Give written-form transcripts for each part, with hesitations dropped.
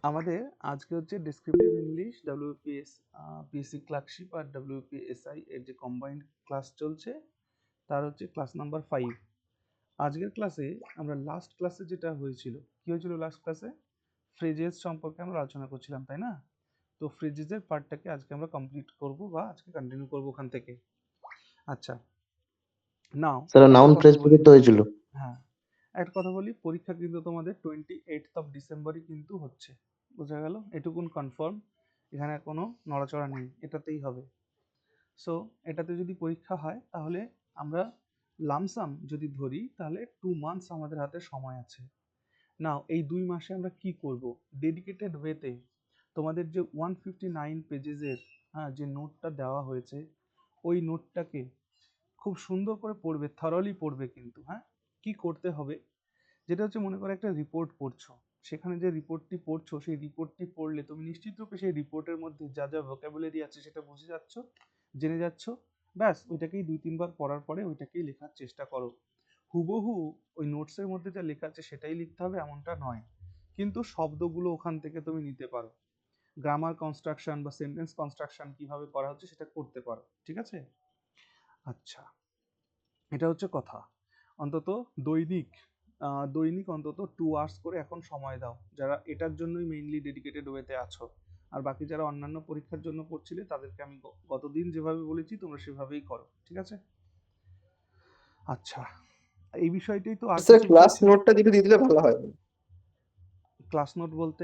আমাদের আজকে হচ্ছে descriptive English WPS PSC clerkship আর ডব্লিউপিএসআই এর যে কম্বাইন্ড ক্লাস চলছে তার হচ্ছে ক্লাস নাম্বার 5। আজকের ক্লাসে আমরা লাস্ট ক্লাসে যেটা হয়েছিল, কি হয়েছিল লাস্ট ক্লাসে? ফ্রেজেস সম্পর্কে আমরা আলোচনা করছিলাম, তাই না? তো ফ্রেজেসের পার্টটাকে আজকে আমরা কমপ্লিট করব বা আজকে কন্টিনিউ করব ওখান থেকে। আচ্ছা, নাও স্যার একটা নাউন কথা ফ্রেজ বলি। পর্যন্ত হয়েছিল। হ্যাঁ, একটা কথা বলি, পরীক্ষা কিন্তু তোমাদের 28 ডিসেম্বরই কিন্তু হচ্ছে, বোঝা গেল? এটুকুন কনফার্ম, এখানে কোনো নড়াচড়া নেই, এটাতেই হবে। সো এটাতে যদি পরীক্ষা হয় তাহলে আমরা লামসাম যদি ধরি তাহলে 2 মান্থস আমাদের হাতে সময় আছে। নাও এই 2 মাসে আমরা কি করব? ডেডিকেটেড ওয়েতে তোমাদের যে 159 পেজেসের যে নোটটা দেওয়া হয়েছে, ওই নোটটাকে খুব সুন্দর করে পড়বে, থরলি পড়বে কিন্তু। কি করতে হবে, যেটা হচ্ছে মনে করো একটা রিপোর্ট পড়ছো, সেখানে যে রিপোর্টটি পড়ছো সেই রিপোর্টটি পড়লে তুমি নিশ্চিত রূপে সেই রিপোর্টের মধ্যে যা যা ভোকাবুলারি আছে সেটা বুঝে যাচ্ছ, জেনে যাচ্ছ। ব্যাস ওইটাকেই 2-3 বার পড়ার পরে ওইটাকেই লেখার চেষ্টা করো। হুবহু ওই নোটসের মধ্যে যা লেখা আছে সেটাই লিখতে হবে এমনটা নয়, কিন্তু শব্দগুলো ওখান থেকে তুমি নিতে পারো। গ্রামার কনস্ট্রাকশন বা সেন্টেন্স কনস্ট্রাকশন কিভাবে করা হচ্ছে সেটা করতে পারো, ঠিক আছে? আচ্ছা, এটা হচ্ছে কথা। অন্তত দৈনিক দৈনিক অন্তত 2 আওয়ার্স করে এখন সময় দাও, যারা এটার জন্যই মেইনলি ডেডিকেটেড ওয়েতে আছো। আর বাকি যারা অন্যান্য পরীক্ষার জন্য পড়ছিলে তাদেরকে আমি গতদিন যেভাবে বলেছি তোমরা সেভাবেই করো, ঠিক আছে? আচ্ছা, এই বিষয়টাই তো। আর স্যার কিছু ক্লাস বলছিল? নোটটা দিলে দিয়ে দিলে ভালো হয়। ক্লাস নোট বলতে?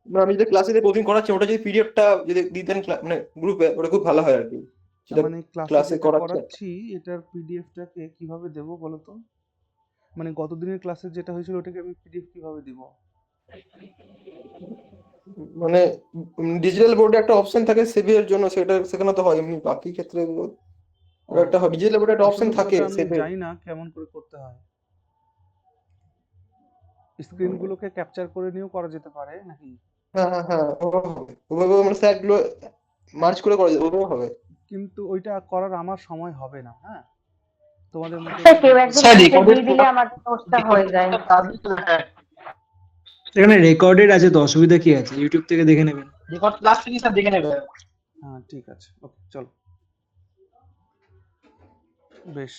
মানে আমি যে ক্লাসে যে কোচিং করাচ্ছি ওটা যদি পিডিএফটা যদি দিতেন মানে গ্রুপে, ওটা খুব ভালো হয় আর কি, তার সেটা মানে ক্লাসে ক্লাসে যেটা করাচ্ছে। করাচ্ছি এটার পিডিএফটাকে কিভাবে দেবো বলো তো? মানে গতদিনের ক্লাসে যেটা হয়েছিল ওটাকে আমি পিডিএফ কিভাবে দিব? মানে ডিজিটাল বোর্ডে একটা অপশন থাকে সেভ এর জন্য, সেটা সেখানে তো হয়, এমনি বাকি ক্ষেত্রে ও, ওটা একটা হয়, ডিজিটাল বোর্ডে একটা অপশন আসলে থাকে ওটা আমি সেভ এর। জানি না কেমন করে করতে হয়। স্ক্রিনগুলোকে ক্যাপচার করে নিয়েও করা যেতে পারে নাকি? হ্যাঁ হ্যাঁ হ্যাঁ, ওভাবে হবে, ওভাবে মানে স্যার গুলো মার্চ করে করা যায়, ওভাবে হবে। কিন্তু ওইটা করার আমার সময় হবে না। তোমাদের মতো স্যার এরকম কেউ একজন স্যার গ্রুপে রেকর্ডেড দিয়ে দিলে আমার নোটসটা হয়ে যায়। এখানে রেকর্ডেড আছে, তো অসুবিধা কি আছে? ইউটিউব থেকে দেখে নেবেন। রেকর্ড ক্লাস থেকে স্যার দেখে নেবে। হ্যাঁ, ঠিক আছে, ওকে, চলো। বেশ,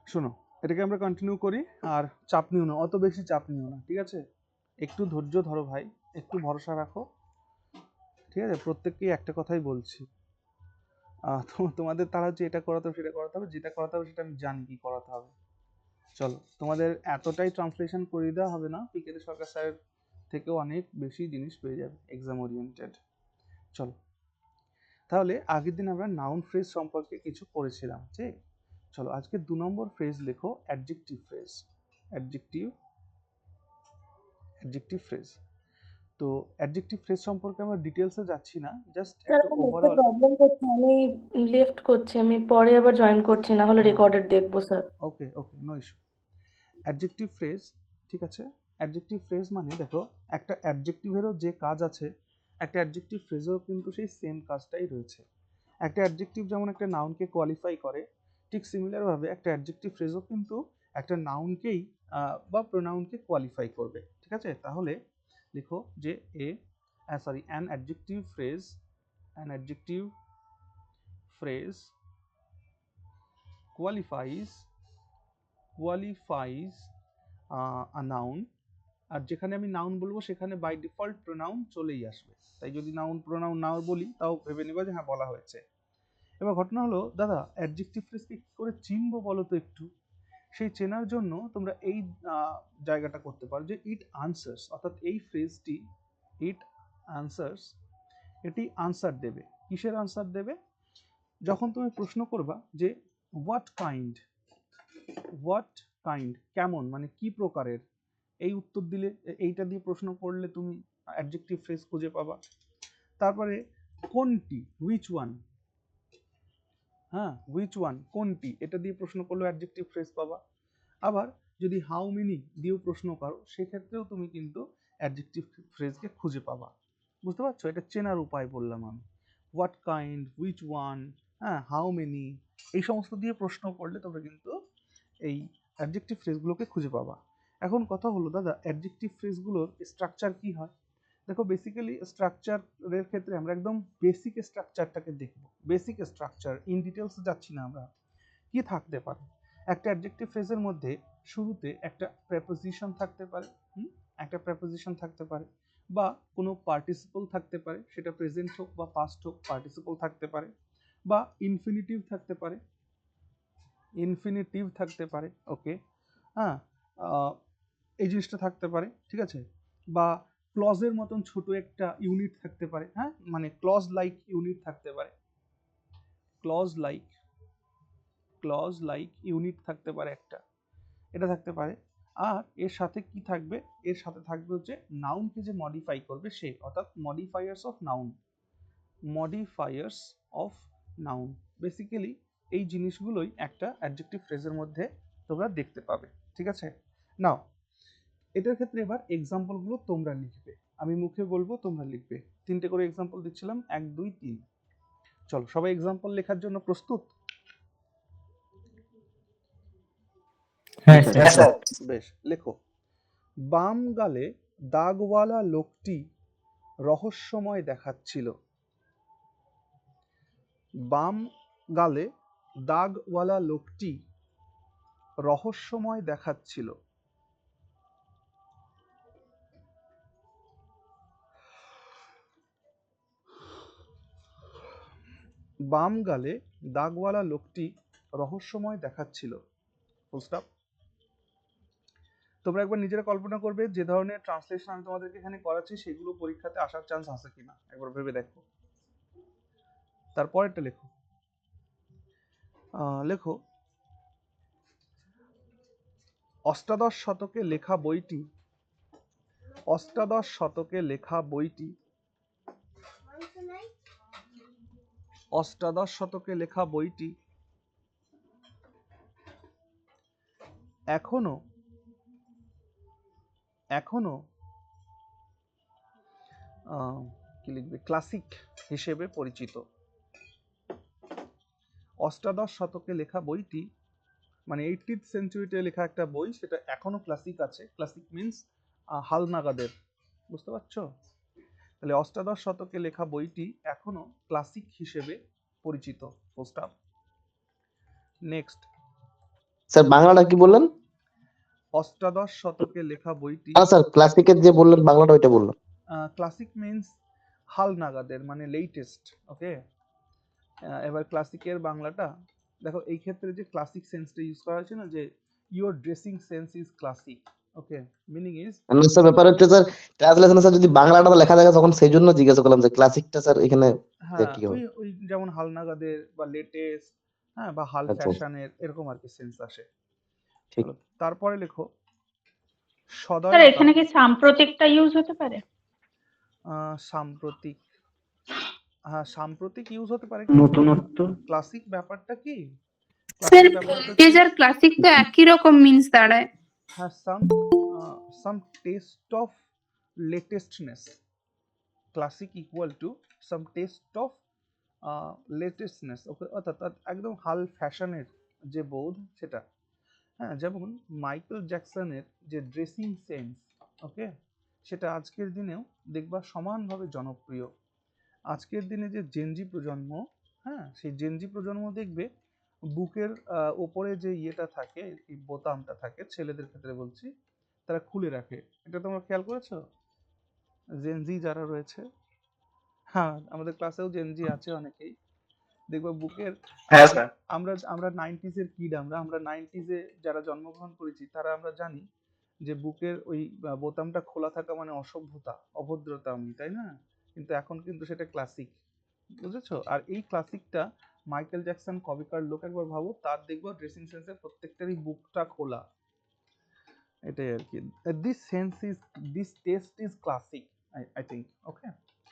শোনো, এটাকে আমরা কন্টিনিউ করি। আর চাপ নিও না, অত বেশি চাপ নিও না, ঠিক আছে? একটু ধৈর্য ধরো ভাই, একটু ভরসা রাখো, ঠিক আছে? প্রত্যেককেই একটা কথাই বলছি, তোমাদের তারা হচ্ছে এটা করাতে হবে সেটা করাতে হবে, যেটা করাতে হবে সেটা আমি জানি কি করাতে হবে। চলো, তোমাদের এতটাই ট্রান্সলেশন করিয়ে দেওয়া হবে না, পিকেতে সরকার স্যারের থেকেও অনেক বেশি জিনিস পেয়ে যাবে এক্সাম ওরিয়েন্টেড। চলো, তাহলে আগের দিন আমরা নাউন ফ্রেজ সম্পর্কে কিছু পড়েছিলাম, ঠিক? চলো আজকে 2 নম্বর ফ্রেজ লেখো, adjective phrase. Adjective adjective phrase. তো অ্যাডজেক্টিভ ফ্রেজ সম্পর্কে আমরা ডিটেলসে যাচ্ছি না, জাস্ট স্যার একটা আমার নেটে ওভারঅল। প্রবলেম করছে, আমি লেফট করছি, আমি পরে আবার জয়েন করছি, না হলে রেকর্ডেড দেখবো স্যার। ওকে ওকে, নো ইস্যু। অ্যাডজেক্টিভ ফ্রেজ, ঠিক আছে? অ্যাডজেক্টিভ ফ্রেজ মানে দেখো, একটা অ্যাডজেক্টিভেরও যে কাজ আছে একটা অ্যাডজেক্টিভ ফ্রেজেও কিন্তু সেই সেম কাজটাই রয়েছে। একটা অ্যাডজেক্টিভ যেমন একটা নাউনকে কোয়ালিফাই করে, ঠিক সিমিলারভাবে একটা অ্যাডজেক্টিভ ফ্রেজও কিন্তু একটা নাউনকেই বা প্রোনাউনকে কোয়ালিফাই করবে, ঠিক আছে? তাহলে লিখো যে an adjective phrase qualifies a noun. আর যেখানে আমি নাউন বলবো সেখানে বাই ডিফল্ট প্রোনাউন চলেই আসবে, তাই যদি নাউন প্রোনাউন নাও বলি তাও ভেবে নেবা যে হ্যাঁ বলা হয়েছে। এবার ঘটনা হলো, দাদা অ্যাডজেক্টিভ ফ্রেজকে কি করে চিনবো বলো তো একটু? সেই চেনার জন্য তোমরা এই জায়গাটা করতে পারো যে ইট আনসার্স, অর্থাৎ এই ফ্রেজটি ইট আনসার্স, এটি আনসার দেবে। কিসের আনসার দেবে? যখন তুমি প্রশ্ন করবা যে হোয়াট কাইন্ড কেমন, মানে কি প্রকারের, এই উত্তর দিলে, এইটা দিয়ে প্রশ্ন করলে তুমি অ্যাডজেক্টিভ ফ্রেজ খুঁজে পাবা। তারপরে কোনটি, হুইচ ওয়ান কোনটি, এটা দিয়ে প্রশ্ন করলেও অ্যাডজেক্টিভ ফ্রেজ পাবা। আবার যদি হাউ মেনি দিয়েও প্রশ্ন করো সেক্ষেত্রেও তুমি কিন্তু অ্যাডজেক্টিভ ফ্রেজকে খুঁজে পাবা। বুঝতে পারছো? এটা চেনার উপায় বললাম আমি। What kind, which one, how many, এই সমস্ত দিয়ে প্রশ্ন করলে তোমরা কিন্তু এই অ্যাডজেক্টিভ ফ্রেজগুলোকে খুঁজে পাবা। এখন কথা হলো দাদা অ্যাডজেক্টিভ ফ্রেজগুলোর স্ট্রাকচার কি হয়। দেখো বেসিক্যালি স্ট্রাকচারের ক্ষেত্রে আমরা একদম বেসিক স্ট্রাকচারটাকে দেখব। বেসিক স্ট্রাকচার, ইন ডিটেলস যাচ্ছি না আমরা। কি থাকতে পারে একটা অ্যাডজেক্টিভ ফ্রেজের মধ্যে? শুরুতে একটা প্রেপোজিশন থাকতে পারে, একটা প্রেপোজিশন থাকতে পারে, বা কোনো পার্টিসিপল থাকতে পারে, সেটা প্রেজেন্ট হোক বা পাস্ট হোক, পার্টিসিপল থাকতে পারে, বা ইনফিনিটিভ থাকতে পারে, ইনফিনিটিভ থাকতে পারে, ওকে, হ্যাঁ, এই জিনিসটা থাকতে পারে, ঠিক আছে, বা ক্লজের মতন ছোট একটা ইউনিট থাকতে পারে, হ্যাঁ, মানে ক্লজ লাইক ইউনিট থাকতে পারে, ক্লজ লাইক ইউনিট থাকতে পারে একটা, এটা থাকতে পারে। আর এর সাথে কি থাকবে? এর সাথে থাকবে হচ্ছে নাউনকে যে মডিফাই করবে সে, অর্থাৎ modifiers of noun, modifiers of noun. Basically এই জিনিসগুলোই একটা অ্যাডজেক্টিভ ফ্রেজের মধ্যে তোমরা দেখতে পাবে, ঠিক আছে। নাও এটার ক্ষেত্রে এবার এক্সাম্পলগুলো তোমরা লিখবে, আমি মুখে বলবো তোমরা লিখবে। 3টে করে এক্সাম্পল দিচ্ছিলাম, 1 2 3। চলো সবাই এক্সাম্পল লেখার জন্য প্রস্তুত? হ্যাঁ হ্যাঁ স্যার। স্যার। বেশ, লেখো। বাম গালে দাগওয়ালা লোকটি রহস্যময় দেখাচ্ছিল। বাম গালে দাগওয়ালা লোকটি রহস্যময় দেখাচ্ছিল। বাম গালে দাগওয়ালা লোকটি রহস্যময় দেখাচ্ছিল। Full stop. তোমরা একবার নিজেরা কল্পনা করবে যে ধরনের ট্রান্সলেশন আমি তোমাদেরকে এখানে করাচ্ছি সেগুলো পরীক্ষাতে আসার চান্স আছে কিনা একবার ভেবে দেখো। তারপরেরটা লেখো। লেখো, অষ্টাদশ শতকে লেখা বইটি, অষ্টাদশ শতকে লেখা বইটি, অষ্টাদশ শতকে লেখা বইটি এখনো কি লিখবে, ক্লাসিক হিসেবে পরিচিত। অষ্টাদশ শতকে লেখা বইটি মানে 18th সেঞ্চুরিতে লেখা একটা বই, সেটা এখনো ক্লাসিক আছে। ক্লাসিক মিন্স হালনাগাদের, বুঝতে পারছো? তাহলে অষ্টাদশ শতকে লেখা বইটি এখনো ক্লাসিক হিসেবে পরিচিত। পোস্টাপ। নেক্সট, স্যার বাংলাটা কি বললেন? অষ্টাদশ শতকে লেখা বইটি, হ্যাঁ স্যার, ক্লাসিকের যে বললেন বাংলাটা ওইটা বললাম। ক্লাসিক মিন্স হালনাগাদের মানে লেটেস্ট, ওকে। এবার ক্লাসিকের বাংলাটা দেখো, এই ক্ষেত্রে যে ক্লাসিক সেন্সটা ইউজ করা হয়েছে না, যে your dressing sense is classic, okay, meaning is, না স্যার, ব্যাপার হচ্ছে স্যার ট্রান্সলেশনে স্যার যদি বাংলাটা লেখা থাকে তখন সেই জন্য জিজ্ঞাসা করলাম যে ক্লাসিকটা স্যার এখানে হ্যাঁ, কি হবে। ওই যেমন হালনাগাদের বা লেটেস্ট, হ্যাঁ, বা হাল আচ্ছা ফ্যাশনের এরকম আর কি সেন্স আসে। ঠিক। চলো তারপরে লেখো, স্যার সদয়তা। এখানে কি সাম্প্রতিকটা ইউজ হতে পারে? সাম্প্রতিক, হ্যাঁ সাম্প্রতিক ইউজ হতে পারে। নতুনত্ব। ক্লাসিক ব্যাপারটা কি, স্যার ক্লাসিক ব্যাপারটা ভিন্টেজ আর ক্লাসিক তো একই রকম মিন্স দাঁড়ায়। হ্যাঁ, some taste of latestness. Classic equal to some taste of latestness, ওকে, অর্থাৎ একদম হাল ফ্যাশনের যে বোধ সেটা। হ্যাঁ, যেমন মাইকেল জ্যাকসনের যে ড্রেসিং সেন্স, ওকে, সেটা আজকের দিনেও দেখবা সমানভাবে জনপ্রিয়। আজকের দিনে যে জেনজি প্রজন্ম, হ্যাঁ, সেই জেনজি প্রজন্ম দেখবে বুকের ওপরে যে ইয়েটা থাকে, এই বোতামটা থাকে, ছেলেদের ক্ষেত্রে বলছি, তারা খুলে রাখে। এটা তোমরা খেয়াল করেছো? জেনজি যারা রয়েছে, হ্যাঁ আমাদের ক্লাসেও জেনজি আছে অনেকেই, দেখবা বুকের, হ্যাঁ স্যার। আমরা 90s এর কিড, আমরা 90s এ যারা জন্মগ্রহণ করেছি তারা আমরা জানি যে বুকের ওই বোতামটা খোলা থাকা মানে অসভ্যতা, অভদ্রতা, তাই না? কিন্তু এখন কিন্তু সেটা ক্লাসিক, বুঝেছো? আর এই ক্লাসিকটা মাইকেল জ্যাকসন কবেকার লোক একবার ভাবো, তার দেখবো ড্রেসিং সেন্সে প্রত্যেকটারই বুকটা খোলা, এটাই আর কি। This test is classic, I think, okay,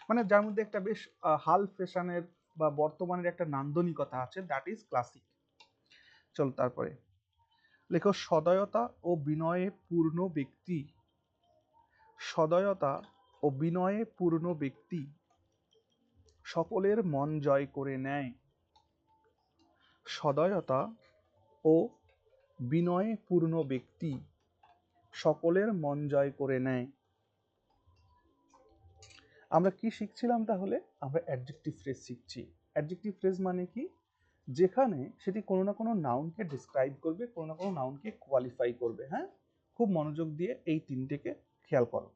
মানে যার মধ্যে একটা বেশ হাল ফ্যাশনের বা বর্তমানের একটা নান্দনিকতা আছে, দ্যাট ইজ ক্লাসিক। চলো তারপরে লেখো, সদয়তা ও বিনয়ে পূর্ণ ব্যক্তি, সদয়তা ও বিনয়ে পূর্ণ ব্যক্তি সকলের মন জয় করে নেয়। সদয়তা ও বিনয়ে পূর্ণ ব্যক্তি সকলের মন জয় করে নেয়। আমরা কি শিখছিলাম তাহলে? আমরা অ্যাডজেক্টিভ ফ্রেজ শিখছি। অ্যাডজেক্টিভ ফ্রেজ মানে কি? যেখানে সেটি কোনো না কোনো নাউনকে ডিসক্রাইব করবে, কোনো না কোনো নাউনকে কোয়ালিফাই করবে। হ্যাঁ, খুব মনোযোগ দিয়ে এই তিনটেকে খেয়াল করো।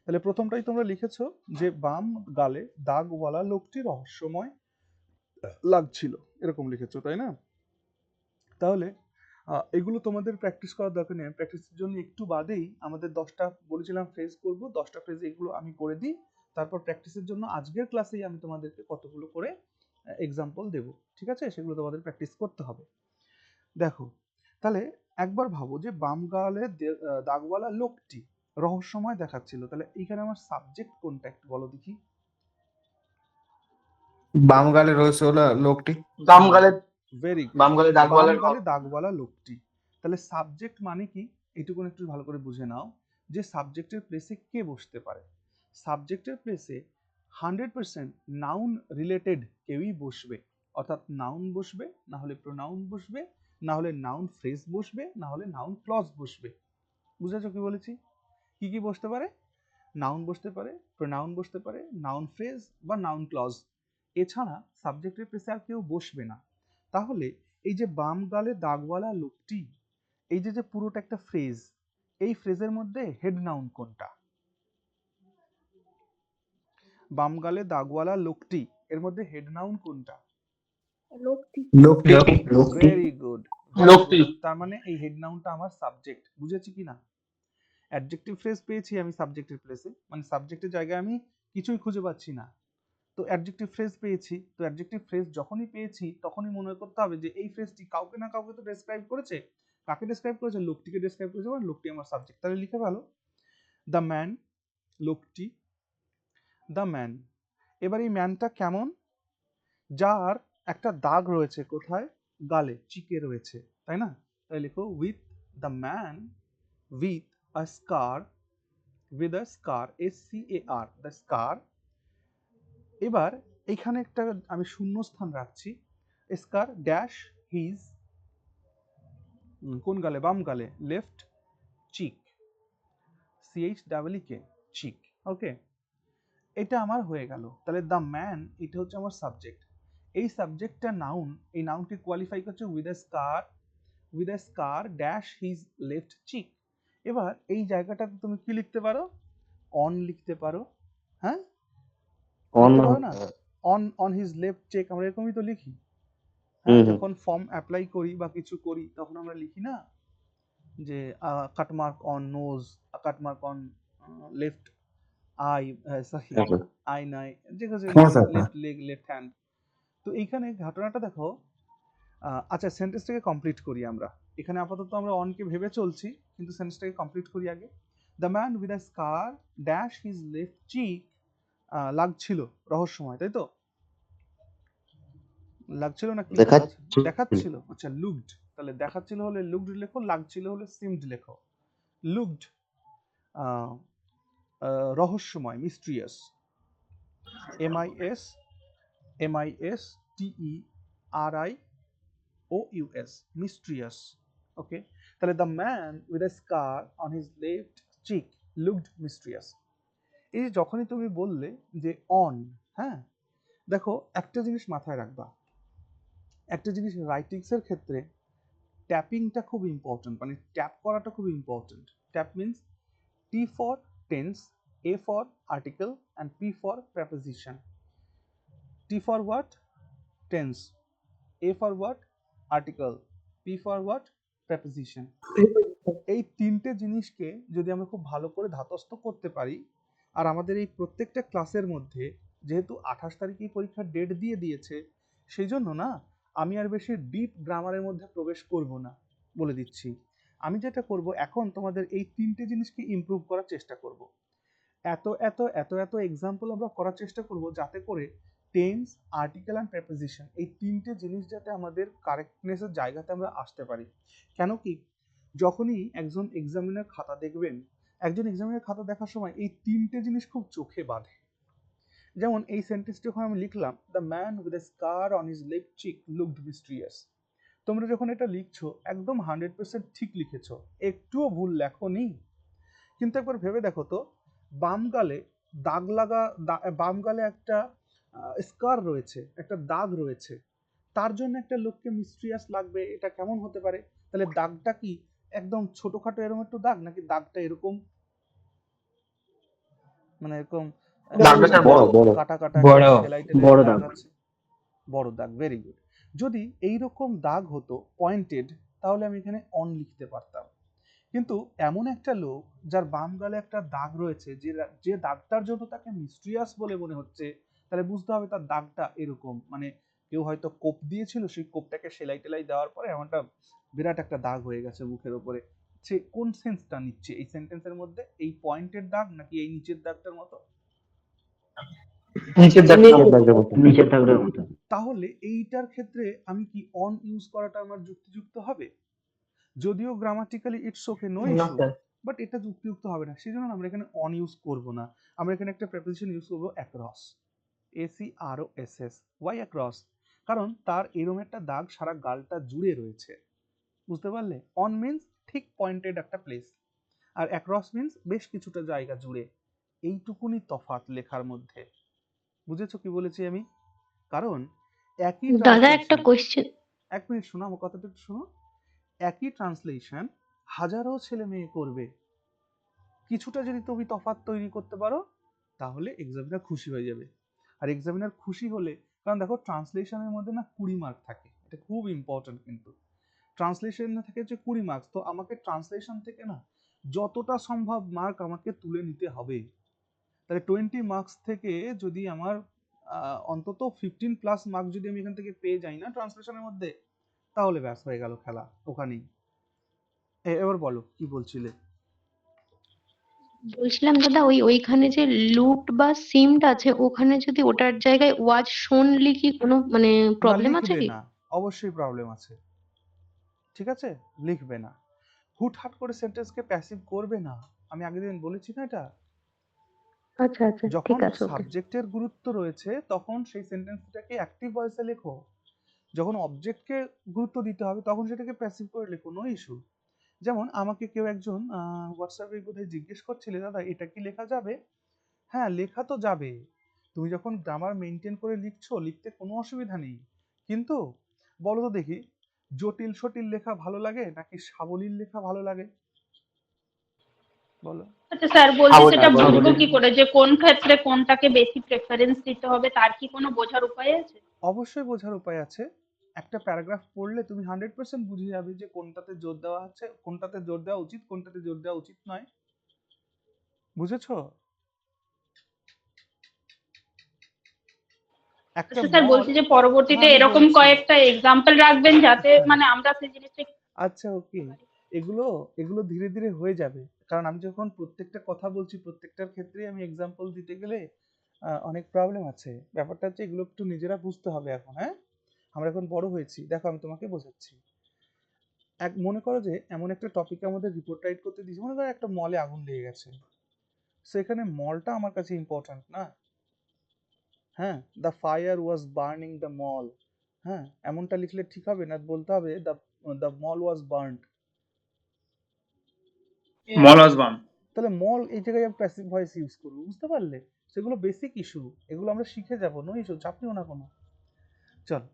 তাহলে প্রথমটাই তোমরা লিখেছো যে বাম গালে দাগওয়ালা লোকটি রহস্যময় লাগছিল, এরকম লিখেছো তাই না? তাহলে এগুলো তোমাদের প্র্যাকটিস করার দরকার নেই। প্র্যাকটিসের জন্য একটু বাদেই আমাদের 10টা বলেছিলাম ফ্রেজ করব, 10টা ফ্রেজ এগুলো আমি করে দিই, তারপর প্র্যাকটিসের জন্য আজকের ক্লাসেই আমি তোমাদেরকে কতগুলো করে এক্সাম্পল দেব, ঠিক আছে? সেগুলো তোমাদের প্র্যাকটিস করতে হবে। দেখো তাহলে একবার ভাবো যে বাম গালে দাগওয়ালা লোকটি রহস্যময় দেখাচ্ছিল, তাহলে এইখানে আমার সাবজেক্ট কোনটা একটু বলো দেখি। বাম গালে রসওয়ালা লোকটি। বাম গালে ভেরি গুড, বাম গালে বাম দাগওয়ালার গালে দাগওয়ালা লোকটি। তাহলে সাবজেক্ট মানে কি এইটুকু একটু ভালো করে বুঝে নাও যে সাবজেক্টের প্লেসে কে বসতে পারে। সাবজেক্টের প্লেসে 100% নাউন রিলেটেড কেউই বসবে, অর্থাৎ নাউন বসবে, না হলে প্রোনাউন বসবে, না হলে নাউন ফ্রেজ বসবে, না হলে নাউন ক্লজ বসবে। বুঝেছো কি বলেছি? কি কি বসতে পারে? নাউন বসতে পারে, প্রোনাউন বসতে পারে, নাউন ফ্রেজ বা নাউন ক্লজ। এছাড়া সাবজেক্টের প্লেসে আর কেউ বসবে না। তাহলে এই যে বাম গালে দাগওয়ালা লোকটি, এই যে যে পুরোটা একটা ফ্রেজ, এই ফ্রেজের মধ্যে হেড নাউন কোনটা? বাম গালে দাগওয়ালা লোকটি এর মধ্যে হেড নাউন কোনটা? লোকটি। ভেরি গুড, লোকটি। তার মানে এই হেড নাউনটা আমার সাবজেক্ট। বুঝেছি কি না? অ্যাডজেক্টিভ ফ্রেজ পেয়েছি আমি সাবজেক্টের প্লেসে, মানে সাবজেক্টের জায়গায় আমি কিছুই খুঁজে পাচ্ছি না, তো অ্যাডজেক্টিভ ফ্রেজ পেয়েছি। তো অ্যাডজেক্টিভ ফ্রেজ যখনই পেয়েছি তখনই মনে করতে হবে যে এই ফ্রেজটি কাউকে না কাউকে তো ডেসক্রাইব করেছে। কাকে ডেসক্রাইব করেছে? লোকটিকে ডেসক্রাইব করেছে, মানে লোকটি আমার সাবজেক্ট। তাহলে লিখে ভালো দ্য ম্যান, লোকটি, দ্য ম্যান। এবার এই ম্যানটা কেমন? যার একটা দাগ রয়েছে কোথায়? গালে, চিকে রয়েছে, তাই না? তাই লিখো with the man with a scar, with a scar, SCAR, the scar. এবার এইখানে একটা আমি শূন্যস্থান রাখছি, স্কার ড্যাশ হিজ, কোন গালে? বাম গালে, লেফট চিক, CHEEK, চিক। ওকে, এটা আমার হয়ে গেল। তাহলে দ্য ম্যান এটা হচ্ছে আমার সাবজেক্ট। এই সাবজেক্টটা নাউন, এই নাউনকে কোয়ালিফাই করছে with a scar dash his left cheek. এবার এই জায়গাটাতে তুমি কি লিখতে পারো? অন লিখতে পারো। হ্যাঁ, অন লিখতে পারো না? অন হিজ লেফট চেক, আমরা এরকমই তো লিখি। হ্যাঁ, যখন ফর্ম অ্যাপ্লাই করি বা কিছু করি তখন আমরা লিখি না যে cut mark on nose, cut mark on left eye, sorry eye নাই, যে লেফট লেগ, লেফট হ্যান্ড। তো এইখানে ঘটনাটা দেখো। আচ্ছা, সেন্টেন্সটাকে কমপ্লিট করি আমরা। এখানে আপাতত আমরা অনকে ভেবে চলছি, কিন্তু সেন্টেন্সটাকে কমপ্লিট করি আগে। The man with a scar dash his left cheek, লাগছিল রহস্যময়, তাই তো? লাগছিল না কি? দেখাচ্ছিল। আচ্ছা, লুকড। তাহলে দেখাচ্ছিল হলে লুকড লেখো, লাগছিল হলে সিমড লেখো। লুকড রহস্যময়, মিস্ট্রিয়াস, MISTERIOUS, মিস্ট্রিয়াস। ওকে, তাহলে the man with a scar on his left cheek looked mysterious. এই যে যখনই তুমি বললে যে অন, হ্যাঁ, দেখো একটা জিনিস মাথায় রাখবা, একটা জিনিস রাইটিংসের ক্ষেত্রে ট্যাপিংটা খুব ইম্পর্টেন্ট, মানে ট্যাপ করাটা খুব important. Tap means T for tense, A for article, and P for preposition. T for what? Tense. A for what? Article. P for what? Preposition. এই তিনটে জিনিসকে যদি আমরা খুব ভালো করে ধাতস্থ করতে পারি, আর আমাদের এই প্রত্যেকটা ক্লাসের মধ্যে যেহেতু 28 তারিখেই পরীক্ষার ডেট দিয়ে দিয়েছে, সেই জন্য না আমি আর বেশি ডিপ গ্রামারের মধ্যে প্রবেশ করব না, বলে দিচ্ছি। আমি যেটা করব এখন, তোমাদের এই তিনটে জিনিসকে ইমপ্রুভ করার চেষ্টা করব। এত এত এত এত এক্সাম্পল আমরা করার চেষ্টা করব, যাতে করে টেন্স, আর্টিকেল অ্যান্ড প্রেপোজিশন এই তিনটে জিনিস যাতে আমাদের কারেক্টনেসের জায়গাতে আমরা আসতে পারি। কেন কি, যখনই একজন এক্সামিনার খাতা দেখবেন, একজন এক্সামিনার খাতা দেখার সময় এই তিনটে জিনিস খুব চোখে বাঁধে। যেমন এই সেন্টেন্সটি যখন আমি লিখলাম, the man with a scar on his left cheek looked mysterious, তোমরা যখন এটা লিখছো একদম 100% ঠিক লিখেছো, একটুও ভুল লেখোনি। কিন্তু একবার ভেবে দেখো তো, বাম গালে দাগ লাগা, বাম গালে একটা স্কার রয়েছে, একটা দাগ রয়েছে, তার জন্য একটা লোককে মিস্ট্রিয়াস লাগবে, এটা কেমন হতে পারে? তাহলে দাগটা কি একদম ছোটখাটো এরকম একটু দাগ, নাকি দাগটা এরকম মানে এরকম দাগটা স্যার বড়, বড় কাটা কাটা বড়, সেলাই বড় দাগ দাগ। আছে? বড় দাগ, ভেরি গুড। যদি এইরকম দাগ হতো পয়েন্টেড, তাহলে আমি এখানে অন লিখতে পারতাম। কিন্তু এমন একটা লোক যার বাম গালে একটা দাগ রয়েছে, যে দাগটার জন্য তাকে মিস্ট্রিয়াস বলে মনে হচ্ছে, তাহলে বুঝতে হবে তার দাগটা এরকম, মানে কেউ হয়তো কোপ দিয়েছিল, সেই কোপটাকে সেলাই টেলাই দেওয়ার পরে এমনটা বিরাট একটা দাগ হয়ে গেছে মুখের উপরে। সে কোন সেন্সটা নিচ্ছে এই সেন্টেন্সের মধ্যে, এই পয়েন্টের দাগ নাকি এই নিচের দাগটার মতো? নিচের নিচে থাকলে মতো। তাহলে এইটার ক্ষেত্রে আমি কি অন ইউজ করাটা আমার যুক্তিযুক্ত হবে? যদিও গ্রামাটিক্যালি ইটস ওকে, নো না ইস্যু, স্যার, বাট এটা যুক্তিযুক্ত হবে না। সেই জন্য আমরা এখানে অন ইউজ করব না, আমরা এখানে একটা প্রেপোজিশন ইউজ করবো অ্যাক্রস, ACROSS। Why across? কারণ তার এরকম একটা দাগ সারা গালটা জুড়ে রয়েছে, বুঝতে পারলে? অন মিন্স ঠিক পয়েন্টেড একটা প্লেস, আর অ্যাক্রস মিন্স বেশ কিছুটা জায়গা জুড়ে। এইটুকুনি তফাৎ লেখার মধ্যে, বুঝেছো কি বলেছি আমি? কারণ একই দাদা একটা ট্রান্সলেশন, কোশ্চেন, এক মিনিট শোনো আমার কথাটা একটু শোনো, একই ট্রান্সলেশন হাজারো ছেলে মেয়ে করবে, কিছুটা যদি তুমি তফাৎ তৈরি করতে পারো তাহলে এক্সামিনার খুশি হয়ে যাবে। আর এক্সামিনার খুশি হলে, কারণ দেখো ট্রান্সলেশনের মধ্যে না 20 মার্ক থাকে, এটা খুব ইম্পর্টেন্ট, কিন্তু ট্রান্সলেশনে থাকে হচ্ছে 20 মার্কস, তো আমাকে ট্রান্সলেশন থেকে না যতটা সম্ভব মার্ক আমাকে তুলে নিতে হবে। তাহলে 20 মার্কস থেকে যদি আমার অন্তত 15+ মার্ক যদি আমি এখান থেকে পেয়ে যাই না ট্রান্সলেশনের মধ্যে, তাহলে ব্যাস হয়ে গেল খেলা ওখানেই। এবার বলো কি বলছিলে? বলছিলাম দাদা ওইখানে যে লুট বা সিমড আছে, ওখানে যদি ওটার জায়গায় ওয়াজ শোন লিখি কোনো মানে না, প্রবলেম আছে লিখবে কি? না, অবশ্যই প্রবলেম আছে, ঠিক আছে, লিখবে না। হুটহাট করে সেন্টেন্সকে প্যাসিভ করবে না, আমি আগের দিন বলেছি না এটা। আচ্ছা আচ্ছা, যখন ঠিক আছে, ওকে। সাবজেক্টের গুরুত্ব রয়েছে তখন সেই সেন্টেন্সটাকে অ্যাক্টিভ ভয়েসে লেখো, যখন অবজেক্টকে গুরুত্ব দিতে হবে তখন সেটাকে প্যাসিভ করে লেখো, নো ইস্যু। যেমন আমাকে কেউ একজন হোয়াটসঅ্যাপে বোধহয় জিজ্ঞেস করছিলে, দাদা এটা কি লেখা যাবে? হ্যাঁ, লেখা তো যাবে, তুমি যখন গ্রামার মেনটেন করে লিখছো, লিখতে কোনো অসুবিধা নেই। কিন্তু বলো তো দেখি, জটিল সটিল লেখা ভালো লাগে নাকি সাবলীল লেখা ভালো লাগে? বলো। আচ্ছা স্যার, বলছি আবার সেটা আবার বুঝবো বলুন। কি করে যে কোন ক্ষেত্রে কোনটাকে বেশি প্রেফারেন্স দিতে হবে, তার কি কোনো বোঝার উপায় আছে? অবশ্যই বোঝার উপায় আছে। একটা প্যারাগ্রাফ পড়লে তুমি 100% বুঝে যাবে যে কোনটাতে জোর দেওয়া আছে, কোনটাতে জোর দেওয়া উচিত, কোনটাতে জোর দেওয়া উচিত নয়। বুঝেছো? একটা আচ্ছা স্যার, মল, বলছি যে হ্যাঁ পরবর্তীতে আমি এরকম বলছি, কয়েকটা এক্সাম্পল রাখবেন যাতে হ্যাঁ, মানে আমরা সেই জিনিসটা আচ্ছা ওকে, এগুলো এগুলো ধীরে ধীরে হয়ে যাবে। কারণ আমি যখন প্রত্যেকটা কথা বলছি প্রত্যেকটার ক্ষেত্রে আমি এক্সাম্পল দিতে গেলে অনেক প্রবলেম আছে। ব্যাপারটা হচ্ছে এগুলো একটু নিজেরা বুঝতে হবে এখন। হ্যাঁ, আমরা এখন বড় হয়েছি, দেখো আমি তোমাকে বোঝাচ্ছি। মনে করো যে এমন একটা টপিকে আমাদের রিপোর্ট রাইট করতে দিয়েছে, মনে করো একটা মলে আগুন লেগে গেছে, সেখানে মলটা আমার কাছে ইম্পর্ট্যান্ট না। হ্যাঁ, the fire was burning the mall, হ্যাঁ, এমনটা লিখলে ঠিক হবে না, বলতে হবে the the mall was burned. Mall আসবাম। তাহলে মল এই জায়গায় আমি প্যাসিভ ভয়েস ইউজ করবো, বুঝতে পারলে? সেগুলো বেসিক ইস্যু, এগুলো আমরা শিখে যাবো, নো ইস্যু, চাপ নিও না কোনো। চলো,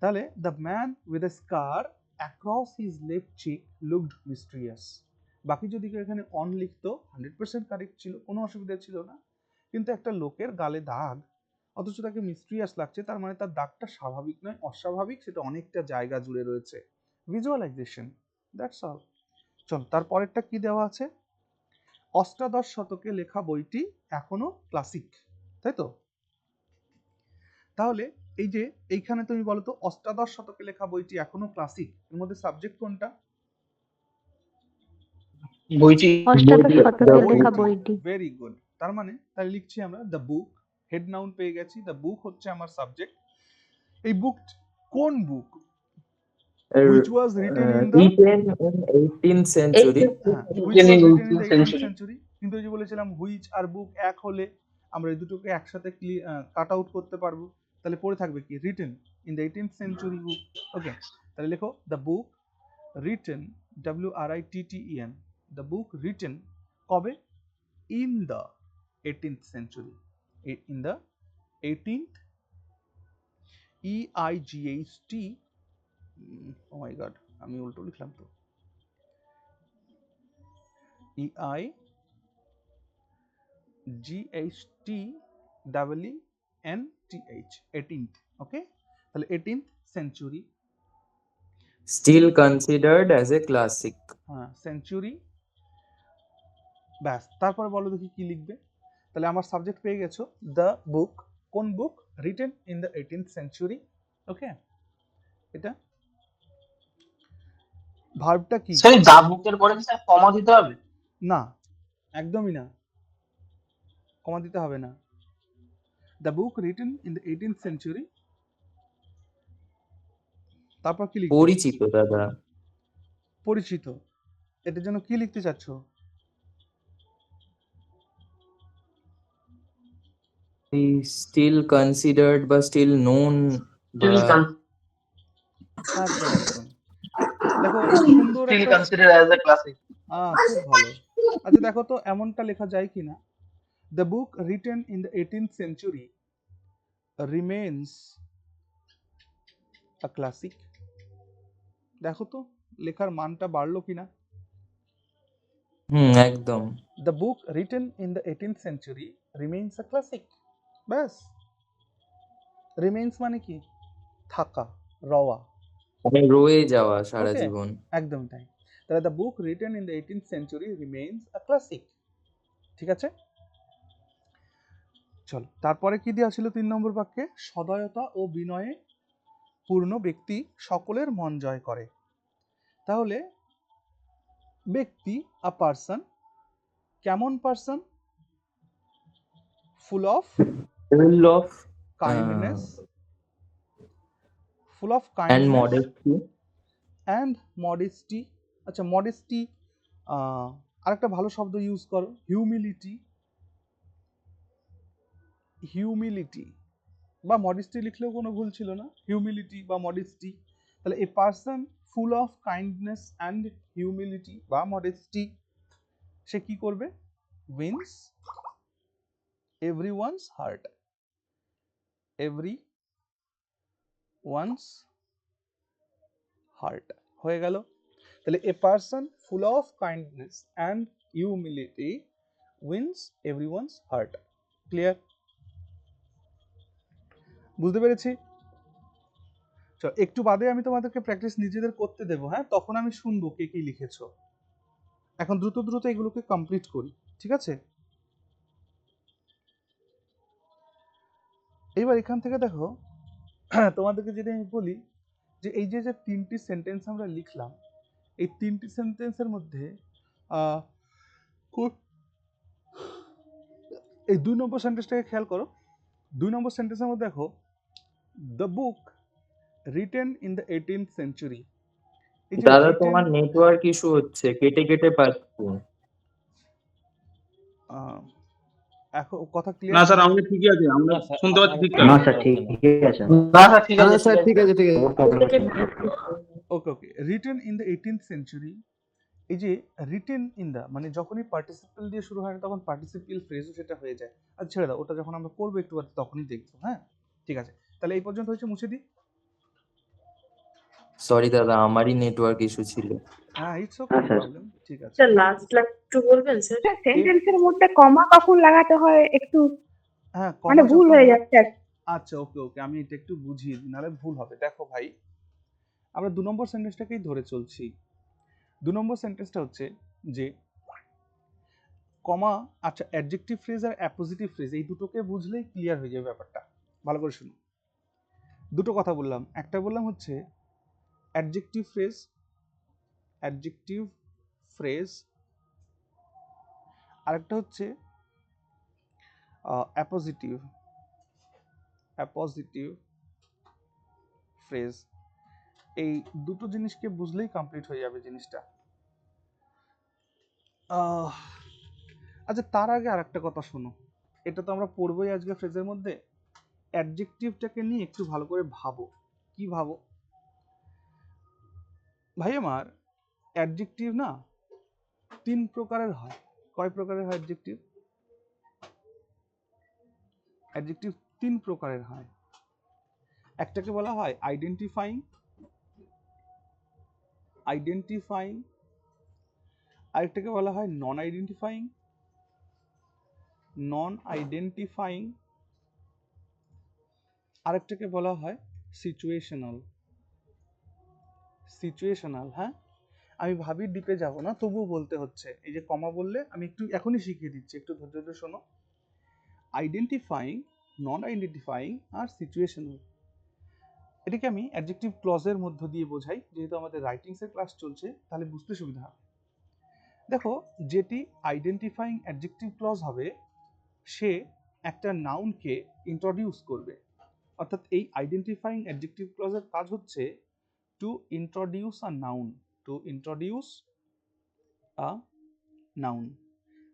তাহলে the man with a scar across his left cheek looked mysterious. বাকি যদি কেউ এখানে অন লিখতো 100% কারেক্ট ছিল, কোনো অসুবিধা ছিল না। কিন্তু একটা লোকের গালে দাগ, অথচ তাকে মিস্ট্রিয়াস লাগছে, তার মানে তার দাগটা স্বাভাবিক নয়, অস্বাভাবিক, সেটা অনেকটা জায়গা জুড়ে রয়েছে। Visualisation, that's all. চল, তারপরেরটা কি দেওয়া আছে? অষ্টাদশ শতকে লেখা বইটি এখনো ক্লাসিক, তাই তো? তাহলে এই যে এইখানে তুমি বলো তো, অষ্টাদশ শতকে লেখা বইটি এখনো ক্লাসিক, এর মধ্যে সাবজেক্ট কোনটা? বইটি অষ্টাদশ শতকের লেখা বইটি, বইটি। Very good. তার মানে তাহলে লিখছি আমরা দ্য বুক, হেড নাউন পেয়ে গেছি, দ্য বুক হচ্ছে আমার সাবজেক্ট। এই বুক কোন বুক? which was written in the, written in 18th century. হ্যাঁ, which was written in the 18th century। কিন্তু এই যে বলেছিলাম হুইচ আর বুক এক হলে আমরা এই দুটোকে একসাথে কাট আউট করতে পারবো, তাহলে পড়ে থাকবে কি written, in the 18th century book. Okay, তাহলে লেখো the book written, WRITTEN, the book written কবে? In the 18th century, in the 18th, EIGHT, oh my god আমি উল্টো লিখলাম তো, EIGHTEENTH, 18th. ওকে, তাহলে 18th century, Still considered as a classic. হ্যাঁ century, ব্যাস। তারপরে বলো দেখি কি লিখবে। তাহলে আমার সাবজেক্ট পেয়ে গেছো দ্য বুক, কোন book? Written in the 18th century. Okay, এটা ভার্বটা কি? স্যার দা বুকের পরে কি স্যার কমা দিতে হবে? না, একদমই না, কমা দিতে হবে না। The book written in the 18th century, তারপর কি লিখবে? পরিচিত দাদা। পরিচিত। এটার জন্য কি লিখতে চাচ্ছ? Still considered বা still known বা একদম একদম। দেখো সুন্দর স্টিল একটা, কনসিডার অ্যাজ এ ক্লাসিক। খুব ভালো। আচ্ছা দেখো তো এমনটা লেখা যায় কিনা, the book written in the 18th century remains a classic. দেখো তো লেখার মানটা বাড়লো কিনা। একদম। The book written in the 18th century remains a classic. ব্যাস, রিমেইনস মানে কি? থাকা, রওয়া, মানে রয়ে যাওয়া সারা ওকে জীবন। একদম তাই। তাহলে the book written in the 18th century remains a classic. ঠিক আছে, চলো তারপরে কি দেওয়া ছিল 3 নম্বর বাক্যে? সদয়তা ও বিনয়ে পূর্ণ ব্যক্তি সকলের মন জয় করে। তাহলে ব্যক্তি, আ পারসন, কেমন person? Full of Full of kindness, full of and kindness modesty. And modesty. আচ্ছা মডেস্টি, আরেকটা ভালো শব্দ ইউজ করো, হিউমিলিটি, হিউমিলিটি বা মডেস্টি লিখলেও কোনো ভুল ছিল না, হিউমিলিটি বা মডেস্টি। তাহলে a person full of kindness and humility বা মডেস্টি, সে কি করবে? Wins everyone's heart, everyone's heart হয়ে গেল। তাহলে a person full of kindness and humility wins everyone's heart. Clear? বুঝতে পেরেছি? চল একটু বাদে আমি তোমাদেরকে প্র্যাকটিস নিজেদের করতে দেবো, হ্যাঁ তখন আমি শুনবো কে কি লিখেছো। এখন দ্রুত দ্রুত এগুলোকে কমপ্লিট করি, ঠিক আছে? এইবার এখান থেকে দেখো, তোমাদেরকে যদি আমি বলি যে এই যে যে 3টি সেন্টেন্স আমরা লিখলাম, এই 3টি সেন্টেন্সের মধ্যে এই 2 নম্বর সেন্টেন্সটাকে খেয়াল করো। 2 নম্বর সেন্টেন্সের মধ্যে দেখো the book written in the 18th century। এই যে দাদা written, তোমার নেটওয়ার্ক ইস্যু হচ্ছে, কেটে কেটে পাচ্ছি। এখন কথা না ক্লিয়ার? স্যার আমাদের ঠিকই আছে, আমরা শুনতে পাচ্ছি ঠিকঠাক। না স্যার ঠিক আছে। না স্যার ঠিক আছে, স্যার ঠিক আছে ঠিক আছে okay okay. Written in the 18th century, এই যে রিটেন ইন দ্য মানে যখনই পার্টিসিপেল দিয়ে শুরু হয় তখন পার্টিসিপিয়াল ফ্রেজও সেটা হয়ে যায়। আচ্ছা ছেড়ে দাও, ওটা যখন আমরা করবো একটু বাদে তখনই দেখবো। হ্যাঁ ঠিক আছে, তাহলে এই পর্যন্ত হয়েছে, মুছে দিই। সরি দাদা, আমারই নেটওয়ার্ক ইস্যু ছিল। হ্যাঁ ইটস ওকে, প্রবলেম, ঠিক আছে। স্যার লাস্ট লাইন একটু বলবেন স্যার? সেন্টেন্সের মধ্যে কমা কখন লাগাতে হয় একটু হ্যাঁ মানে comma ভুল যখন হয়ে হয়- যাচ্ছে আর কি। আচ্ছা ওকে ওকে, আমি এটা একটু বুঝিয়ে দিই নাহলে ভুল হবে। দেখো ভাই, আমরা 2 নম্বর সেন্টেন্সটাকেই ধরে চলছি। 2 নম্বর সেন্টেন্সটা হচ্ছে যে কমা, আচ্ছা অ্যাডজেক্টিভ ফ্রেজ আর অ্যাপোজিটিভ ফ্রেজ এই দুটোকে বুঝলেই ক্লিয়ার হয়ে যাবে ব্যাপারটা। ভালো করে শুনুন, দুটো কথা বললাম। একটা বললাম হচ্ছে অ্যাডজেক্টিভ ফ্রেজ, আরেকটা হচ্ছে অ্যাপোজিটিভ ফ্রেজ। এই দুটো জিনিসকে বুঝলেই কমপ্লিট হয়ে যাবে জিনিসটা। আচ্ছা তার আগে আরেকটা কথা শোনো, এটা তো আমরা পড়বোই আজকে ফ্রেজের মধ্যে। অ্যাডজেক্টিভটাকে নিয়ে একটু ভালো করে ভাবো। কি ভাবো ভাই আমার? অ্যাডজেক্টিভ না 3 প্রকারের হয়। কয় প্রকারের হয় অ্যাডজেক্টিভ? অ্যাডজেক্টিভ 3 প্রকারের হয়। একটাকে বলা হয় আইডেন্টিফাইং, আরেকটাকে বলা হয় নন আইডেন্টিফাইং, আরেকটাকে বলা হয় সিচুয়েশনাল। হ্যাঁ, আমি ভাবি ডিপে যাব না, তবুও বলতে হচ্ছে। এই যে কমা বললে আমি একটু এখনই শিখিয়ে দিচ্ছি, একটু ধৈর্য ধরে শোনো। আইডেন্টিফাইং, নন আইডেন্টিফাইং আর সিচুয়েশনাল, এটাকে আমি অ্যাডজেক্টিভ ক্লজের মধ্য দিয়ে বোঝাই। যেহেতু আমাদের রাইটিংসের ক্লাস চলছে, তাহলে বুঝতে সুবিধা হবে। দেখো, যেটি আইডেন্টিফাইং অ্যাডজেক্টিভ ক্লজ হবে, সে একটা নাউনকে ইন্ট্রোডিউস করবে। অর্থাৎ এই আইডেন্টিফাইং অ্যাডজেক্টিভ ক্লজের কাজ হচ্ছে টু ইন্ট্রোডিউস আ নাউন।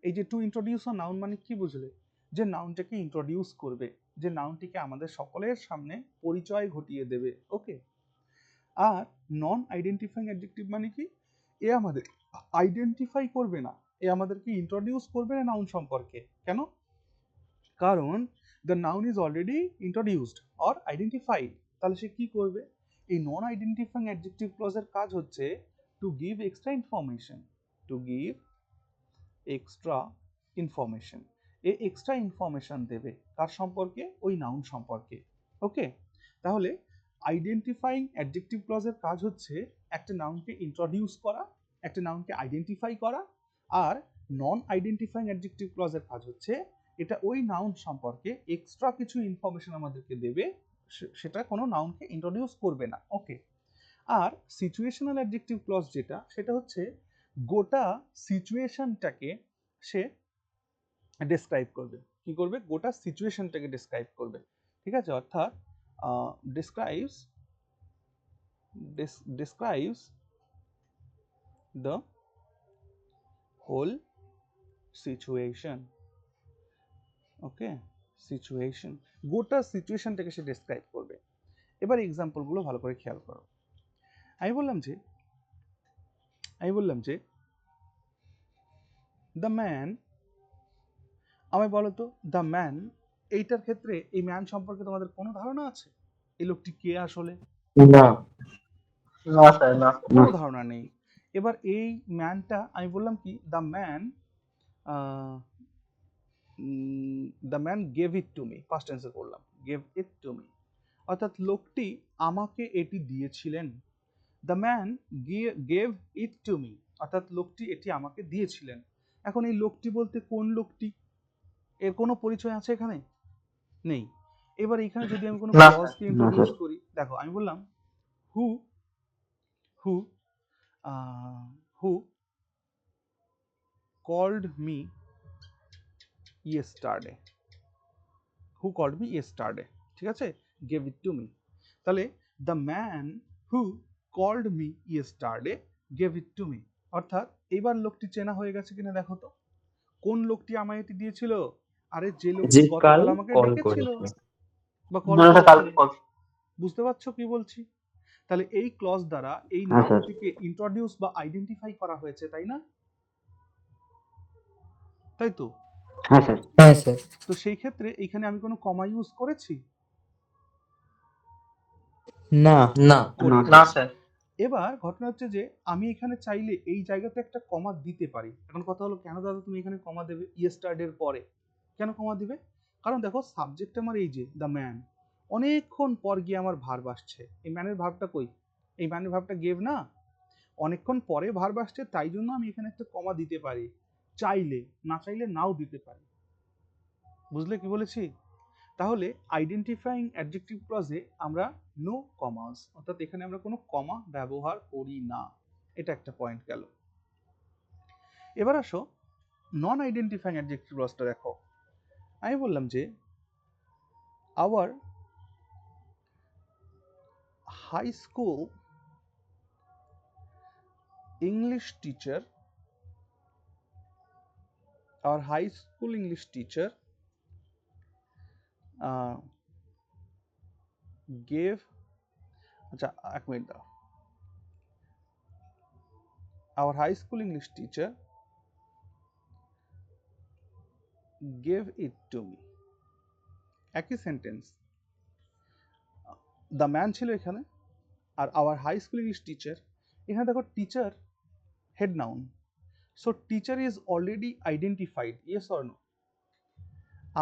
এই যে টু ইন্ট্রোডিউস আ নাউন মানে কি বুঝলে? যে নাউনটাকে ইন্ট্রোডিউস করবে, যে নাউনটিকে আমাদের সকলের সামনে পরিচয় ঘটিয়ে দেবে। ওকে। আর নন আইডেন্টিফাইং অ্যাডজেক্টিভ মানে কি? এ আমাদের আইডেন্টিফাই করবে না, এ আমাদেরকে ইন্ট্রোডিউস করবে না নাউন সম্পর্কে। কেন? কারণ the noun is already introduced or identified. তাহলে সে কি করবে? এই নন আইডেন্টিফাইং অ্যাডজেক্টিভ ক্লজের কাজ হচ্ছে to give extra information, A extra information দেবে কার সম্পর্কে? ওই নাউন সম্পর্কে। ওকে। তাহলে আইডেন্টিফাইং অ্যাডজেক্টিভ ক্লজের কাজ হচ্ছে একটা নাউনকে ইন্ট্রোডিউস করা, একটা নাউনকে আইডেন্টিফাই করা। আর নন আইডেন্টিফাইং অ্যাডজেক্টিভ ক্লজের কাজ হচ্ছে এটা ওই নাউন সম্পর্কে এক্সট্রা কিছু ইনফরমেশন আমাদেরকে দেবে, সেটা কোনো নাউনকে ইন্ট্রোডিউস করবে না। ওকে। আর সিচুয়েশনাল অ্যাডজেক্টিভ ক্লজ যেটা, সেটা হচ্ছে গোটা সিচুয়েশনটাকে সে ডেসক্রাইব করবে। কি করবে? গোটা সিচুয়েশনটাকে ডেসক্রাইব করবে। ঠিক আছে? অর্থাৎ describes the whole situation. Okay, situation, গোটা সিচুয়েশনটাকে সে ডেসক্রাইব করবে। এবার এক্সাম্পলগুলো ভালো করে খেয়াল করো। আমি বললাম যে দ্য ম্যান, আমায় বলো তো দ্য ম্যান, এইটার ক্ষেত্রে এই ম্যান সম্পর্কে তোমাদের কোনো ধারণা আছে? এই লোকটি কে আসলে? না না স্যার, না কোনো ধারণা নেই। এবার এই ম্যানটা আমি বললাম কি, the man gave it to me, first টেন্সে করলাম গেভ ইট টু মি, অর্থাৎ লোকটি আমাকে এটি দিয়েছিলেন। The man gave it to me, অর্থাৎ লোকটি এটি আমাকে দিয়েছিলেন। এখন এই লোকটি বলতে কোন লোকটি? এর কোনো পরিচয় আছে এখানে? নেই। এবার এখানে যদি আমি কোনো না, ক্লজকে ইন্ট্রোডিউস করি, দেখো আমি বললাম হু হু হু called me yesterday, ঠিক আছে? gave it to me। তাহলে the man who called me yesterday gave it to me, অর্থাৎ এবার লোকটি চেনা হয়ে গেছে কিনা দেখো তো। কোন লোকটি আমায় এটি দিয়েছিল? আরে যে লোকটি যে কাল গতকাল আমাকে কল ডেকেছিল করেছে। বা কল না স্যার, করেছিল। কালকে বুঝতে পারছো কি বলছি? তাহলে এই ক্লজ দ্বারা এই হ্যাঁ, স্যার। নাউনটিকে ইন্ট্রোডিউস বা আইডেন্টিফাই করা হয়েছে, তাই না? তাই তো? হ্যাঁ স্যার। হ্যাঁ স্যার। তো সেই ক্ষেত্রে এখানে আমি কোনো কমা ইউজ করেছি? না। না। করিনি। না স্যার। এবার ঘটনা হচ্ছে যে আমি এখানে চাইলে এই জায়গাতে একটা কমা দিতে পারি। এখন কথা হলো, কেন দাদা তুমি এখানে কমা দেবে ইয়েস্টারডের পরে? কেন কমা দিবে? কারণ দেখো, সাবজেক্ট আমার এই যে দ্য ম্যান, অনেকক্ষণ পর গিয়ে আমার ভার্ব আসছে। এই ম্যানের ভার্বটা কই? এই ম্যানের ভার্বটা গেভ না, অনেকক্ষণ পরে ভার্ব আসছে, তাই জন্য আমি এখানে একটা কমা দিতে পারি। চাইলে, না চাইলে নাও দিতে পারি। বুঝলে কি বলেছি? তাহলে আইডেন্টিফাইং অ্যাডজেক্টিভ ক্লজে আমরা নো কমাস, অর্থাৎ এখানে আমরা কোনো কমা ব্যবহার করি না। এটা একটা পয়েন্ট গেল। এবার আসো নন আইডেন্টিফাইং অ্যাডজেক্টিভ ক্লজটা দেখো। আমি বললাম যে our high school English teacher, gave আচ্ছা, 1 মিনিট দাও। Our high school English teacher gave it to me. একই সেন্টেন্স, দ্য ম্যান ছিল এখানে, আর our high school English teacher, এখানে দেখো teacher head noun, so teacher is already identified, yes or no?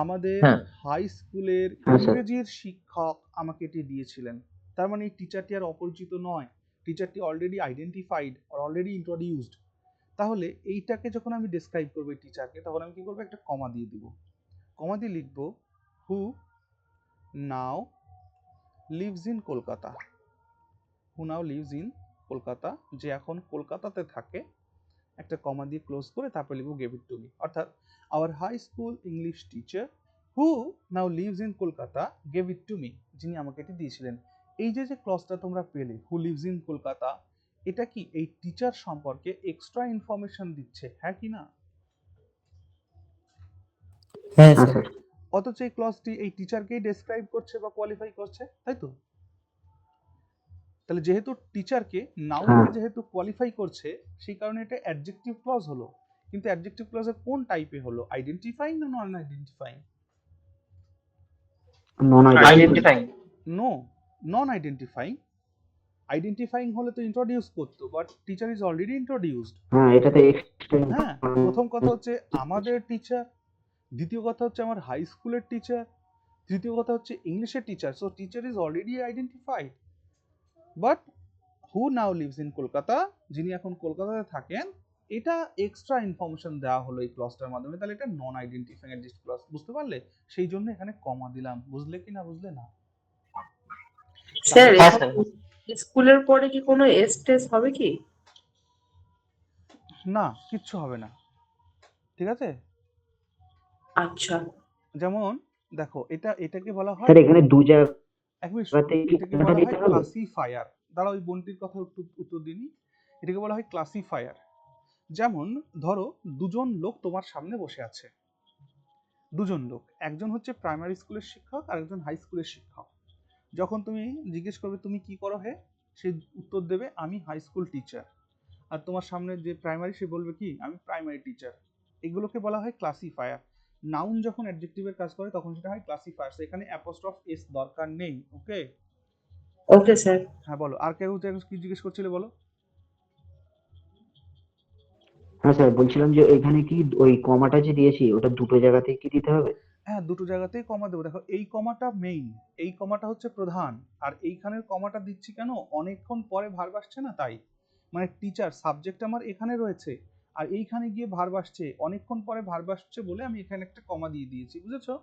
আমাদের হ্যাঁ। হাই স্কুলের হ্যাঁ, স্যার। ইংরেজির শিক্ষক আমাকে এটি দিয়েছিলেন, তার মানে এই টিচারটি আর অপরিচিত নয়, টিচারটি অলরেডি আইডেন্টিফাইড আর অলরেডি ইন্ট্রোডিউসড। তাহলে এইটাকে যখন আমি ডেসক্রাইব করবো এই টিচারকে, তখন আমি কি করবো, একটা কমা দিয়ে দিব, কমা দিয়ে লিখবো who now lives in Kolkata, who now lives in Kolkata, যে এখন কলকাতাতে থাকে, একটা কমা দিয়ে ক্লোজ করে তারপর লিখবো গেভ ইট টু মি। অর্থাৎ our high school English teacher who now lives in Kolkata gave it to me, যিনি আমাকে এটি দিয়েছিলেন। এই যে ক্লজটা তোমরা পেলে, হু লিভস ইন কলকাতা, এটা কি এই টিচার সম্পর্কে এক্সট্রা ইনফরমেশন দিচ্ছে, হ্যাঁ কি না? হ্যাঁ হ্যাঁ, স্যার। স্যার। অথচ এই ক্লজটি এই টিচারকেই ডেসক্রাইব করছে বা কোয়ালিফাই করছে, তাই তো? তাহলে যেহেতু টিচারকে, নাউনকে হ্যাঁ। যেহেতু কোয়ালিফাই করছে, সেই কারণে এটা অ্যাডজেক্টিভ ক্লজ হলো। কিন্তু অ্যাডজেক্টিভ ক্লজের কোন টাইপে হলো, আইডেন্টিফাইং না নন আইডেন্টিফাইং? নন আইডেন্টিফাইং। নো, নন আইডেন্টিফাইং। আইডেন্টিফাইং হলে তো ইন্ট্রোডিউস করতো, but teacher is already introduced. হ্যাঁ, এটাতে এক্সটেন্ড হ্যাঁ, প্রথম কথা হচ্ছে আমাদের টিচার, দ্বিতীয় কথা হচ্ছে আমার হাই স্কুলের টিচার, তৃতীয় কথা হচ্ছে ইংলিশের teacher, so teacher is already identified. But who now lives in Kolkata, যিনি এখন কলকাতাতে থাকেন, এটা এক্সট্রা ইনফরমেশন দেওয়া হলো এই ক্লজটার মাধ্যমে, তাহলে এটা নন আইডেন্টিফাইং অ্যাডজেক্টিভ ক্লজ, বুঝতে পারলে? সেই জন্য এখানে কমা দিলাম, বুঝলে কি না বুঝলে না? স্যার হ্যাঁ স্যার। স্কুলের পরে কি কোনো এস টেস হবে কি? না, কিচ্ছু হবে না, ঠিক আছে? আচ্ছা, যেমন দেখো, এটাকে বলা হয়, স্যার এখানে দু জায়গাতে এক মিনিট, কি এটাকে কোনটা বলা দিতে হয় হবে? ক্লাসিফায়ার। দাঁড়া, ওই বোনটির কথা উত্তর দিনি। এটাকে বলা হয় ক্লাসিফায়ার। যেমন ধরো দুজন লোক তোমার সামনে বসে আছে, দুজন লোক, একজন হচ্ছে প্রাইমারি স্কুলের শিক্ষক আর একজন হাই স্কুলের শিক্ষক। যখন তুমি জিজ্ঞেস করবে তুমি কি করো হে, সে উত্তর দেবে আমি হাই স্কুল টিচার। আর তোমার সামনে যে প্রাইমারি, সে বলবে কি আমি প্রাইমারি টিচার। এগুলোকে বলা হয় ক্লাসিফায়ার। নাউন যখন অ্যাডজেক্টিভের কাজ করে তখন সেটা হয় ক্লাসিফায়ার, এখানে অ্যাপোস্ট্রফ এস দরকার নেই। ওকে? Okay sir. হ্যাঁ বলো, আর কেউ কি জিজ্ঞেস করছিলে বলো? হ্যাঁ স্যার, বলছিলাম যে এখানে কি ওই কমাটা যে দিয়েছি ওটা দুটো জায়গাতে কি দিতে হবে? হ্যাঁ, দুটো জায়গাতেই কমা দেবো। দেখো এই কমাটা মেইন, এই কমাটা হচ্ছে প্রধান, আর এইখানের কমাটা দিচ্ছি কেন, অনেকক্ষণ পরে ভার্ব আসছে না তাই। মানে টিচার সাবজেক্ট আমার এখানে রয়েছে, আর এইখানে গিয়ে ভার্ব আসছে, অনেকক্ষণ পরে ভার্ব আসছে বলে আমি এখানে একটা কমা দিয়ে দিয়েছি, বুঝেছো?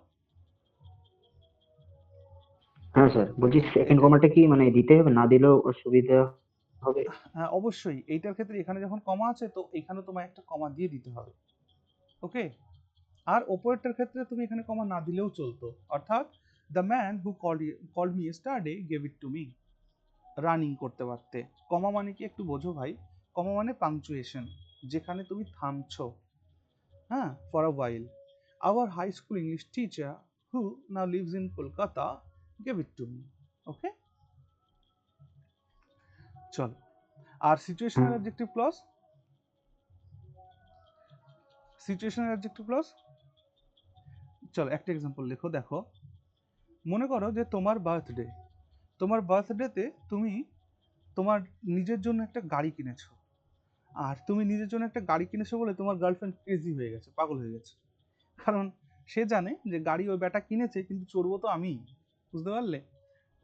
হ্যাঁ স্যার, বলছি সেকেন্ড কমাটা কি মানে দিতে হবে, না দিলেও অসুবিধা হবে? হ্যাঁ অবশ্যই, এইটার ক্ষেত্রে এখানে যখন কমা আছে তো এখানে তোমায় একটা কমা দিয়ে দিতে হবে। ওকে? আর ওপরেরটার ক্ষেত্রে তুমি এখানে কমা না দিলেও চলতো, অর্থাৎ the man who called me yesterday gave it to me, running করতে পারতে। কমা মানে কি একটু বোঝো ভাই, কমা মানে পাংচুয়েশন, যেখানে তুমি থামছো। হ্যাঁ, for a while our high school English teacher who now lives in Kolkata gave it to me. Okay, চলো। আর situational adjective clause, situational adjective clause, চলো একটা এক্সাম্পল লেখো। দেখো, মনে করো যে তোমার বার্থডে, তোমার বার্থডেতে তুমি তোমার নিজের জন্য একটা গাড়ি কিনেছো, আর তুমি নিজের জন্য একটা গাড়ি কিনেছো বলে তোমার গার্লফ্রেন্ড ক্রেজি হয়ে গেছে, পাগল হয়ে গেছে, কারণ সে জানে যে গাড়ি ওই ব্যাটা কিনেছে কিন্তু চড়বো তো আমি, বুঝতে পারলে?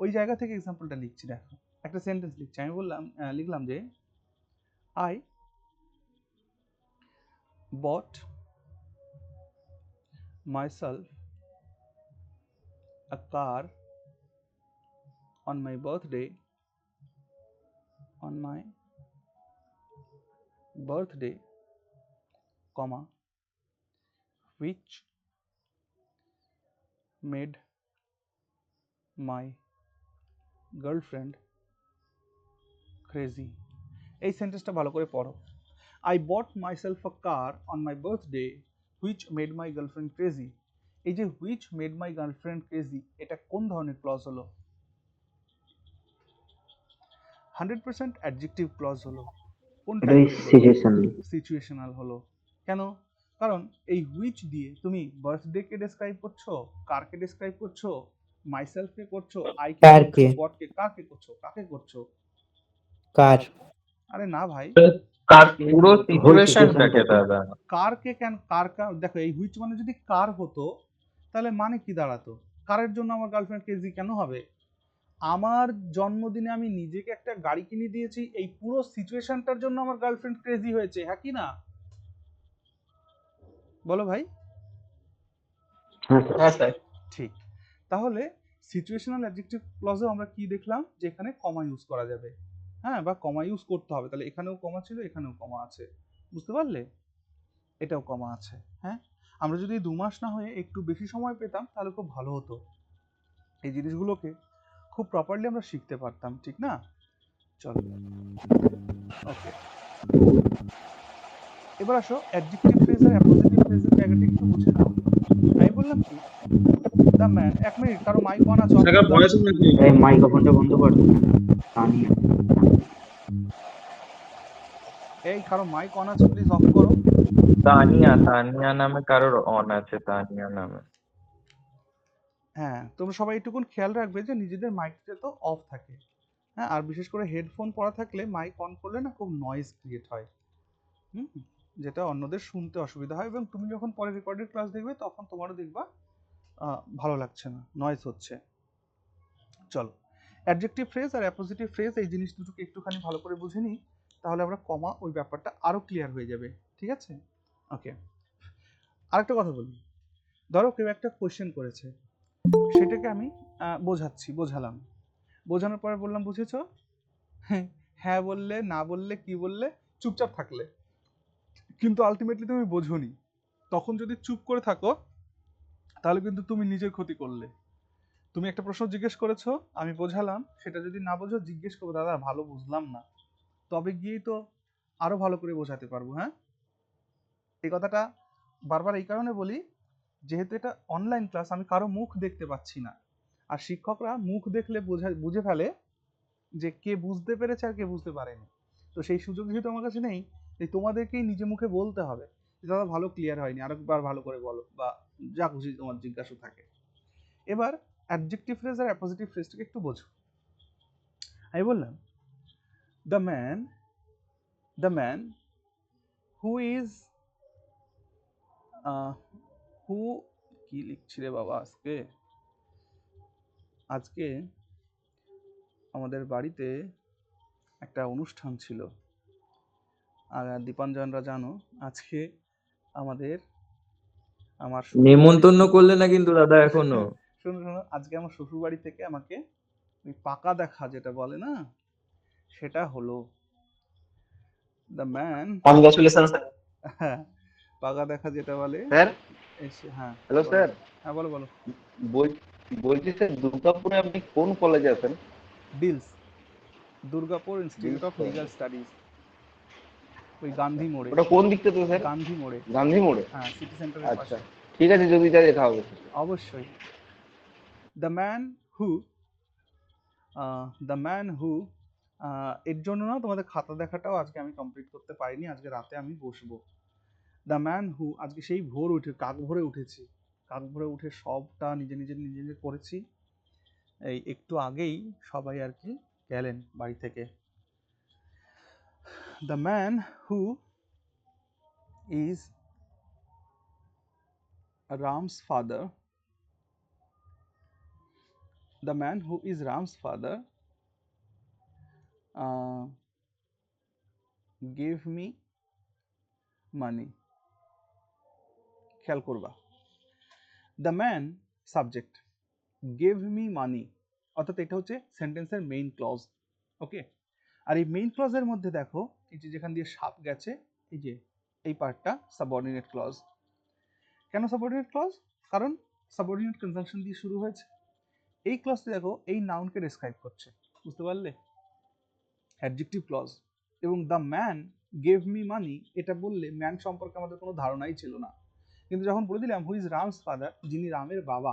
ওই জায়গা থেকে এক্সাম্পলটা লিখছি। দেখো, একটা সেন্টেন্স লিখছি, আমি লিখলাম যে I bought myself a car on my birthday, comma, which made my girlfriend crazy. এই সেন্টেন্সটা ভালো করে পড়ো। I bought myself a car on my birthday which made my girlfriend crazy. এই যে which made my girlfriend crazy, এটা কোন ধরনের ক্লজ হলো? 100% অ্যাডজেক্টিভ ক্লজ হলো, কোন এটা ওই টাইপের হলো? সিচুয়েশন। সিচুয়েশনাল হলো। কেন? কারণ এই হুইচ দিয়ে তুমি বার্থডে কে ডেসক্রাইব করছো, কারকে ডেসক্রাইব করছো, মাইসেলফ কে করছো, আই কে করছো, কারকে? হোয়াট কে, কাকে করছো, কাকে করছো? কার? আরে না ভাই, কার পুরো হোল সিচুয়েশনটাকে সিচুয়েশনটাকে। দাদা। কারকে কেন, কার দেখো এই হুইচ মানে যদি কার হতো তাহলে মানে কি দাঁড়াতো? কারের জন্য আমার গার্লফ্রেন্ড ক্রেজি কেন হবে? আমার জন্মদিনে আমি নিজেকে একটা গাড়ি কিনে দিয়েছি, এই পুরো সিচুয়েশনটার জন্য আমার গার্লফ্রেন্ড ক্রেজি হয়েছে, হ্যাঁ কি না? বলো ভাই। হ্যাঁ স্যার। হ্যাঁ স্যার। ঠিক। তাহলে সিচুয়েশনাল অ্যাডজেক্টিভ ক্লজেও আমরা কি দেখলাম, যে এখানে কমা ইউজ করা যাবে, হ্যাঁ, বা কমা ইউজ করতে হবে। তাহলে এখানেও কমা ছিল, এখানেও কমা আছে, বুঝতে পারলে? এটাও কমা আছে। হ্যাঁ, আমরা যদি 2 মাস না হয়ে একটু বেশি সময় পেতাম তাহলে খুব ভালো হতো, এই জিনিসগুলোকে খুব প্রপারলি আমরা শিখতে পারতাম, ঠিক না? চলো, ওকে, এবার আসো অ্যাডজেক্টিভ ফ্রেজ আর অ্যাপোজিটিভ ফ্রেজের জায়গাটা একটু বুঝে নাও। আমি বললাম কি, দ্য ম্যান, 1 মিনিট, কারো মাইক অন আছে, অফ করে দাও। ভয়েস নাকি এই মাইক্রোফোনটা বন্ধ কর। তানিয়া। এই কারো মাইক অন আছে, প্লিজ অফ করো। তানিয়া, তানিয়া নামে কারোর অন আছে, তানিয়া নামে। হ্যাঁ, তোমরা সবাই একটুকুন খেয়াল রাখবে যে নিজেদের মাইকটা তো অফ থাকে, হ্যাঁ, আর বিশেষ করে হেডফোন পরা থাকলে মাইক অন করলে না খুব নয়েজ ক্রিয়েট হয়, হুম, যেটা অন্যদের শুনতে অসুবিধা হয়, এবং তুমি যখন পরে রেকর্ডেড ক্লাস দেখবে তখন তোমারও দেখবা ভালো লাগছে না, নয়েজ হচ্ছে। চলো, অ্যাডজেক্টিভ ফ্রেজ আর অ্যাপোজিটিভ ফ্রেজ এই জিনিস দুটোকে একটুখানি ভালো করে বুঝে নিই, তাহলে আমরা কমা ওই ব্যাপারটা আরো ক্লিয়ার হয়ে যাবে, ঠিক আছে? ওকে, আরেকটা কথা বলি, ধরো কেউ একটা কোয়েশ্চেন করেছে, সেটাকে আমি বোঝালাম, বোঝানোর পরে বললাম বুঝেছো? হ্যাঁ বললে, না বললে, কি বললে, চুপচাপ থাকলে, কিন্তু আলটিমেটলি তুমি বোঝোনি। তখন যদি চুপ করে থাকো তাহলে কিন্তু তুমি নিজের ক্ষতি করলে। তুমি একটা প্রশ্ন জিজ্ঞেস করেছো, আমি বোঝালাম, সেটা যদি না বোঝো জিজ্ঞেস করবো, দাদা ভালো বুঝলাম না, তবে গিয়েই তো আরো ভালো করে বোঝাতে পারবো। হ্যাঁ, এই কথাটা বারবার এই কারণে বলি, যেহেতু এটা অনলাইন ক্লাস, আমি কারো মুখ দেখতে পাচ্ছি না, আর শিক্ষকরা মুখ দেখলে বুঝে ফেলে যে কে বুঝতে পেরেছে আর কে বুঝতে পারেনি। তো সেই সুযোগ যেহেতু আমার কাছে নেই, তাই তোমাদেরকেই নিজে মুখে বলতে হবে যে দাদা ভালো ক্লিয়ার হয়নি, আরেকবার ভালো করে বলো, বা যা খুশি তোমার জিজ্ঞাসা থাকে। এবার অ্যাডজেক্টিভ ফ্রেজ আর অ্যাপোজিটিভ ফ্রেজটাকে একটু বোঝো। আমি বললাম দ্য ম্যান হু ইজ, হু, কি লিখছি রে বাবা, আজকে আমাদের বাড়িতে একটা অনুষ্ঠান ছিল, আর দীপাঞ্জনরা জানো আজকে আমার নেমন্তন্ন করলে না কিন্তু দাদা এখনো। শোনো শোনো, আজকে আমার শ্বশুর বাড়ি থেকে আমাকে ওই পাকা দেখা যেটা বলে না, সেটা হলো। The man, congratulation sir. হ্যাঁ, পাকা দেখা যেটা বলে স্যার, এসে, হ্যাঁ হ্যালো বলো, স্যার। হ্যাঁ বলো বলো। বলছি স্যার, দুর্গাপুরে আপনি কোন কলেজে আছেন? Deals, Durgapur institute deals of college. Legal studies, ওই গান্ধী মোড়ে। ওটা কোন দিকটাতে স্যার? গান্ধী মোড়ে, গান্ধী মোড়ে? হ্যাঁ, সিটি সেন্টারের আচ্ছা, পাশে। ঠিক আছে, যদি তাই দেখা হবে। অবশ্যই। The man who, the man হু, এর জন্য না তোমাদের খাতা দেখাটাও আজকে আমি কমপ্লিট করতে পারিনি, আজকে রাতে আমি বসবো। দ্য ম্যান হু, আজকে সেই ভোর উঠে কাক ভোরে উঠেছি, কাক ভোরে উঠে সবটা নিজে নিজে করেছি, এই একটু আগেই সবাই আর কি গেলেন বাড়ি থেকে। The man who is Ram's father, the man who is Ram's father gave me money. খেয়াল করবা, the man subject, gave me money, অর্থাৎ এটা হচ্ছে সেন্টেন্সের মেইন ক্লজ। ওকে, আর এই মেইন ক্লজের মধ্যে দেখো এই যে যেখান দিয়ে সাপ গেছে, এই যে এই পার্টটা সাবঅর্ডিনেট ক্লজ। কেন সাবঅর্ডিনেট ক্লজ? কারণ সাবঅর্ডিনেট কনজাংশন দিয়ে শুরু হয়েছে। এই ক্লজটি দেখো এই নাউনকে ডেসক্রাইব করছে, বুঝতে পারলে? Adjective clause. এবং the man gave me money, এটা বললে ম্যান সম্পর্কে আমাদের কোনো ধারণাই ছিল না, কিন্তু যখন বলে দিলাম হু ইজ রামস ফাদার, যিনি রামের বাবা,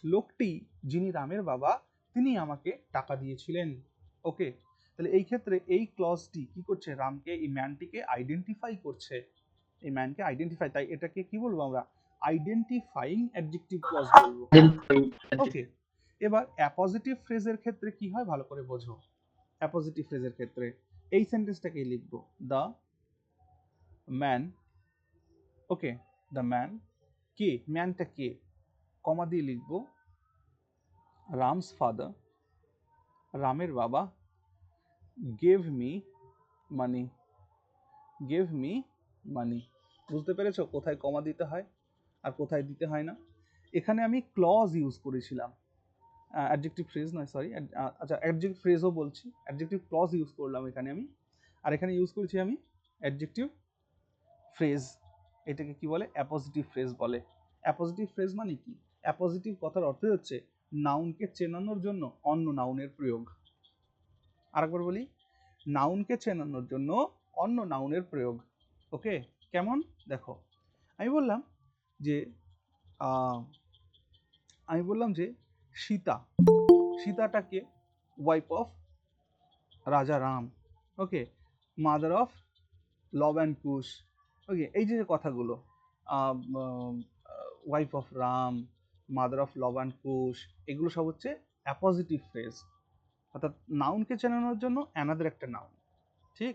লোকটি যিনি রামের বাবা তিনি আমাকে টাকা দিয়েছিলেন। ওকে, তাহলে এই ক্ষেত্রে এই ক্লজটি কি করছে, রামকে এই ম্যানটিকে আইডেন্টিফাই করছে, এই ম্যানকে আইডেন্টিফাই, তাই এটাকে কি বলবো আমরা, আইডেন্টিফাইং অ্যাডজেক্টিভ ক্লজ বলবো। ওকে, এবার অ্যাপজিটিভ ফ্রেজের ক্ষেত্রে কি হয় ভালো করে বোঝো। অ্যাপজিটিভ ফ্রেজের ক্ষেত্রে এই সেন্টেন্সটাকেই লিখবো, the man, okay, the man, কে, ম্যানটা কে, কমা দিয়ে লিখবো রামস ফাদার, রামের বাবা, gave me money, gave me money. বুঝতে পেরেছো কোথায় কমা দিতে হয় আর কোথায় দিতে হয় না? এখানে আমি ক্লজ ইউজ করেছিলাম, অ্যাডজেক্টিভ ফ্রেজ নয়, সরি, আচ্ছা অ্যাডজেক্টিভ ফ্রেজও বলছি, অ্যাডজেক্টিভ ক্লজ ইউজ করলাম এখানে আমি, আর এখানে ইউজ করেছি আমি অ্যাডজেক্টিভ ফ্রেজ। এটাকে কি বলে, অ্যাপজিটিভ ফ্রেজ বলে। অ্যাপজিটিভ ফ্রেজ মানে কি, অ্যাপজিটিভ কথার অর্থ হচ্ছে নাউনকে চেনানোর জন্য অন্য নাউনের প্রয়োগ। আরেকবার বলি, নাউনকে চেনানোর জন্য অন্য নাউনের প্রয়োগ। ওকে, কেমন দেখো, আমি বললাম যে সীতা, সীতাটাকে ওয়াইফ অফ রাজা রাম, ওকে, মাদার অফ লব অ্যান্ড কুশ, ওকে, এই যে কথাগুলো, wife of Ram, mother of লব অ্যান্ড কুশ, এগুলো সব হচ্ছে অ্যাপজিটিভ ফ্রেজ, অর্থাৎ নাউনকে চেনানোর জন্য অ্যানাদার একটা নাউন। ঠিক,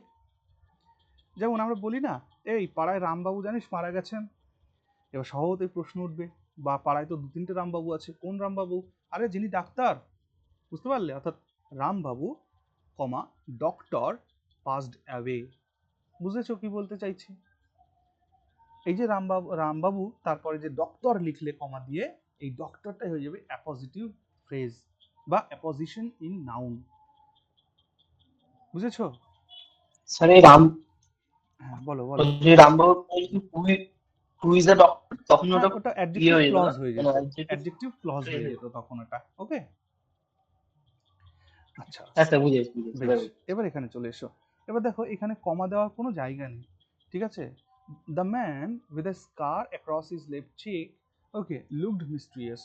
যেমন আমরা বলি না, এই পাড়ায় রামবাবু জানিস মারা গেছেন, এবার সহজেই প্রশ্ন উঠবে, বা পাড়ায় তো 2-3টে রামবাবু আছে, কোন রামবাবু, আরে যিনি ডাক্তার, বুঝতে পারলে, অর্থাৎ রামবাবু কমা ডক্টর পাসড অ্যাওয়ে। বুঝেছো কি বলতে চাইছি? এই যে রামবাবু তারপরে যে ডক্টর লিখলে কমা দিয়ে, এই ডক্টরটাই হয়ে যাবে অ্যাপজিটিভ ফ্রেজ বা অ্যাপজিশন ইন নাউন। বুঝেছো? স্যার এই রাম, হ্যাঁ বলো বলো। যে রামবাবু হু ইজ দ্য ডক্টর, তখন হ্যাঁ, ওটা ওটা ইয়ে অ্যাডজেক্টিভ হয়ে যেত ক্লজ না, হয়ে মানে যেত, adjective অ্যাডজেক্টিভ ক্লজ হয়ে phrase। যেত তখন ওটা। ওকে, আচ্ছা হ্যাঁ স্যার বুঝেছি বেশ, এবার এখানে চলে এসো। এবার দেখো এখানে কমা দেওয়ার কোনো জায়গা নেই, ঠিক আছে। The man with a scar across his left cheek, okay, looked mysterious.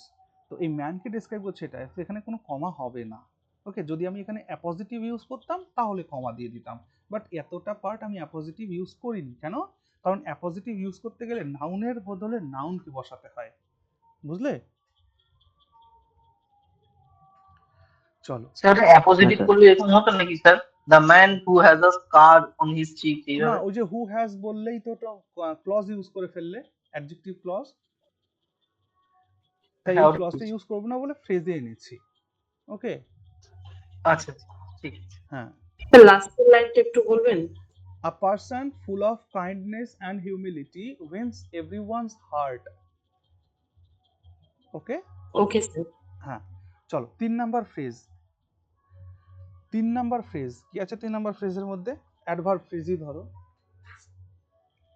তো এই ম্যানকে ডিসক্রাইব করছে এটা, তো এখানে কোনো কমা হবে না। ওকে, যদি আমি এখানে অ্যাপজিটিভ ইউজ করতাম তাহলে কমা দিয়ে দিতাম, বাট এতটা পার্ট আমি অ্যাপজিটিভ ইউজ করিনি। কেন? কারণ অ্যাপজিটিভ ইউজ করতে গেলে নাউনের বদলে নাউনকে বসাতে হয়, বুঝলে? চলো, স্যার অ্যাপোজিটিভ করলে এরকম হতো নাকি sir, the man who has a scar on his cheek, না, এইভাবে? ওই যে হু হ্যাজ বললেই তো ক্লজ ইউজ করে ফেললে, অ্যাডজেক্টিভ ক্লজ, তাই হ্যাঁ এই ওটা ক্লজটা বুঝছি। ইউজ করবো না বলে ফ্রেজে এনেছি। ওকে, আচ্ছা ঠিক আছে। হ্যাঁ, লাস্টের লাইনটা একটু বলবেন? A person full of kindness and humility wins everyone's heart. Okay, okay sir. হ্যাঁ, চলো 3 নাম্বার ফ্রেজ। 3 নাম্বার ফ্রেজ কি আছে? 3 নাম্বার ফ্রেজের মধ্যে অ্যাডভার্ব ফ্রেজই ধরো,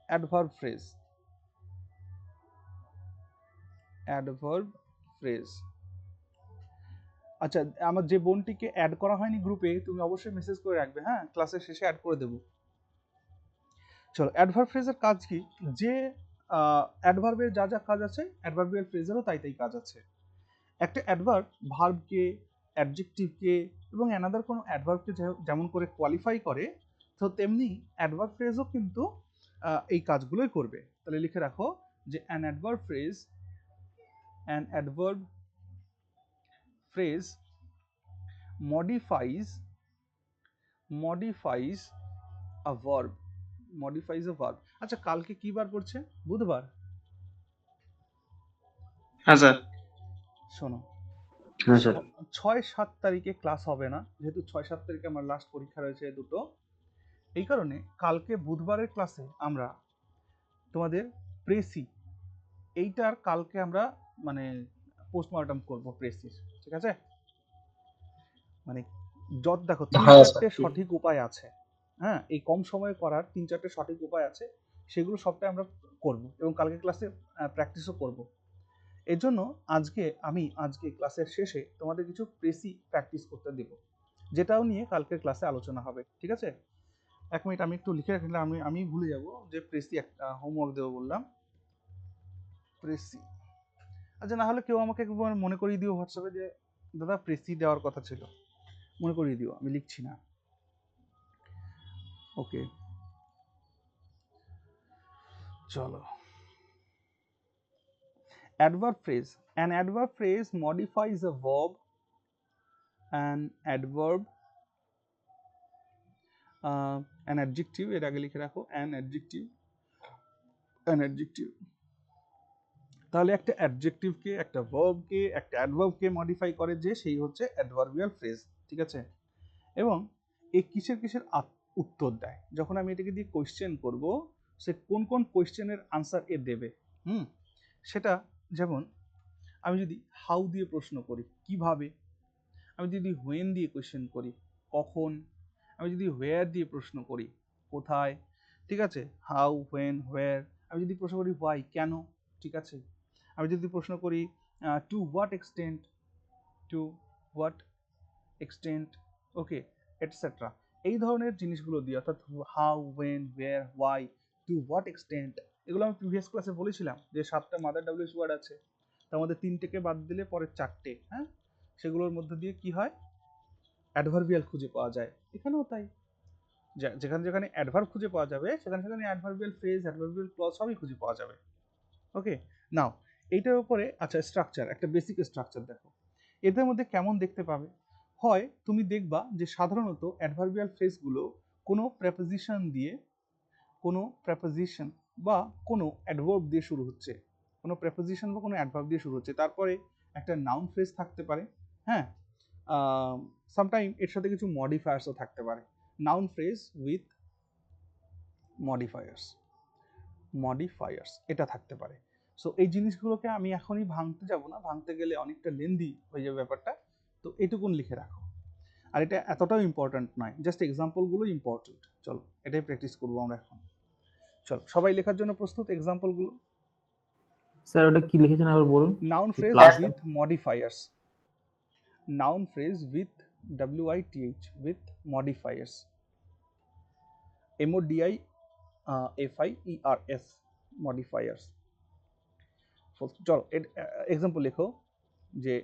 অ্যাডভার্ব ফ্রেজ, অ্যাডভার্ব ফ্রেজ। আচ্ছা, আমার যে বোনটিকে অ্যাড করা হয়নি গ্রুপে, তুমি অবশ্যই মেসেজ করে রাখবে, হ্যাঁ, ক্লাসের শেষে অ্যাড করে দেবো। চলো, অ্যাডভার্ব ফ্রেজের কাজ কি? যে অ্যাডভার্বের যা যা কাজ আছে, অ্যাডভার্বিয়াল ফ্রেজেরও তাই তাই কাজ আছে। একটা অ্যাডভার্ব ভার্বকে, অ্যাডজেক্টিভকে এবং অ্যানাদার কোনো অ্যাডভার্বকে যেমন করে কোয়ালিফাই করে, তো তেমনি অ্যাডভার্ব ফ্রেজও কিন্তু এই কাজগুলোই করবে। তাহলে লিখে রাখো যে an adverb phrase modifies a verb, modifies a verb। আচ্ছা, কালকে কি বার পড়ছে? বুধবার। হ্যাঁ স্যার। শোনো, হ্যাঁ স্যার। 6-7 তারিখে ক্লাস হবে না, যেহেতু 6-7 তারিখে আমার লাস্ট পরীক্ষা রয়েছে দুটো। এই কারণে কালকে বুধবারের ক্লাসে আমরা তোমাদের প্রেসি, এইটার কালকে আমরা মানে পোস্টমর্টম করব প্রেসির, ঠিক আছে? মানে দেখো 3-4টে সঠিক উপায় আছে, হ্যাঁ, এই কম সময়ে করার 3-4টে সঠিক উপায় আছে, সেগুলো সবটাই আমরা করব এবং কালকে ক্লাসে প্র্যাকটিসও করব। এর জন্য আজকে ক্লাসের শেষে তোমাদের কিছু প্রেসি প্র্যাকটিস করতে দেব, যেটাও নিয়ে কালকের ক্লাসে আলোচনা হবে, ঠিক আছে? 1 মিনিট আমি একটু লিখে রাখলে আমি ভুলে যাব যে প্রেসি একটা হোমওয়ার্ক দেবো বললাম, প্রেসি। আচ্ছা, না হলে কেউ আমাকে একবার মনে করিয়ে দিও হোয়াটসঅ্যাপে যে দাদা প্রেসি দেওয়ার কথা ছিল, মনে করিয়ে দিও, আমি লিখছি না। ওকে, চলো। Adverb phrase. An adverb phrase modifies a verb. An adverb, an adjective, এর আগে লিখে রাখো an adjective, an adjective। তাহলে একটা অ্যাডজেক্টিভকে, একটা ভার্বকে, একটা অ্যাডভার্বকে মডিফাই করে যে, সেই হচ্ছে অ্যাডভার্বিয়াল ফ্রেজ, ঠিক আছে? এবং এই কিসের কিসের উত্তর দেয়, যখন আমি এটাকে দিয়ে কোয়েশ্চেন করব, সে কোন কোন কোয়েশ্চেনের আনসার এ দেবে। সেটা যেমন আমি যদি হাউ দিয়ে প্রশ্ন করি, কিভাবে, আমি যদি হোয়েন দিয়ে কোয়েশ্চেন করি, কখন, আমি যদি হোয়ার দিয়ে প্রশ্ন করি, কোথায়, ঠিক আছে, হাউ, হোয়েন, হোয়ার। আমি যদি প্রশ্ন করি হোয়াই, কেন, ঠিক আছে। আমি যদি প্রশ্ন করি to what extent, to what extent, okay, etcetera. এই ধরনের জিনিসগুলো দিয়ে, অর্থাৎ how, when, where, why, to what extent, এগুলো আমি প্রিভিয়াস ক্লাসে বলেছিলাম যে 7টা মাদার ডাব্লিউএস ওয়ার্ড আছে, তার মধ্যে 3টেকে বাদ দিলে পরে 4টে, হ্যাঁ, সেগুলোর মধ্যে দিয়ে কি হয়, অ্যাডভার্বিয়াল খুঁজে পাওয়া যায়। এখানেও তাই, যেখানে যেখানে অ্যাডভার্ব খুঁজে পাওয়া যাবে, সেখানে সেখানে অ্যাডভার্বিয়াল ফ্রেজ, অ্যাডভার্বিয়াল ক্লজ সবই খুঁজে পাওয়া যাবে। ওকে, নাও এইটার উপরে আচ্ছা স্ট্রাকচার, একটা বেসিক স্ট্রাকচার দেখো, এদের মধ্যে কেমন দেখতে পাবে। হয় তুমি দেখবা যে সাধারণত অ্যাডভার্বিয়াল ফ্রেজগুলো কোনো প্রেপোজিশন দিয়ে, কোনো প্রেপোজিশন বা কোনো অ্যাডভার্ব দিয়ে শুরু হচ্ছে, কোনো প্রেপোজিশন বা কোনো অ্যাডভার্ব দিয়ে শুরু হচ্ছে, তারপরে একটা নাউন ফ্রেজ থাকতে পারে, হ্যাঁ, সামটাইম এর সাথে কিছু মডিফায়ার্সও থাকতে পারে। নাউন ফ্রেজ উইথ মডিফায়ার্স এটা থাকতে পারে। সো এই জিনিসগুলোকে আমি এখনই ভাঙতে যাব না, ভাঙতে গেলে অনেকটা লেন্দি হয়ে যাবে ব্যাপারটা, তো এটুকুন লিখে রাখো। আর এটা এতটাও ইম্পর্ট্যান্ট নয়, জাস্ট এক্সাম্পলগুলো ইম্পর্ট্যান্ট। চলো এটাই প্র্যাকটিস করবো আমরা এখন। চলো সবাই লেখার জন্য প্রস্তুত এক্সাম্পলগুলো? স্যার ওটা কি লিখেছেন আবার বলুন। Noun phrase Class with modifiers, noun phrase with WITH with modifiers, MODIFIERS, modifiers। চলো এক্সাম্পল লেখো যে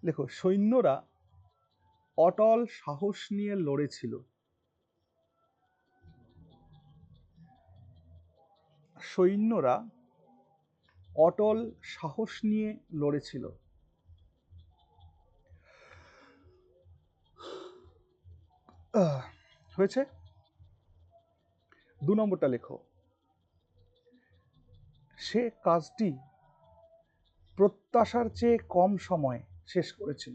লেখো সৈন্যরা অটল সাহস নিয়ে লড়েছিল, সৈন্যরা অটল সাহস নিয়ে লড়েছিল। হয়েছে। 2 নম্বরটা লেখো, সে কাজটি প্রত্যাশার চেয়ে কম সময়ে শেষ করেছিল,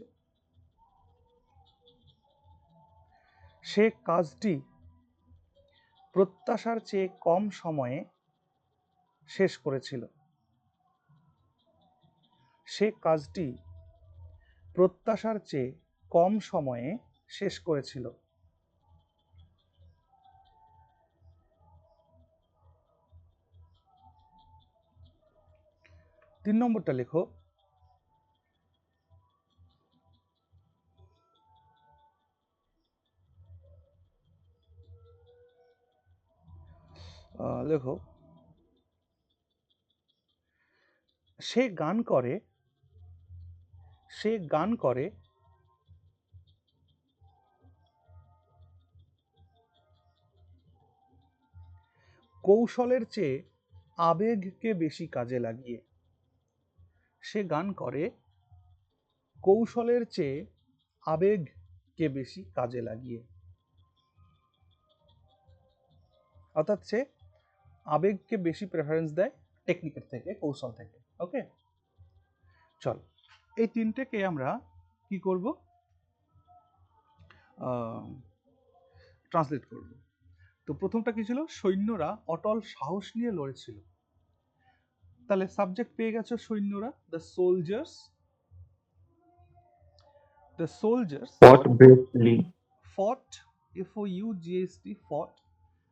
সে কাজটি প্রত্যাশার চেয়ে কম সময়ে শেষ করেছিল, সে কাজটি প্রত্যাশার চেয়ে কম সময়ে শেষ করেছিল। 3 নম্বরটা লেখো, লেখো সে গান করে, সে গান করে কৌশলের চেয়ে আবেগকে বেশি কাজে লাগিয়ে, সে গান করে কৌশলের চেয়ে আবেগকে বেশি কাজে লাগিয়ে, অর্থাৎ সে আবেগকে বেশি প্রেফারেন্স দেয় টেকনিকের থেকে, কৌশল থেকে। ওকে, চল এই 3টেকে আমরা কি করব, ট্রান্সলেট করব। তো প্রথমটা কি ছিল, সৈন্যরা অটল সাহস নিয়ে লড়েছিল। তাহলে সাবজেক্ট পেয়ে গেছো সৈন্যরা, the soldiers, the soldiers Fought bravely. fought, FOUGHT, fought,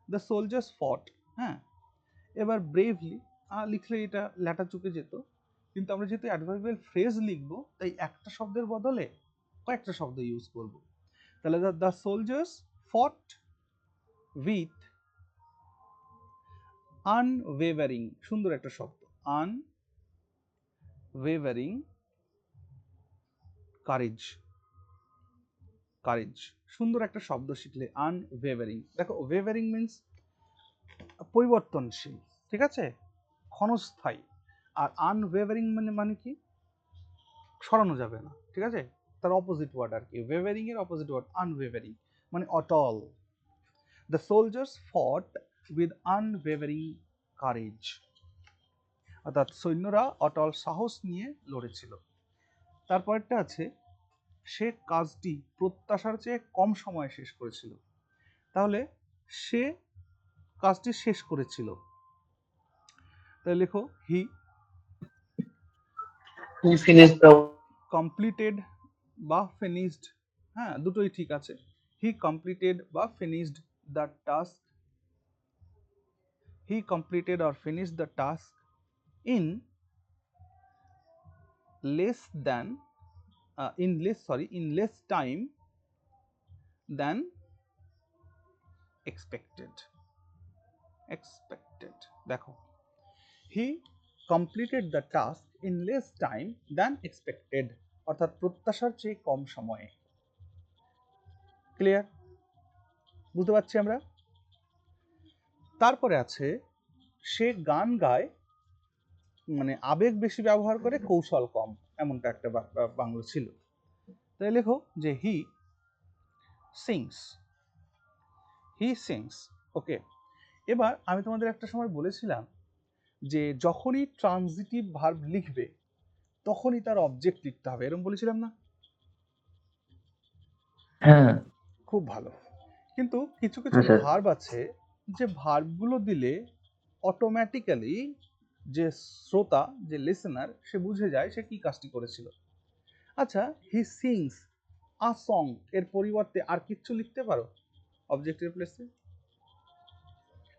the soldiers fought, হ্যাঁ। এবার ব্রেভলি লিখলে এটা লেটা চুকে যেত, কিন্তু আমরা যেহেতু অ্যাডভার্বিয়াল ফ্রেজ লিখবো, তাই একটা শব্দের বদলে কয়েকটা শব্দ ইউজ করব। তাহলে the soldiers fought with unwavering, সুন্দর একটা শব্দ, আনওয়েভারিং কারেজ, কারেজ, সুন্দর একটা শব্দ শিখলে, আনওয়েভারিং। দেখো ওয়েভারিং মিন্স পরিবর্তনশীল, ঠিক আছে, ক্ষণস্থায়ী। আর আনওয়েভারিং মানে কি, সরানো যাবে না, ঠিক আছে, তার অপোজিট ওয়ার্ড আর কি, ওয়েভারিং এর অপোজিট ওয়ার্ড আনওয়েভারিং, মানে অটল। The soldiers fought with unwavering courage, অর্থাৎ সৈন্যরা অটল সাহস নিয়ে লড়েছিল। তারপরটা আছে, সে কাজটি প্রত্যাশার চেয়ে কম সময়ে শেষ করেছিল। তাহলে সে কাজটি শেষ করেছিল, তাহলে লেখো হি He finished the কমপ্লিটেড বা ফিনিশড, হ্যাঁ দুটোই ঠিক আছে। হি কমপ্লিটেড বা finished the task, he completed or finished the task in less than in less time than expected। দেখো he completed the task in less time than expected, অর্থাৎ প্রত্যাশার চেয়ে কম সময়ে। ক্লিয়ার, বুঝতে পারছি আমরা। তারপরে আছে, সে গান গায়, মানে আবেগ বেশি ব্যবহার করে কৌশল কম, এমনটা একটা বাংলা ছিল। তাই লেখো যে হি সিংস। ওকে, এবার আমি তোমাদের একটা সময় বলেছিলাম যে যখনই ট্রানজিটিভ ভার্ব লিখবে তখনই তার অবজেক্ট লিখতে হবে, এরকম বলেছিলাম না? হ্যাঁ খুব ভালো। কিন্তু কিছু কিছু স্যার। ভার্ব আছে যে ভার্বগুলো দিলে অটোমেটিক্যালি যে শ্রোতা, যে লিসেনার, সে বুঝে যায় সে কি কাজটি করেছিল। আচ্ছা, হি সিংস আ সং এর পরিবর্তে আর কিচ্ছু লিখতে পারো অবজেক্টের প্লেসে?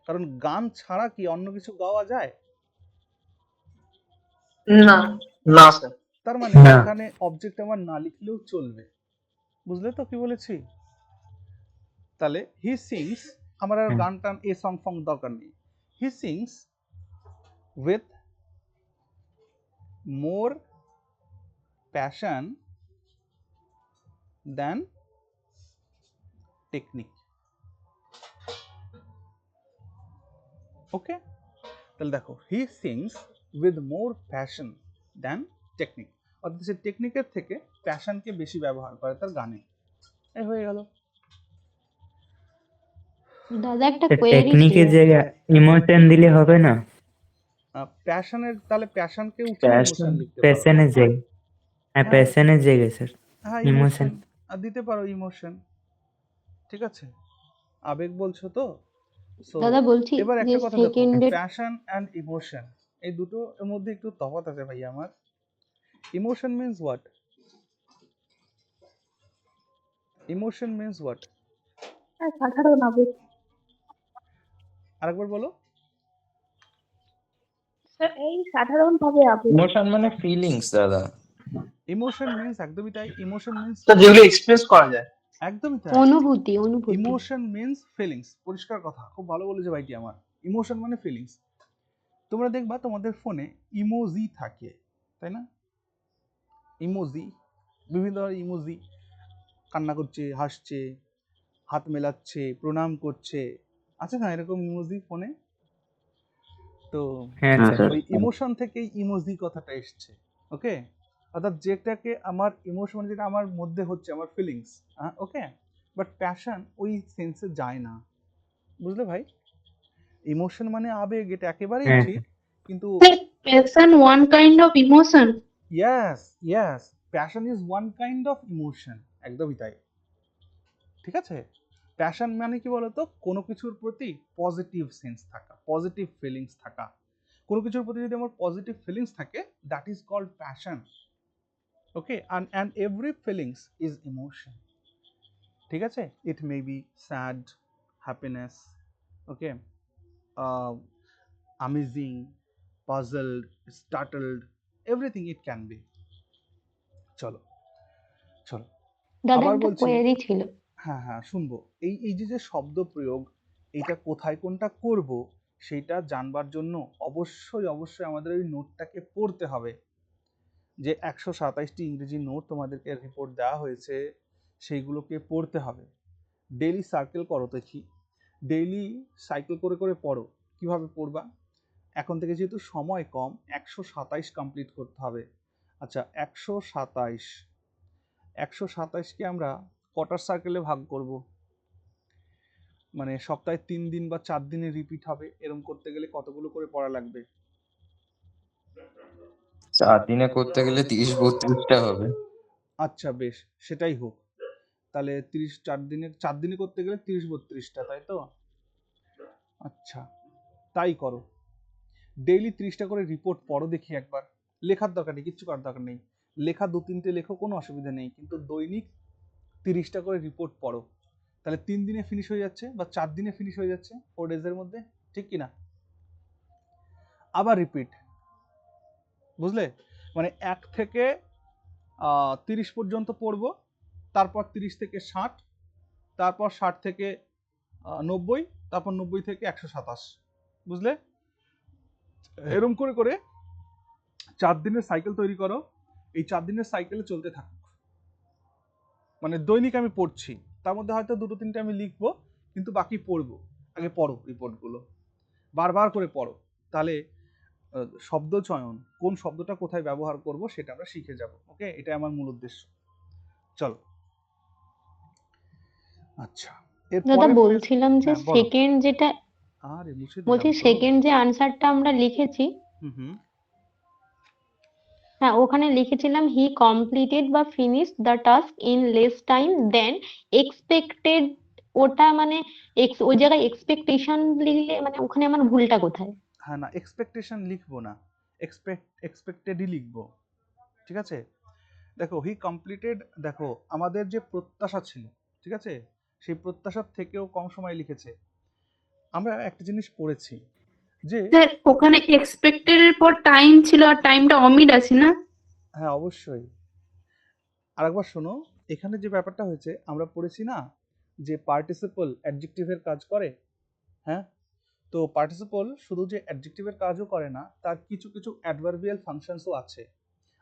কারণ গান ছাড়া কি অন্য কিছু গাওয়া যায়? না, না স্যার। তার মানে না। এখানে অবজেক্ট আমার না লিখলেও চলবে, বুঝলে তো কি বলেছি? তাহলে হি সিংস, আমার আর গান টান এ সং ফং দরকার নেই। He sings with more passion than technique. Okay, তাহলে দেখো he sings with more passion than technique, অর্থাৎ সে টেকনিকের থেকে প্যাশনকে বেশি ব্যবহার করে তার গানে। এই হয়ে গেল। দাদা একটা কোয়েরি ছিল। টেকনিকের জায়গায় ইমোশন দিলে হবে না? প্যাশনের, তাহলে প্যাশনকে উঠিয়ে ইমোশন লিখতে পারো। প্যাশনের জায়গায়, হ্যাঁ হ্যাঁ। প্যাশনের জায়গায় স্যার হ্যাঁ ইমোশন। ইমোশন দিতে পারো, ইমোশন, ঠিক আছে, আবেগ বলছো তো। সো দাদা বলছি এবার যে একটা কথা দেখো, সেকেন্ডে প্যাশন অ্যান্ড ইমোশন এই দুটো এর মধ্যে একটু তফাৎ আছে ভাই আমার। Emotion means what? Emotion means what? সাধারণ আবেগ। আরেকবার বলো। এই সাধারণভাবে আবেগ। ইমোশন মানে ফিলিংস দাদা। ইমোশন মিন্স, একদমই তাই, ইমোশন মিন্স তো যেগুলো এক্সপ্রেস করা যায়। একদমই তাই, অনুভূতি। Emotion means feelings. পরিষ্কার কথা, খুব ভালো বলেছে ভাইটি আমার। ইমোশন মানে ফিলিংস। তোমরা দেখবা তোমাদের ফোনে ইমোজি থাকে, তাই না? ইমোজি, বিভিন্ন ধরনের ইমোজি, কান্না করছে, হাসছে, হাত মেলাচ্ছে, প্রণাম করছে, আছে না এরকম ইমোজি ফোনে? তো হ্যাঁ হ্যাঁ স্যার। স্যার। ওই ইমোশন থেকেই ইমোজি কথাটা এসছে। ওকে, অর্থাৎ যেটাকে আমার ইমোশন, যেটা আমার মধ্যে হচ্ছে, আমার ফিলিংস, ওকে, বাট প্যাশন ওই সেন্সে যায় না, বুঝলে ভাই? ইমোশন মানে আবেগ, এটা একেবারেই হ্যাঁ। ঠিক, কিন্তু passion one kind of emotion. yes, passion is one kind of emotion, একদমই তাই, ঠিক আছে। প্যাশন মানে কি বলতো, কোনো কিছুর প্রতি পজিটিভ সেন্স থাকা, পজিটিভ ফিলিংস থাকা। কোনো কিছুর প্রতি যদি আমার পজিটিভ ফিলিংস থাকে, that is called passion. Okay, and every feelings is emotion, ঠিক আছে। It may be sad, happiness, okay, amazing, puzzled, startled, everything it can be। চলো চলো দাদা আবার একটা বলছি, কোয়েরি ছিল। হ্যাঁ হ্যাঁ শুনবো। এই যে শব্দ প্রয়োগ, এইটা কোথায় কোনটা করব সেইটা জানবার জন্য অবশ্যই অবশ্যই আমাদের ওই নোটটাকে পড়তে হবে। যে 127টি ইংরেজি নোট তোমাদেরকে রিপোর্ট দেওয়া হয়েছে, সেইগুলোকে পড়তে হবে। ডেইলি সার্কেল করো দেখি, ডেইলি সাইকেল করে করে পড়ো। কিভাবে পড়বা? এখন থেকে যেহেতু সময় কম, 127 কমপ্লিট করতে হবে। আচ্ছা, 127কে আমরা কটার সার্কেলে ভাগ করব? মানে সপ্তাহে 3 দিন বা 4 দিনে রিপিট হবে, এরকম করতে গেলে কতগুলো করে পড়া লাগবে? 4 দিনে করতে গেলে 30-32টা হবে। আচ্ছা বেশ, সেটাই হোক। তাহলে 4 দিনে করতে গেলে 30-32টা, তাই তো? আচ্ছা, তাই করো। ডেইলি 30টা করে রিপোর্ট পড়ো দেখি একবার। লেখার দরকার নেই, কিচ্ছু করার দরকার নেই। লেখা 2-3টে লেখো, কোনো অসুবিধা নেই, কিন্তু দৈনিক 30টা করে রিপোর্ট পড়ো। তাহলে 3 দিনে ফিনিশ হয়ে যাচ্ছে বা 4 দিনে ফিনিশ হয়ে যাচ্ছে, 4 ডেজের মধ্যে, ঠিক কি না? আবার রিপিট, বুঝলে? মানে 1 থেকে 30 পর্যন্ত পড়বো, তারপর 30 থেকে 60, তারপর 60 থেকে 90, তারপর 90 থেকে 127, বুঝলে? এরকম করে করে 4 দিনের সাইকেল তৈরি করো। এই 4 দিনের সাইকেলে চলতে থাকুক। মানে দৈনিক আমি পড়ছি, তার মধ্যে হয়তো 2-3টে আমি লিখবো, কিন্তু বাকি পড়বো। আগে পড়ো রিপোর্টগুলো, বারবার করে পড়ো। তাহলে শব্দ চয়ন, কোন শব্দটা কোথায় ব্যবহার করব সেটা আমরা শিখে যাব। ওকে, এটা আমার মূল উদ্দেশ্য। চলো, আচ্ছা, দাদা বলছিলাম যে সেকেন্ড যেটা আরে মুছে বলছি, দিলাম তো। সেকেন্ড যে আনসারটা আমরা লিখেছি, হুম, হ্যাঁ ওখানে লিখেছিলাম হি কমপ্লিটেড বা finish the task in less time than expected. ওটা মানে ওই জায়গায় এক্সপেকটেশন লিখলে মানে ওখানে আমার ভুলটা কোথায়? হ্যাঁ, না এক্সপেকটেশন লিখবো না, এক্সপেক্টেডই লিখবো, ঠিক আছে? দেখো, হি কমপ্লিটেড, দেখো আমাদের যে প্রত্যাশা ছিল, ঠিক আছে, সেই প্রত্যাশার থেকেও কম সময় লিখেছে। আমরা একটা জিনিস পড়েছি যে, স্যার ওখানে এক্সপেক্টেড এর পর টাইম ছিল আর টাইমটা অমিট আছে না? হ্যাঁ অবশ্যই। আরেকবার শোনো, এখানে যে ব্যাপারটা হয়েছে, আমরা পড়েছি না যে পার্টিসিপল অ্যাডজেক্টিভের কাজ করে। হ্যাঁ, তো পার্টিসিপল শুধু যে অ্যাডজেক্টিভের কাজও করে না, তার কিছু কিছু অ্যাডভার্বিয়াল ফাংশনসও আছে,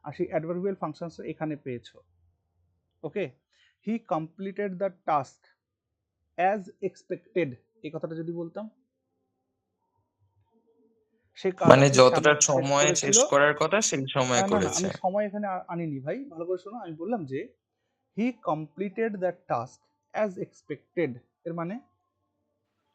আর সেই অ্যাডভার্বিয়াল ফাংশনস এখানে পেয়েছো। Okay, he completed the task as expected, এই কথাটা যদি বলতাম, সে মানে কাজটি যতটা শেষ সময়ে শেষ করেছিল। করার কথা সেই সময় না না, করেছে। আমি সময় এখানে আনিনি ভাই, ভালো করে শোনো। আমি বললাম যে হি completed the task as expected, এর মানে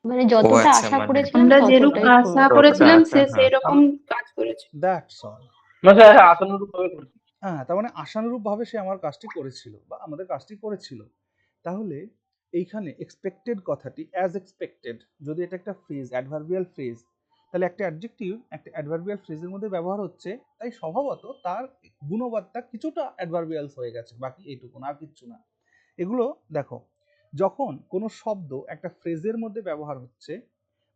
মানে যতটা আচ্ছা, আশা মানে করেছিলাম আমরা যেরূপ ততটাই আশা যতটা করেছিলাম আশা, সে হ্যাঁ। সেরকম কাজ করেছে। That's all. হ্যাঁ আশানুরূপ ভাবে করেছি। হ্যাঁ, তার মানে আশানুরূপভাবে সে আমার কাজটি করেছিল বা আমাদের কাজটি করেছিল। তাহলে এইখানে এক্সপেক্টেড কথাটি, অ্যাজ এক্সপেক্টেড, যদি এটা একটা ফ্রেজ, অ্যাডভার্বিয়াল ফ্রেজ, তাহলে একটা অ্যাডজেক্টিভ একটা অ্যাডভার্বিয়াল ফ্রেজের মধ্যে ব্যবহার হচ্ছে, তাই স্বভাবত তার গুণবার্তা কিছুটা অ্যাডভার্বিয়ালস হয়ে গেছে, বাকি এইটুকু না, আর কিচ্ছু না। এগুলো দেখো, যখন কোনো শব্দ একটা ফ্রেজের মধ্যে ব্যবহার হচ্ছে,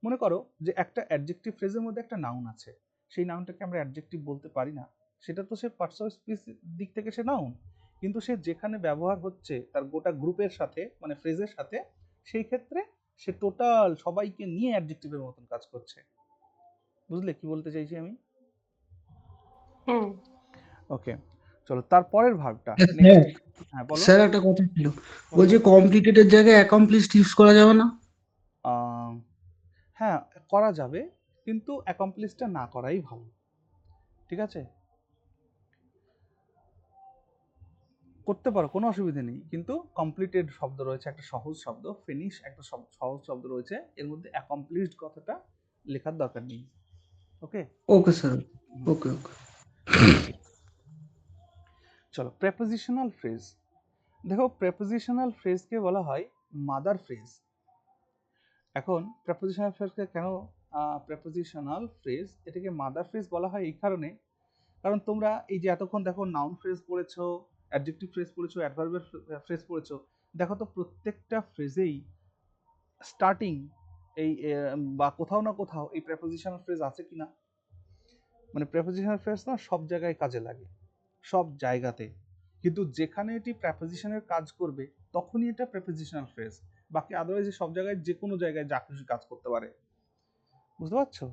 মনে করো যে একটা অ্যাডজেক্টিভ ফ্রেজের মধ্যে একটা নাউন আছে, সেই নাউনটাকে আমরা অ্যাডজেক্টিভ বলতে পারি না, সেটা তো সে পার্টস অফ স্পিচ দিক থেকে সে নাউন, কিন্তু সে যেখানে ব্যবহার হচ্ছে তার গোটা গ্রুপের সাথে, মানে ফ্রেজের সাথে, সেই ক্ষেত্রে সে টোটাল সবাইকে নিয়ে অ্যাডজেক্টিভের মতন কাজ করছে। বুঝলে কি বলতে চাইছি আমি? হ্যাঁ। ওকে, চলো তারপরের ভাগটা হ্যাঁ নেক্সট। হ্যাঁ বলো। স্যার, একটা কথা ছিল, বলো, বলছি বলো। কমপ্লিটেডের জায়গায় অ্যাকমপ্লিশড ইউজ করা যাবে না? হ্যাঁ করা যাবে, কিন্তু অ্যাকমপ্লিশটা না করাই ভালো, ঠিক আছে? করতে পারো, কোনো অসুবিধা নেই, কিন্তু কমপ্লিটেড শব্দ রয়েছে একটা সহজ শব্দ, ফিনিশ একটা সহজ শব্দ রয়েছে, এর মধ্যে অ্যাকমপ্লিশড কথাটা লেখার দরকার নেই। ওকে ওকে স্যার, ওকে ওকে। চলো, প্রেপোজিশনাল ফ্রেজ। দেখো, প্রেপোজিশনাল ফ্রেজকে বলা হয় মাদার ফ্রেজ। এখন প্রেপোজিশনাল ফ্রেজকে কেন প্রেপোজিশনাল ফ্রেজ এটাকে মাদার ফ্রেজ বলা হয় এই কারণে, কারণ তোমরা এই যে এতক্ষণ দেখো নাউন ফ্রেজ পড়েছো, অ্যাডজেক্টিভ ফ্রেজ পড়েছো, অ্যাডভার্বিয়াল ফ্রেজ পড়েছো, দেখো তো প্রত্যেকটা ফ্রেজেই স্টার্টিং এই বা কোথাও না কোথাও এই প্রেপোজিশনাল ফ্রেজ আছে কিনা? মানে প্রেপোজিশনাল ফ্রেজ না সব জায়গায় কাজে লাগে, সব জায়গাতে, কিন্তু যেখানে এটি প্রেপোজিশনের কাজ করবে তখনই এটা প্রেপোজিশনাল ফ্রেজ, বাকি আদারওয়াইজ সব জায়গায় যে কোনো জায়গায় যা খুশি কাজ করতে পারে। বুঝতে পারছো?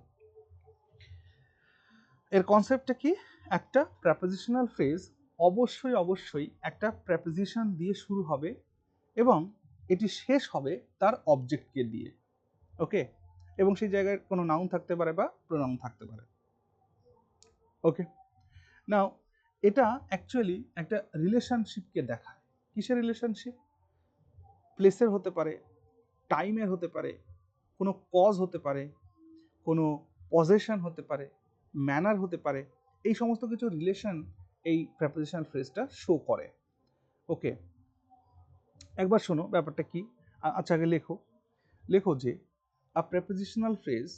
এর কনসেপ্টটা কি? একটা প্রেপোজিশনাল ফ্রেজ অবশ্যই একটা প্রেপোজিশন দিয়ে শুরু হবে, এবং এটি শেষ হবে তার অবজেক্টকে দিয়ে। ওকে, এবং সেই জায়গায় কোনো নাউন থাকতে পারে বা প্রোনাউন থাকতে পারে। ওকে, নাও এটা অ্যাকচুয়ালি একটা রিলেশনশিপকে দেখায়। কিসের রিলেশনশিপ? প্লেসের হতে পারে, টাইমের হতে পারে, কোনো কজ হতে পারে, কোনো পজেশন হতে পারে, ম্যানার হতে পারে, এই সমস্ত কিছু রিলেশন এই প্রেপোজিশনাল ফ্রেজটা শো করে। ওকে, একবার শোনো ব্যাপারটা কি। আচ্ছা আগে লেখো, লেখো যে আ প্রেপোজিশনাল ফ্রেজ,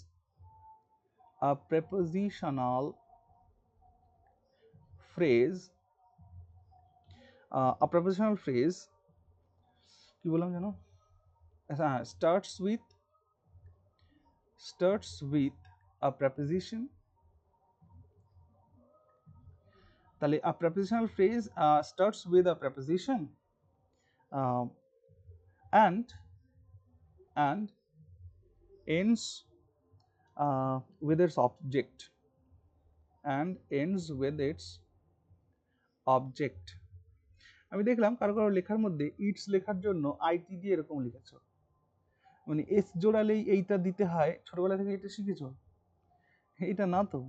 আ প্রেপোজিশনাল ফ্রেজ, আ প্রেপোজিশনাল ফ্রেজ কি বললাম জানো? হ্যাঁ, starts with a preposition। তাহলে a prepositional phrase starts with a preposition and ends with its object, and ends with its object। আমি দেখলাম কারো কারো লেখার মধ্যে ইটস লেখার জন্য আইটি দিয়ে এরকম লিখেছো, মানে এস জোড়ালেই এইটা দিতে হয়। ছোটবেলা থেকে এটা শিখেছো? এইটা না তো,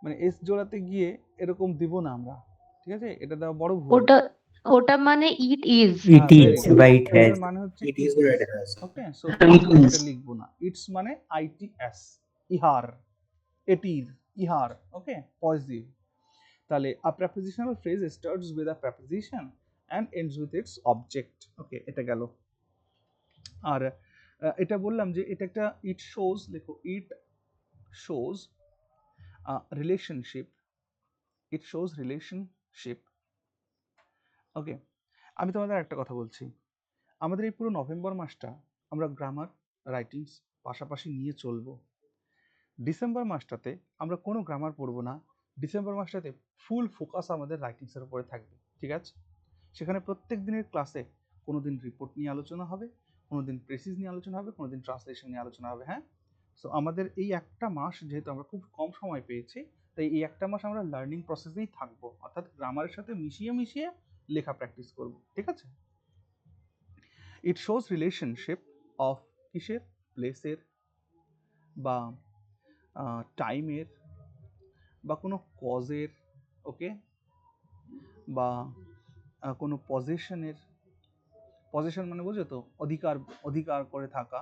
মানে এস জোড়াতে গিয়ে এরকম দিব না আমরা, ঠিক আছে? এটা দেওয়া বড় ভুল। ওটা ওটা মানে ইট ইজ। It is বা it has. এটার মানে হচ্ছে It is or it has. Okay, so It is. এটা লিখবো না। ইটস মানে আইটিএস, ইহার, এটির, ইহার। Okay, positive. তাহলে a prepositional phrase starts with a preposition and ends with its object. Okay, এটা গেল। আর এটা বললাম যে এটা একটা ইট শোজ, লেখো it shows relationship, it shows relationship. Okay, আমি তোমাদের একটা কথা বলছি, আমাদের এই পুরো নভেম্বর মাসটা আমরা গ্রামার, রাইটিংস পাশাপাশি নিয়ে চলবো। ডিসেম্বর মাসটাতে আমরা কোনো গ্রামার পড়বো না। ডিসেম্বর মাসটাতে ফুল ফোকাস আমাদের রাইটিংসের উপরে থাকবে, ঠিক আছে? সেখানে প্রত্যেক দিনের ক্লাসে কোনো দিন রিপোর্ট নিয়ে আলোচনা হবে, কোনো দিন প্রেসিস নিয়ে আলোচনা হবে, কোনো দিন ট্রান্সলেশন নিয়ে আলোচনা হবে। হ্যাঁ, সো আমাদের এই একটা মাস যেহেতু আমরা খুব কম সময় পেয়েছি, তাই এই একটা মাস আমরা লার্নিং প্রসেসেই থাকবো, অর্থাৎ গ্রামারের সাথে মিশিয়ে মিশিয়ে লেখা প্র্যাকটিস করব, ঠিক আছে? ইট শোজ রিলেশনশিপ অফ কিসের? প্লেসের বা টাইমের বা কোনো কজের, ওকে, বা কোনো পজেশনের। পজেশন মানে বোঝো তো, অধিকার, অধিকার করে থাকা।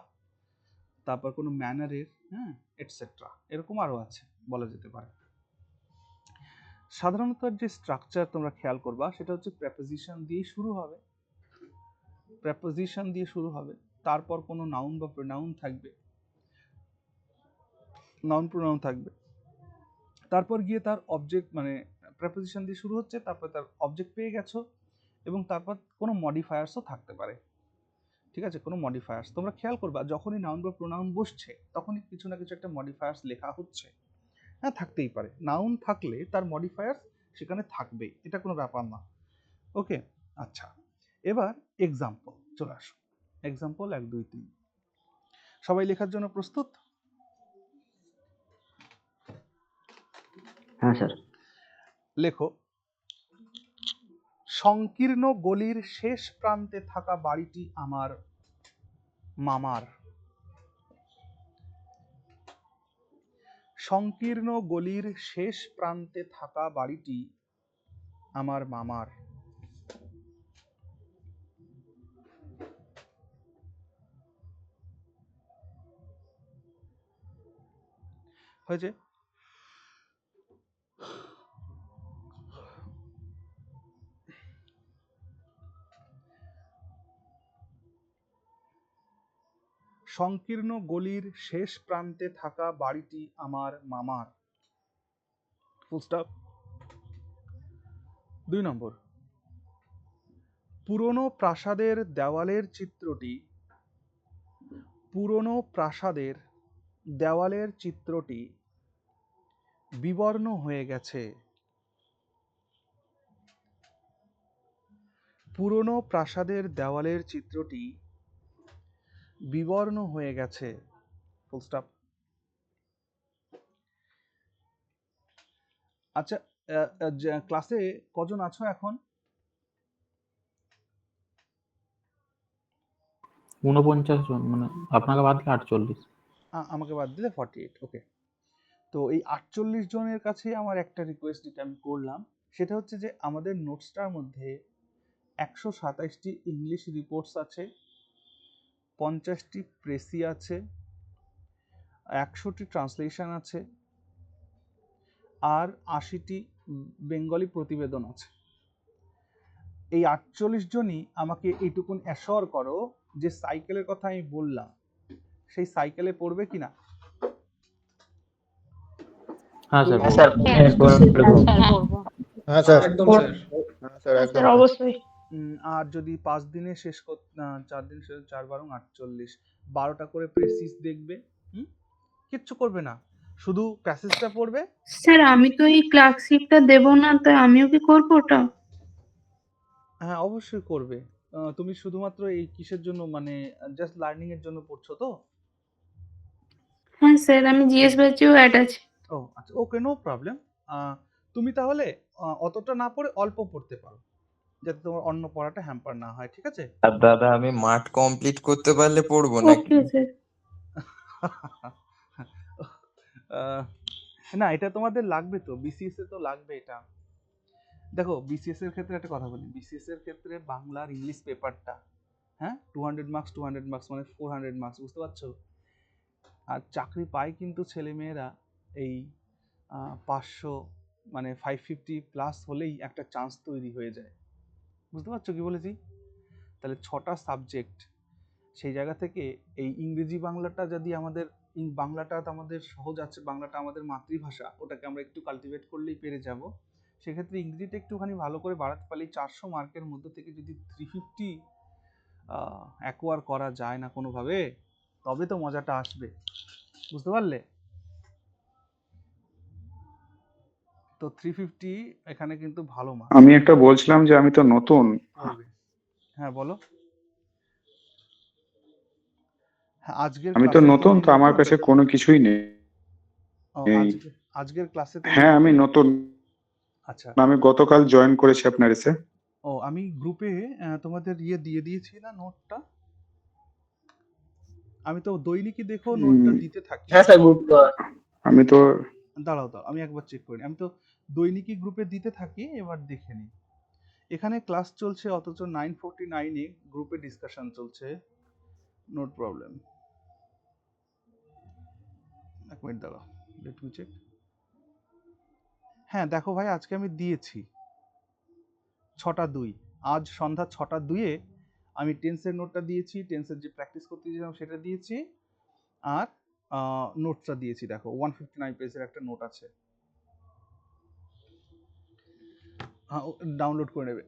তারপর কোনো ম্যানারের, হ্যাঁ, এটসেট্রা, এরকম আরও আছে, বলা যেতে পারে। সাধারণত যে স্ট্রাকচার তোমরা খেয়াল করবা সেটা হচ্ছে প্রেপোজিশন দিয়ে শুরু হবে, প্রেপোজিশন দিয়ে শুরু হবে, তারপর কোনো নাউন বা প্রোনাউন থাকবে, নাউন প্রোনাউন থাকবে, তারপর গিয়ে তার অবজেক্ট, মানে প্রেপোজিশন দিয়ে শুরু হচ্ছে, তারপর তার অবজেক্ট পেয়ে গেছো, এবং তারপর কোনো মডিফায়ার্সও থাকতে পারে, ঠিক আছে? কোনো মডিফায়ার্স তোমরা খেয়াল করবা, যখনই নাউন বা প্রোনাউন বসছে তখনই কিছু না কিছু একটা মডিফায়ার্স লেখা হচ্ছে। হ্যাঁ, থাকতেই পারে, নাউন থাকলে তার মডিফায়ার্স সেখানে থাকবেই, এটা কোনো ব্যাপার না। ওকে, আচ্ছা, এবার এক্সাম্পল চলে আসো। এক্সাম্পল 1 2 3, সবাই লেখার জন্য প্রস্তুত? হ্যাঁ স্যার। লেখো, সংকীর্ণ গলির শেষ প্রান্তে থাকা বাড়িটি আমার মামার। সংকীর্ণ গলির শেষ প্রান্তে থাকা বাড়িটি আমার মামার। হয়েছে? সংকীর্ণ গলির শেষ প্রান্তে থাকা বাড়িটি আমার মামার। Full stop. 2 নম্বর, পুরনো প্রাসাদের দেওয়ালের চিত্রটি, পুরনো প্রাসাদের দেওয়ালের চিত্রটি বিবর্ণ হয়ে গেছে। পুরনো প্রাসাদের দেওয়ালের চিত্রটি বিবর্ণ হয়ে গেছে। Full stop. আচ্ছা, ক্লাসে কজন আছো এখন? 49 জন মানে আপনাকে বাদ দিলে 48। আমাকে বাদ দিলে 48। ওকে, তো এই 48 জনের কাছে আমার একটা রিকোয়েস্ট যেটা আমি করলাম সেটা হচ্ছে যে আমাদের নোটসটার মধ্যে 127টি ইংলিশ রিপোর্টস আছে, 50টি প্রেসি আছে, 100টি ট্রান্সলেশন আছে, আর 80টি বেঙ্গলি প্রতিবেদন আছে। এই 48 জনই আমাকে এইটুকুন অ্যাশোর করো যে সাইকেলের কথা আমি বললাম সেই সাইকেলে পড়বে কিনা। হ্যাঁ স্যার হ্যাঁ স্যার, হ্যাঁ স্যার পড়বো। হ্যাঁ স্যার, একদম স্যার। হ্যাঁ স্যার, একদম স্যার অবশ্যই। আর যদি 5 দিনে শেষ 4 দিন শেষ 4 বারং 48, 12টা করে প্রেসিস দেখবে, কিচ্ছু করবে না, শুধু প্যাসেজটা পড়বে। স্যার আমি তো এই ক্লাসিকটা দেব না, তাই আমিও কি করবো ওটা? হ্যাঁ অবশ্যই করবে। তুমি শুধুমাত্র এই কিসের জন্য, মানে জাস্ট লার্নিং এর জন্য পড়ছো তো? হ্যাঁ স্যার, আমি জিএস ব্যাচেও অ্যাড আছি। ও আচ্ছা, ওকে, নো প্রবলেম। তুমি তাহলে অতটা না পড়ে অল্প পড়তে পারো, যাতে তোমার অন্য পড়াটা হ্যাম্পার না হয়, ঠিক আছে? আর দাদা আমি মাঠ কমপ্লিট করতে পারলে পড়বো নাকি? Okay sir. না, এটা তোমাদের লাগবে তো, বিসিএস এ তো লাগবে এটা। দেখো বিসিএস এর ক্ষেত্রে একটা কথা বলি, বিসিএস এর ক্ষেত্রে বাংলা আর ইংলিশ পেপারটা, হ্যাঁ, 200 মার্কস 200 মার্কস মানে 400 মার্কস, বুঝতে পারছো? আর চাকরি পায় কিন্তু ছেলে মেয়েরা এই 500 মানে 550 প্লাস হলেই একটা চান্স তৈরি হয়ে যায়, বুঝতে পারছো কি বলেছি? তাহলে 6টা সাবজেক্ট, সেই জায়গা থেকে এই ইংরেজি বাংলাটা যদি আমাদের, বাংলাটা তো আমাদের সহজ আছে, বাংলাটা আমাদের মাতৃভাষা, ওটাকে আমরা একটু কালটিভেট করলেই পেরে যাব। সেক্ষেত্রে ইংরেজিটা একটুখানি ভালো করে বাড়াতে পারলেই 400 মার্কের মধ্যে থেকে যদি 350 অ্যাকোয়ার করা যায় না কোনোভাবে, তবে তো মজাটা আসবে, বুঝতে পারলে? তো 350 এখানে কিন্তু ভালো মার্ক। আমি একটা বলছিলাম যে আমি তো নতুন। হ্যাঁ বলো। হ্যাঁ, আজকের আমি তো ক্লাসে নতুন, তুমি তো আমার নতুন কাছে তো? কোনো কিছুই নেই। ও, আজকের ক্লাসে তুমি হ্যাঁ আমি নতুন? নতুন। আচ্ছা, আমি গতকাল জয়েন করেছি আপনার এসে। ও আমি গ্রুপে তোমাদের দিয়ে দিয়েছি না নোটটা? আমি তো দৈনিকই দেখো নোটটা দিতে থাকি। হ্যাঁ স্যার, গ্রুপ আমি তো দাঁড়াও আমি একবার চেক করি, আমি তো দৈনিকই গ্রুপে দিতে থাকি, এবার দেখে নিই। এখানে ক্লাস চলছে অথচ 9:49 গ্রুপে ডিসকাশন চলছে, নোট প্রবলেম। এক মিনিট দাঁড়াও, লেট মি চেক। হ্যাঁ দেখো ভাই, আজকে আমি দিয়েছি 6টা 2, আজ সন্ধ্যা 6টা 2-এ আমি টেন্সের নোটটা দিয়েছি, টেন্সের যে প্র্যাকটিস করতে দিয়েছিলাম সেটা দিয়েছি, আর নোটসটা দিয়েছি। দেখো 159 পেজের একটা নোট আছে, হ্যাঁ ডাউনলোড করে নেবে।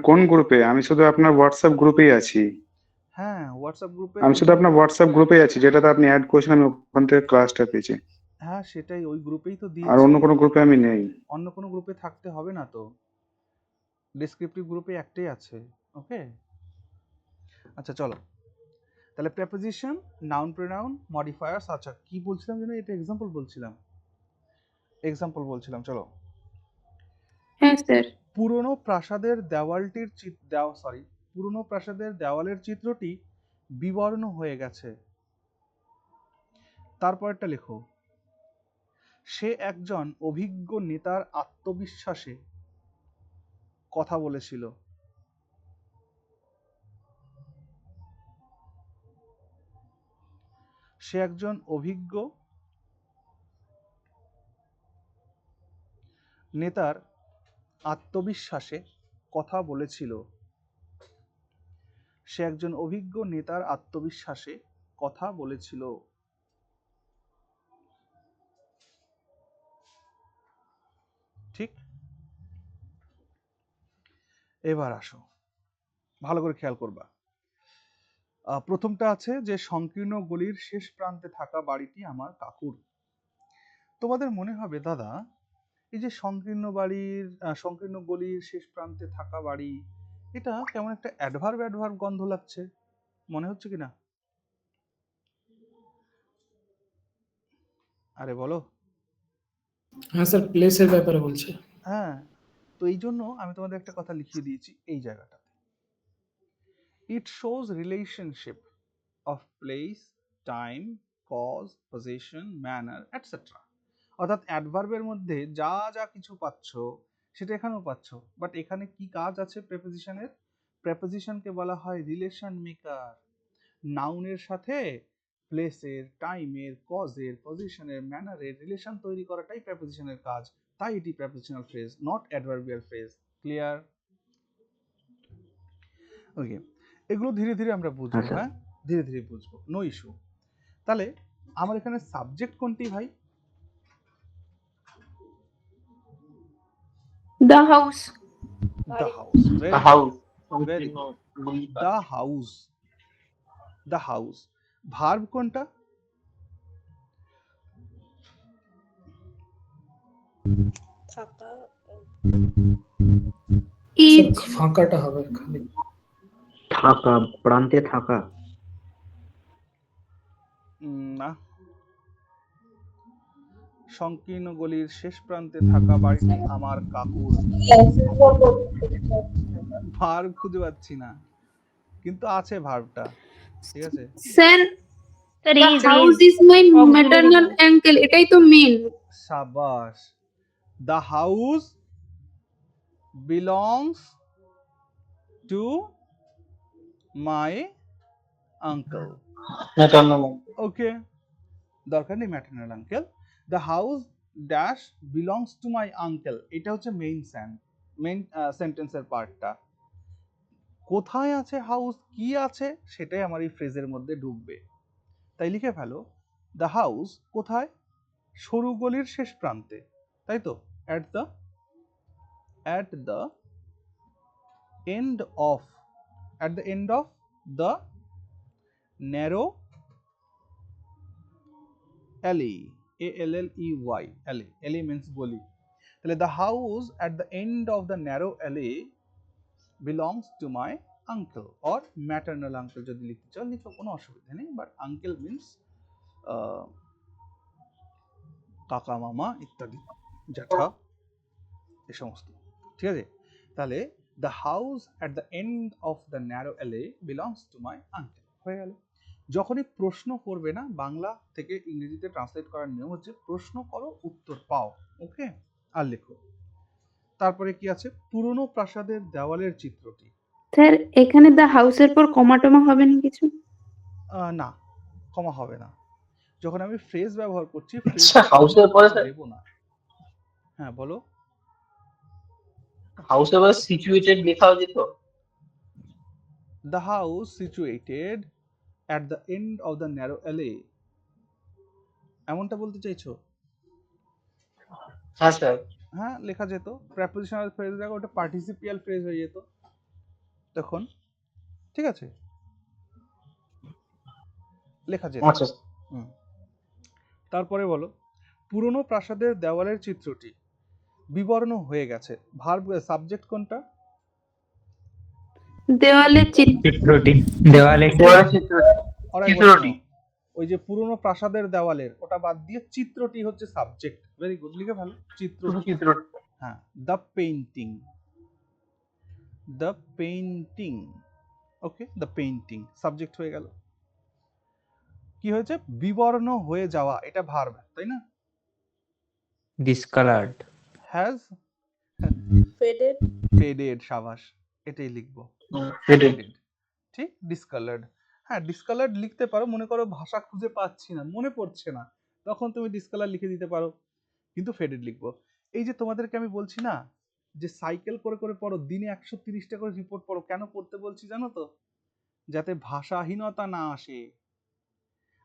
কোন গ্রুপে? আমি শুধু আপনার হোয়াটসঅ্যাপ গ্রুপেই আছি। হ্যাঁ হোয়াটসঅ্যাপ গ্রুপে, আমি শুধু আপনার হোয়াটসঅ্যাপ গ্রুপেই আছি, যেটাতে আপনি অ্যাড করেছেন, আমি ওখান থেকে ক্লাসটা পেয়েছি। হ্যাঁ সেটাই, ওই গ্রুপেই তো আর দিয়েছি। অন্য কোনো গ্রুপে আমি নেই। অন্য কোনো গ্রুপে থাকতে হবে না তো, ডেসক্রিপটিভ গ্রুপে একটাই আছে। ওকে, আচ্ছা চলো তাহলে প্রেপোজিশন, নাউন প্রোনাউন, মডিফায়ার্স। আচ্ছা কি বলছিলাম যেন, এটা এক্সাম্পল বলছিলাম, চলো। হ্যাঁ স্যার। পুরনো প্রাসাদের দেওয়ালের চিত্রটি বিবর্ণ হয়ে গেছে। তারপরটা লেখো, সে একজন অভিজ্ঞ নেতার আত্মবিশ্বাসে কথা বলেছিল। সে একজন অভিজ্ঞ নেতার আত্মবিশ্বাসে কথা বলেছিল। সে একজন অভিজ্ঞ নেতার আত্মবিশ্বাসে কথা বলেছিল। ঠিক, এবার আসো, ভালো করে খেয়াল করবা। প্রথমটা আছে যে সংকীর্ণ গলির শেষ প্রান্তে থাকা বাড়িটি আমার কাকুর। তোমাদের মনে হবে দাদা, এই যে সংকীর্ণ গলির শেষ প্রান্তে থাকা বাড়ি, এটা কেমন একটা অ্যাডভার্ব গন্ধ লাগছে, মনে হচ্ছে কিনা? আরে বলো। হ্যাঁ স্যার, প্লেসের ব্যাপারে বলছে। হ্যাঁ, তো এই জন্য আমি তোমাদের একটা কথা লিখিয়ে দিয়েছি এই জায়গাটা। It shows relationship of place, time, cause, position, manner etcetera. অর্থাৎ অ্যাডভার্বের মধ্যে যা যা কিছু পাচ্ছ সেটা এখানেও পাচ্ছ, বাট এখানে কি কাজ আছে প্রেপোজিশনের? প্রেপোজিশনকে বলা হয় রিলেশন মেকার। নাউনের সাথে প্লেসের, টাইমের, কজের, পজিশনের, ম্যানারের রিলেশন তৈরি করাটাই প্রেপোজিশনের কাজ। তাই এটি prepositional phrase, not adverbial phrase. Clear? Okay, এগুলো ধীরে ধীরে আমরা বুঝবো। স্যার। হ্যাঁ, ধীরে ধীরে বুঝবো, নো ইস্যু। তাহলে আমার এখানে সাবজেক্ট কোনটি ভাই? The house. The house. The house. Very the house, the house. Verb কোনটা? Eat. ফাঁকাটা হবে খালি। থাকা, প্রান্তে থাকা। না, সংকীর্ণ গলির শেষ প্রান্তে থাকা বাড়িটি আমার কাকুর। ভার্ব খুঁজে পাচ্ছি না, কিন্তু আছে ভার্বটা। ঠিক আছে, Sir, the house is my maternal uncle. এটাই তো মেন। সাবাস। The house belongs to my uncle. Okay, দরকার নেই maternal uncle. The house dash belongs to my uncle, এটা হচ্ছে মেইন সেন্টেন্সের পার্টটা। কোথায় আছে হাউস, কি আছে, সেটাই আমার এই ফ্রেজের মধ্যে ঢুকবে। তাই লিখে ফেলো, দ্য হাউস কোথায়? সরু গলির শেষ প্রান্তে, তাই তো? At the end of the narrow alley, alley, alley means গলি। তাহলে the house at the end of the narrow alley belongs to my uncle or maternal uncle, যদি লিখতে চাও লিখো, কোনো অসুবিধা নেই। বাট আঙ্কেল মিন্স কাকা, মামা ইত্যাদি, জ্যাঠা, এই সমস্ত। ঠিক আছে, তাহলে the house at the end of the narrow alley belongs to my uncle হয়ে গেল। যখনই প্রশ্ন করবে না, বাংলা থেকে ইংরেজিতে ট্রান্সলেট করার নিয়ম হচ্ছে প্রশ্ন করো, উত্তর পাও। ওকে, আর লেখো। তারপরে কি আছে? পুরনো প্রাসাদের দেওয়ালের চিত্রটি। স্যার, এখানে দ্য হাউসের পর কমা টমা হবে না কিছু? না, কমা হবে না। যখন আমি ফ্রেজ ব্যবহার করছি, হাউসের পরে দেব না। হ্যাঁ বলো। হাউসের পরে সিচুয়েটেড লেখা যেত। The house situated at the end of the narrow alley, এমনটা বলতে চাইছো? হ্যাঁ স্যার। হ্যাঁ, লেখা যেত। প্রেপোজিশনাল ফ্রেজ দেখো, ওটা পার্টিসিপিয়াল ফ্রেজ হয়ে যেত তখন। ঠিক আছে, লেখা যেত। আচ্ছা। তারপরে বলো, পুরনো প্রাসাদের দেওয়ালের চিত্রটি বিবর্ণ হয়ে গেছে। ভার্ব, সাবজেক্ট কোনটা? দেওয়ালে চিত্রটি, দেওয়ালে চিত্রটি। ওই যে পুরনো প্রাসাদের দেওয়ালের, ওটা বাদ দিয়ে চিত্রটি হচ্ছে সাবজেক্ট। ভেরি গুড, লিখে ভালো, চিত্রটি। হ্যাঁ, the painting, the painting. Okay, the painting subject হয়ে গেল। কি হয়েছে? বিবর্ণ হয়ে যাওয়া, এটা ভার্ব, তাই না? ডিসকালার্ড, হ্যাজ ফেডেড, সাবাস, এটাই লিখবো, ফেডেড। ঠিক, ডিসকালার্ড। হ্যাঁ, ডিসকালার্ড লিখতে পারো। মনে করো ভাষা খুঁজে পাচ্ছি না, মনে পড়ছে না, তখন তুমি ডিসকালার লিখে দিতে পারো, কিন্তু ফেডেড লিখবো। এই যে তোমাদেরকে আমি বলছি না যে সাইকেল করে করে পড়ো, দিনে 130টা করে রিপোর্ট পড়ো, কেন পড়তে বলছি জানো তো? যাতে ভাষাহীনতা না আসে।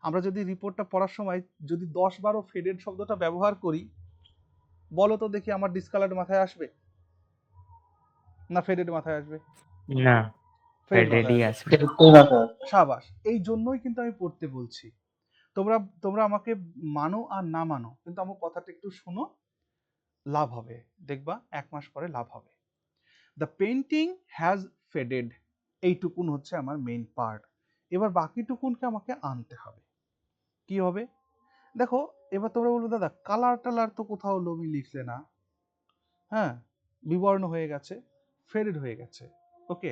আমরা যদি রিপোর্টটা পড়ার সময় যদি 10-12 ফেডেড শব্দটা ব্যবহার করি, বলো তো দেখি আমার ডিসকালার্ড মাথায় আসবে না ফেডেড মাথায় আসবে? না, ফেডেড ফেডেডই মাথায় আসবে। সাবাস। এই জন্যই কিন্তু আমি পড়তে বলছি। তোমরা আমাকে মানো আর না মানো, কিন্তু আমার কথাটা একটু শোনো, লাভ হবে, দেখবা 1 মাস পরে লাভ হবে। দ্য পেইন্টিং হ্যাজ ফেডেড, এইটুকুন হচ্ছে আমার মেইন পার্ট। এবার বাকিটুকুনকে আমাকে আনতে হবে। কি হবে দেখো, এবার তোমরা বলবো দাদা কালার টালার তো কোথাও লোমি লিখলে না। হ্যাঁ, বিবর্ণ হয়ে গেছে, ফেডেড হয়ে গেছে। ওকে,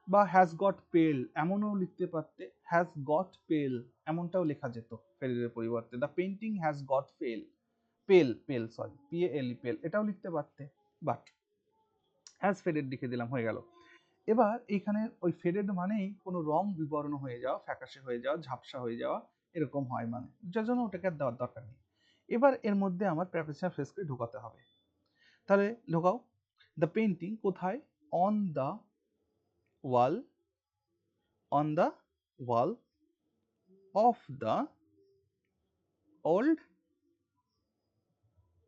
বা হ্যাজ গট পেল এমনও লিখতে পারতে, হ্যাজ গট পেল এমনটাও লেখা যেত ফেডের পরিবর্তে। দ্য পেন্টিং হ্যাজ গট পেল, পেল সরি PALE পেল এটাও লিখতে পারতে, বাট হ্যাজ ফেডেড লিখে দিলাম, হয়ে গেল। এবার এইখানে ওই ফেডেড মানেই কোনো রং বিবর্ণ হয়ে যাওয়া, ফ্যাকাশে হয়ে যাওয়া, ঝাপসা হয়ে যাওয়া, এরকম হয় মানে, যার জন্য ওটাকে আর দেওয়ার দরকার নেই। এবার এর মধ্যে আমার প্রেপোজিশনাল ফ্রেজকে ঢোকাতে হবে। তাহলে ঢোকাও। দ্য পেন্টিং কোথায়? On the wall, on the wall of the old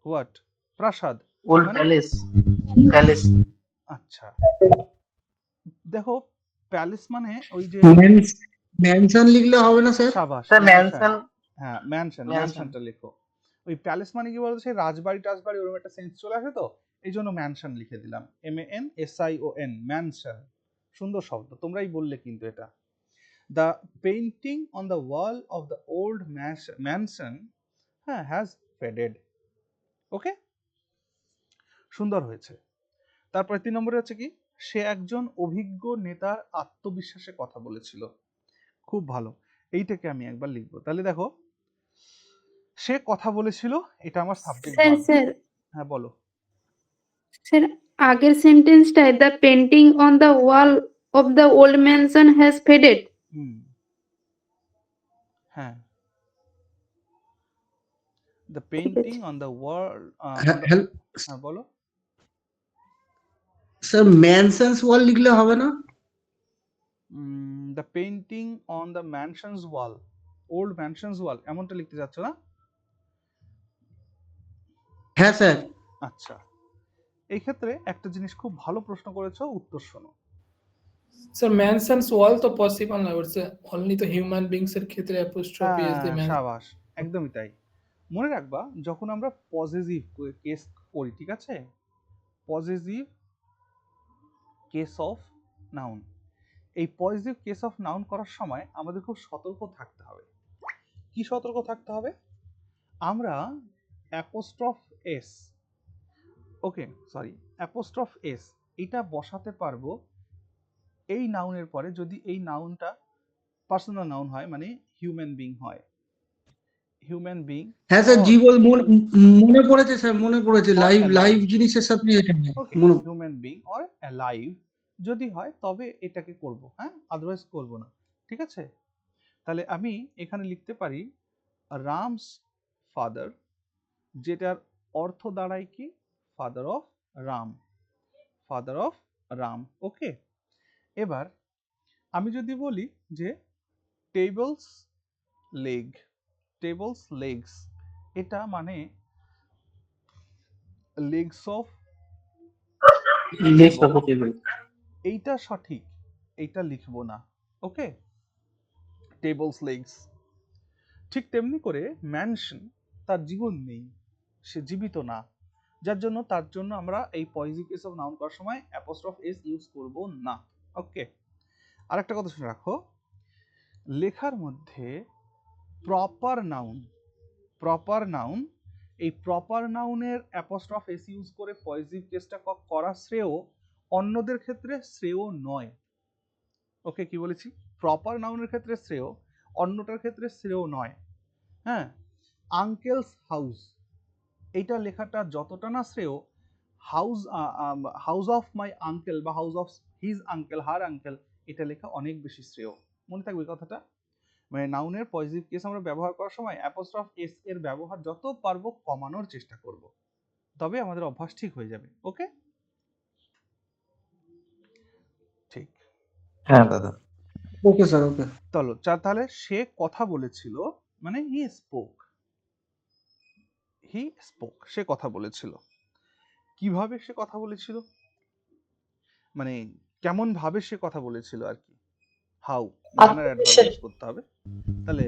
what প্রাসাদ, Old মানে palace. Palace. আচ্ছা দেখো প্যালেস মানে ওই যে ম্যানশন লিখলে হবে না স্যার? সাবাস, Sir, ম্যানশন, mansion. হ্যাঁ ম্যানশন, Mansion. ম্যানশনটা লেখো। ওই প্যালেস মানে কি বলতো, সেই রাজবাড়ি টাজবাড়ি ওরকম একটা সেন্স চলে আসে, তো এই জন্য ম্যানশন লিখে দিলাম, MANSION, ম্যানশন। সুন্দর শব্দ, তোমরাই বললে কিন্তু এটা। The painting on the wall of the old mansion হ্যাঁ হ্যাজ ফেডেড। ওকে, সুন্দর হয়েছে। তারপরে 3 নম্বরে হচ্ছে কি, সে একজন অভিজ্ঞ নেতার আত্মবিশ্বাসে কথা বলেছিল। খুব ভালো, এইটাকে আমি একবার লিখবো। তাহলে দেখো, সে কথা বলেছিল, এটা আমার সাবজেক্ট স্যার ভার্ব। স্যার হ্যাঁ বলো। স্যার আগের সেন্টেন্সটায় the painting on the wall of the old mansion has faded. হ্যাঁ, the painting on the wall, হ্যাঁ বলো। স্যার ম্যানশনস ওয়াল লিখলে হবে না? The painting on the mansion's wall, old mansion's wall এমনটা লিখতে যাচ্ছ না? হ্যাঁ স্যার। আচ্ছা, এই ক্ষেত্রে একটা জিনিস খুব ভালো প্রশ্ন করেছো, উত্তর শোনো। স্যার ম্যানশনস ওয়াল তো পসিবল না, বলছে অনলি তো হিউম্যান বিংস এর ক্ষেত্রে অ্যাপোস্ট্রফি ইজ দ্য ম্যান। সাবাস, একদমই তাই। মনে রাখবা যখন আমরা পজিটিভ কেস করি, ঠিক আছে, পজিটিভ কেস অফ নাউন, এই পজিটিভ কেস অফ নাউন করার সময় আমাদের খুব সতর্ক থাকতে হবে। কি সতর্ক থাকতে হবে? আমরা অ্যাপোস্ট্রফ এস, ওকে সরি অ্যাপোস্ট্রফ এস এটা বসাতে পারবো এই নাউনের পরে যদি এই নাউনটা পার্সোনাল নাউন হয়, মানে হিউম্যান বিং হয়, হিউম্যান বিং। হ্যাঁ স্যার, জীবন মনে পড়েছে স্যার, মনে পড়েছে, লাইভ লাইভ জিনিসের সাথে এটা ওকে, মনে। হিউম্যান বিং অর অ্যালাইভ যদি হয় তবে এটাকে করব, হ্যাঁ আদারওয়াইজ করব না, ঠিক আছে। তাহলে আমি এখানে লিখতে পারি রামস ফাদার, যেটার অর্থ দাঁড়ায় কি, father of Ram, father of Ram. Okay, এবার আমি যদি বলি যে টেবলস লেগ, টেবলস লেগস, এটা মানে legs of, Legs of a table. এইটা সঠিক, এইটা লিখবো না। ওকে, টেবলস লেগস। ঠিক তেমনি করে ম্যানশন, তার জীবন নেই, সে জীবিত না, যার জন্য তার জন্য আমরা এই পজিটিভ কেস অফ নাউন করার সময় অ্যাপোস্ট্রফ এস ইউজ করব না। ওকে, আরেকটা কথা শুনে রাখো, লেখার মধ্যে প্রপার নাউন, প্রপার নাউন, এই প্রপার নাউনের অ্যাপোস্ট্রফ এস ইউজ করে পজিটিভ কেসটা করা শ্রেয়, অন্যদের ক্ষেত্রে শ্রেয় নয়। ওকে, কি বলেছি? প্রপার নাউনের ক্ষেত্রে শ্রেয়, অন্যটার ক্ষেত্রে শ্রেয় নয়। হ্যাঁ, আঙ্কেলস হাউস, এইটা লেখাটা যতটা না শ্রেয়, house house of my uncle বা house of his uncle, her uncle, এটা লেখা অনেক বেশি শ্রেয়। মনে থাকবে কথাটা, মানে নাউনের পজিটিভ কেস আমরা ব্যবহার করার সময় অ্যাপোস্ট্রফ এস এর ব্যবহার যত পারবো কমানোর চেষ্টা করব, তবে আমাদের অভ্যাস ঠিক হয়ে যাবে। ওকে, ঠিক। হ্যাঁ দাদা। ওকে স্যার, ওকে। চলো, তাহলে সে কথা বলেছিল মানে হি স্পোক, হি স্পোক, সে কথা বলেছিল। কিভাবে সে কথা বলেছিল, মানে কেমন ভাবে সে কথা বলেছিল আর কি, হাউ, ম্যানার অ্যাডভার্ব ইউজ করতে হবে। তাহলে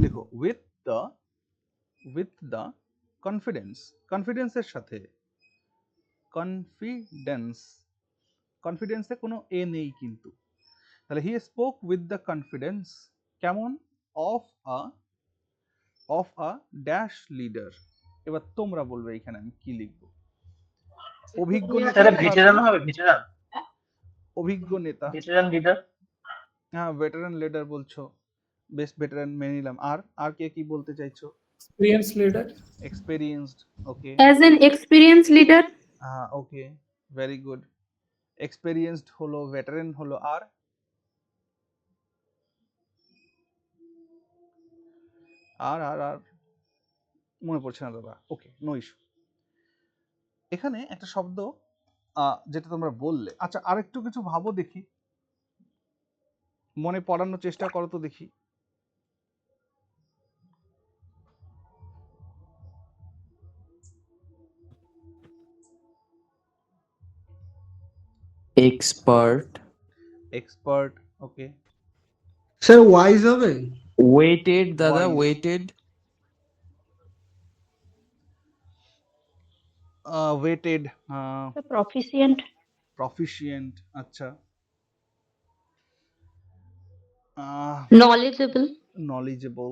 দেখো উইথ দ্য কনফিডেন্স, কনফিডেন্সের সাথে, কনফিডেন্স, কনফিডেন্সে কোনো এ নেই কিন্তু, তাহলে he spoke with the confidence, কেমন, অফ আ ড্যাশ লিডার। এবার তোমরা বলবে এখানে আমি কি লিখবো, অভিজ্ঞ স্যার নেতা, ভেটেরান হবে, ভেটেরান। অভিজ্ঞ নেতা। veteran leader, হ্যাঁ, ভেটারান লিডার বলছো, বেস্ট ভেটারান মেনে নিলাম। আর কে কি বলতে চাইছো? experienced leader, experienced, okay. As an experienced leader, হ্যাঁ, ওকে, ভেরি গুড। এক্সপেরিয়েন্সড হলো, ভেটারান হলো, আর আর আর আর মনে পড়ছে না দাদা। ওকে, নো ইস্যু। এখানে একটা শব্দ যেটা তোমরা বললে, আচ্ছা আরেকটু কিছু ভাবো দেখি, মনে পড়ানোর চেষ্টা করো তো দেখি। Expert, expert, okay. Sir wise হবে? ওয়েটেড দাদা, Wise. Weighted, weighted, proficient, proficient, আচ্ছা। knowledgeable, knowledgeable,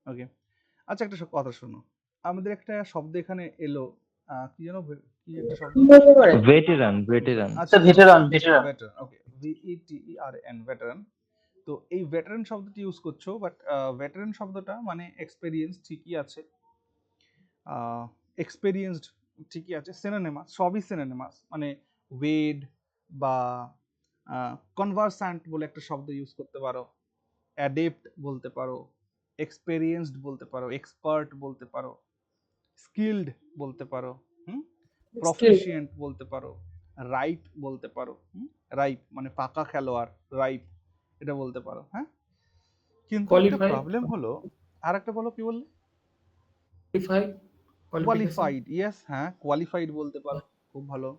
okay. আচ্ছা একটা কথা শোনো, আমাদের একটা শব্দ এখানে এলো, কি যেন, কি একটা শব্দ, ভেটেরান, ভেটেরান। আচ্ছা, veteran, ভেটারান, ওকে, VETERAN, ভেটারান। তো এই ভেটারান শব্দটি ইউজ করছো, বাট ভেটারান শব্দটা মানে এক্সপেরিয়েন্স ঠিকই আছে, এক্সপেরিয়েন্সড ঠিকই আছে, সিনোনিমাস, সবই সিনোনিমাস, মানে ওয়েড বা কনভারসেন্ট বলে একটা শব্দ ইউজ করতে পারো, অ্যাডেপ্ট বলতে পারো, এক্সপেরিয়েন্সড বলতে পারো, এক্সপার্ট বলতে পারো, স্কিলড বলতে পারো, প্রফিশিয়েন্ট বলতে পারো, রাইপ বলতে পারো, রাইপ মানে পাকা খেলোয়াড়, রাইপ এটা বলতে পারো। হ্যাঁ, কিন্তু একটা qualified, প্রবলেম হলো, আর একটা বলো, কি বললে? qualified, qualification, কোয়ালিফাইড, ইয়েস, হ্যাঁ, কোয়ালিফাইড বলতে পারো, খুব ভালো।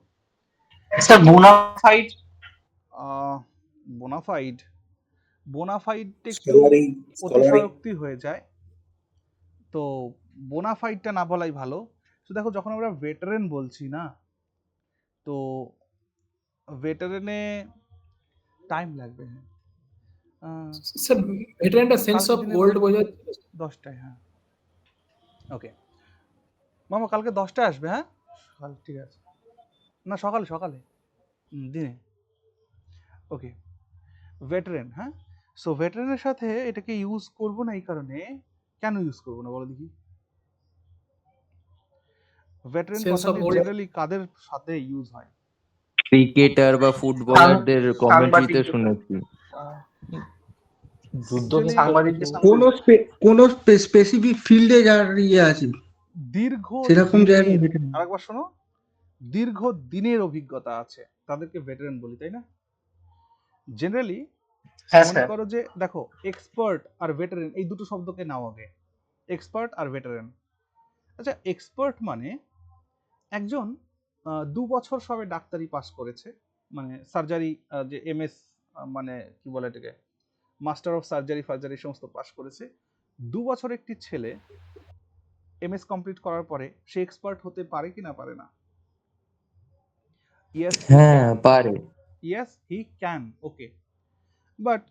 sir, bona fide, বোনাফাইড, বোনাফাইডটা একটু অতিশয়োক্তি হয়ে যায়, তো বোনাফাইডটা না বলাই ভালো। তো দেখো, যখন আমরা ভেটারেন বলছি না, তো ভেটারেনে টাইম লাগবে। sir veteran একটা sense of old বোঝায়। 10টায়, হ্যাঁ, ওকে মামা, কালকে 10টায় আসবে, হ্যাঁ সকাল, ঠিক আছে, না সকালে সকালে, দিনে, ওকে। ভেটারেন, হ্যাঁ। সো ভেটারেনের সাথে এটাকে ইউজ করব না, এই কারণে, কেন ইউজ করব না বলো দেখি? ভেটারেন Sense of কথাটি old, জেনারেলি কাদের সাথে ইউজ হয়? ক্রিকেটার বা ফুটবলারদের কমেন্ট্রিতে সাংবাদিক, শুনেছি। যুদ্ধ Actually, সাংবাদিকদের কোন স্পেসিফিক ফিল্ডে যার ইয়ে আছে দীর্ঘ সেরকম দিনের, জায়গায় veteran। আরেকবার শোনো, দীর্ঘ দিনের অভিজ্ঞতা আছে তাদেরকে ভেটারেন বলি, তাই না? জেনারেলি হ্যাঁ মনে স্যার, করো যে, দেখো, এক্সপার্ট আর ভেটারেন এই দুটো শব্দকে নাও আগে, এক্সপার্ট আর ভেটারেন। আচ্ছা, এক্সপার্ট মানে একজন 2 বছর সবে ডাক্তারি পাস করেছে, মানে সার্জারি, যে MS, মানে কি বলে এটাকে, মাস্টার অফ সার্জারি ফার্জারি সমস্ত পাস করেছে। 2 বছর একটি ছেলে MS কমপ্লিট করার পরে সে এক্সপার্ট হতে পারে কি না পারে না? ইয়েস, হ্যাঁ পারে। Yes he can, okay. But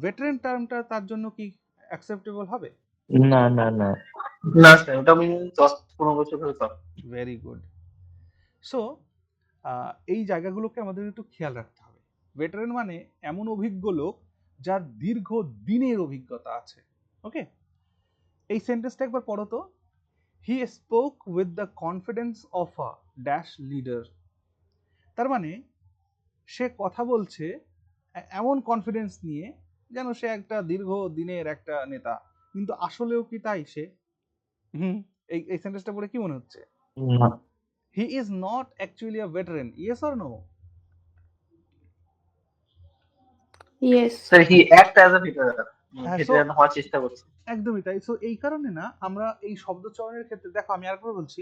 veteran টার্মটা তার জন্য কি অ্যাকসেপ্টেবল হবে? না না না, না স্যার, ওটা মিনিমাম 10-15 বছর ধরে পাবো। Very good. সো এই জায়গাগুলোকে আমাদের একটু খেয়াল রাখতে হবে। ভেটারেন মানে এমন অভিজ্ঞ লোক যার দীর্ঘ দিনের অভিজ্ঞতা আছে, ওকে। এই সেন্টেন্সটা একবার পড়ো তো। He spoke with the confidence of a dash leader. তার মানে সে কথা বলছে এমন কনফিডেন্স নিয়ে যেন সে একটা দীর্ঘ দিনের একটা নেতা, কিন্তু আসলেও কি তাই সে? এই সেন্টেন্সটা পড়ে কি মনে হচ্ছে? না। He is not actually a veteran, yes or no? yes, sir, he act as a veteran, হ্যাঁ, veteran হওয়ার চেষ্টা করছে। একদমই তাই। সো এই কারণে না, আমরা এই শব্দ চয়নের ক্ষেত্রে, দেখো আমি আরেকবার বলছি,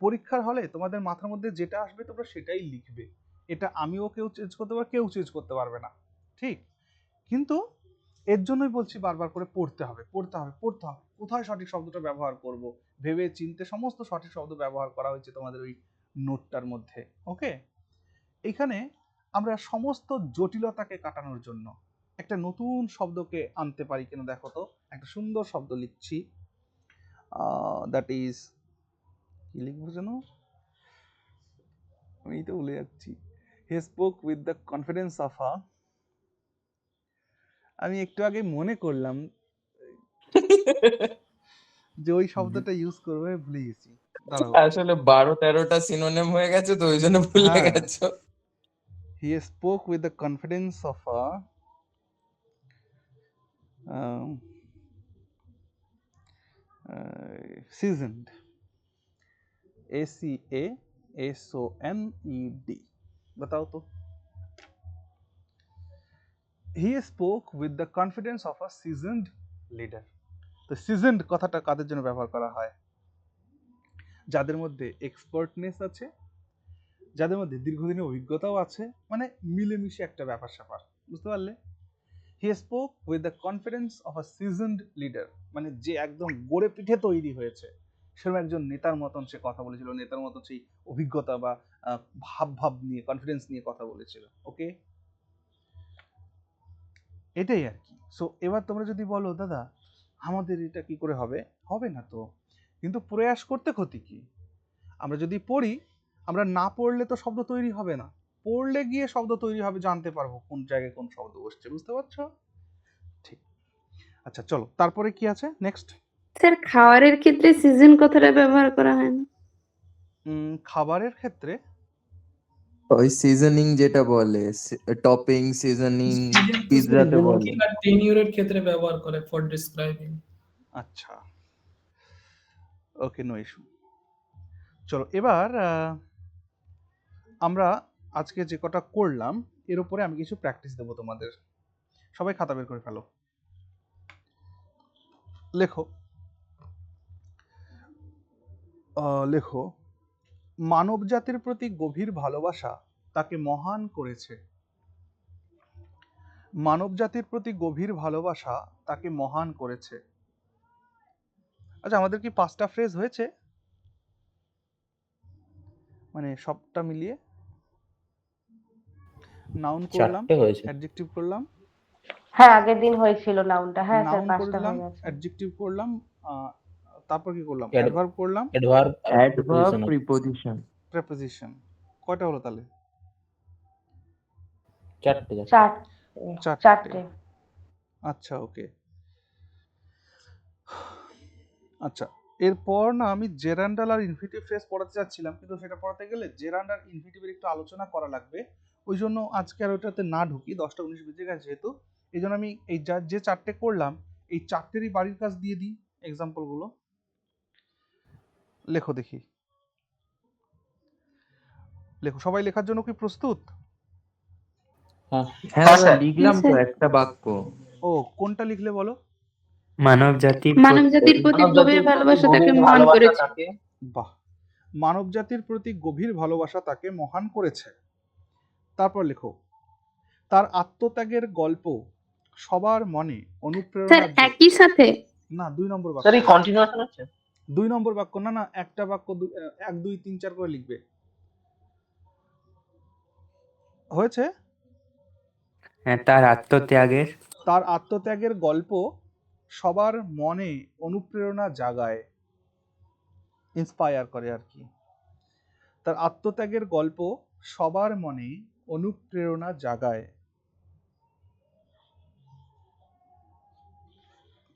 পরীক্ষার হলে তোমাদের মাথার মধ্যে যেটা আসবে তোমরা সেটাই লিখবে। এটা আমিও কেউ চেঞ্জ করতে পারবে, কেউ চেঞ্জ করতে পারবে না, ঠিক? কিন্তু এর জন্যই বলছি বারবার করে পড়তে হবে, পড়তে হবে, পড়তে হবে। কোথায় সঠিক শব্দটা ব্যবহার করব ভেবে চিনতে সমস্ত সঠিক শব্দ ব্যবহার করা হয়েছে তোমাদের ওই নোটটার মধ্যে, ওকে। এখানে আমরা সমস্ত জটিলতাকে কাটানোর জন্য একটা নতুন শব্দকে আনতে পারি কিনা দেখো তো। একটা সুন্দর শব্দ লিখছি, দ্যাট ইজ, কি লিখবো যেন, আমি তো ভুলে যাচ্ছি। He spoke with the confidence of a, আমি একটু আগে মনে করলাম যে ওই শব্দটা ইউজ করবো, আমি ভুলে গেছি। দাঁড়াও, আসলে 12-13টা সিনোনিম হয়ে গেছে তো ওই জন্য ভুলে হ্যাঁ, গেছো। He spoke with the confidence of a seasoned, ACASONED, बताओ तो। He spoke with the confidence of a seasoned leader. তো seasoned কথাটা কাদের জন্য ব্যবহার করা হয়? যাদের মধ্যে এক্সপার্টনেস আছে, যাদের মধ্যে দীর্ঘদিনের অভিজ্ঞতাও আছে, মানে মিলেমিশে একটা ব্যাপার স্যাপার, বুঝতে পারলে? He spoke with the confidence of a seasoned leader, মানে যে একদম গড়ে পিঠে তৈরি হয়েছে, সেরকম একজন নেতার মতন সে কথা বলেছিল, নেতার মতন সেই অভিজ্ঞতা বা ভাব নিয়ে, কনফিডেন্স নিয়ে কথা বলেছিল। ওকে, এটাই আর কি। সো এবার তোমরা যদি বলো দাদা আমাদের এটা কি করে হবে, হবে না তো, কিন্তু প্রয়াস করতে ক্ষতি কি? আমরা যদি পড়ি, আমরা না পড়লে তো শব্দ তৈরি হবে না, পড়লে গিয়ে শব্দ তৈরি হবে, জানতে পারবো কোন জায়গায় কোন শব্দ বসছে, বুঝতে পারছো? ঠিক, আচ্ছা চলো তারপরে কি আছে নেক্সট। স্যার খাবারের ক্ষেত্রে সিজন কথাটা ব্যবহার করা হয় না। খাবারের ক্ষেত্রে ওই সিজনিং যেটা বলে, টপিং সিজনিং পিৎজাতে বলে। আর টেনিউরের ক্ষেত্রে ব্যবহার করে ফর ডিসক্রাইবিং। আচ্ছা, ওকে, নো ইস্যু। চলো এবার আমরা আজকে যে কটা করলাম এর উপরে আমি কিছু প্র্যাকটিস দেবো তোমাদের। সবাই খাতা বের করে ফেলো, লেখো। লেখো, মানব জাতির প্রতি গভীর ভালোবাসা তাকে মহান করেছে। মানব জাতির প্রতি গভীর ভালোবাসা তাকে মহান করেছে। আচ্ছা, আমাদের কি 5টা ফ্রেজ হয়েছে, মানে সবটা মিলিয়ে? নাউন করলাম, 4টে হয়েছে। অ্যাডজেক্টিভ করলাম, হ্যাঁ আগের দিন হয়েছিল নাউনটা, হ্যাঁ স্যার নাউন 5টা করলাম, হয়ে গেছে। অ্যাডজেক্টিভ করলাম, তারপর কি করলাম? অ্যাডভার্ব করলাম, অ্যাডভার্ব অ্যাডভার্ব প্রিপোজিশন। প্রেপোজিশন। কয়টা হলো তাহলে? 4টে। চারটে। আচ্ছা, ওকে। আচ্ছা, এরপর না আমি জেরান্ডাল আর ইনফিনিটিভ ফ্রেজ পড়াতে চাচ্ছিলাম, কিন্তু সেটা পড়াতে গেলে জেরান্ড আর ইনফিনিটিভের একটু আলোচনা করা লাগবে, ওই জন্য আজকে আর ওটাতে না ঢুকি, 10টা 19 বেজে গেছে যেহেতু, এই জন্য আমি এই যে 4টে করলাম এই 4টেরই বাড়ির কাজ দিয়ে দিই, এক্সাম্পলগুলো লেখো দেখি। লেখো, সবাই লেখার জন্য কি প্রস্তুত? হ্যাঁ হ্যাঁ দাদা লিখলাম তো একটা বাক্য। ও, কোনটা লিখলে বলো? মানব জাতির প্রতি গভীর ভালোবাসা তাকে মহান করেছে। বাহ, মানব জাতির প্রতি গভীর ভালোবাসা তাকে মহান করেছে। তারপর লেখো, তার আত্মত্যাগের গল্প সবার মনে অনুপ্রেরণা। স্যার একই সাথে না, 2 নম্বর বাক্য। স্যার এই কন্টিনিউয়াস আছে 2 নম্বর বাক্য, না একটা বাক্য 1 2 3 4 করে লিখবে। হয়েছে? হ্যাঁ, তার আত্মত্যাগের গল্প সবার মনে অনুপ্রেরণা জাগায়, ইন্সপায়ার করে আর কি। তার আত্মত্যাগের গল্প সবার মনে অনুপ্রেরণা জাগায়।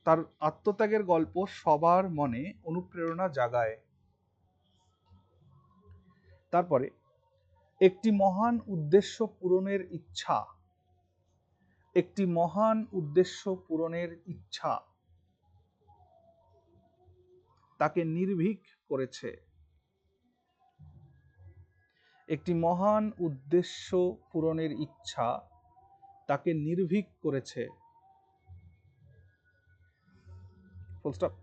তার আত্মত্যাগের গল্প সবার মনে অনুপ্রেরণা জাগায়। তারপরে, একটি মহান উদ্দেশ্য পূরণের ইচ্ছা। একটি মহান উদ্দেশ্য পূরণের ইচ্ছা তাকে নির্ভীক করেছে। একটি মহান উদ্দেশ্য পূরণের ইচ্ছা তাকে নির্ভীক করেছে। Full stop.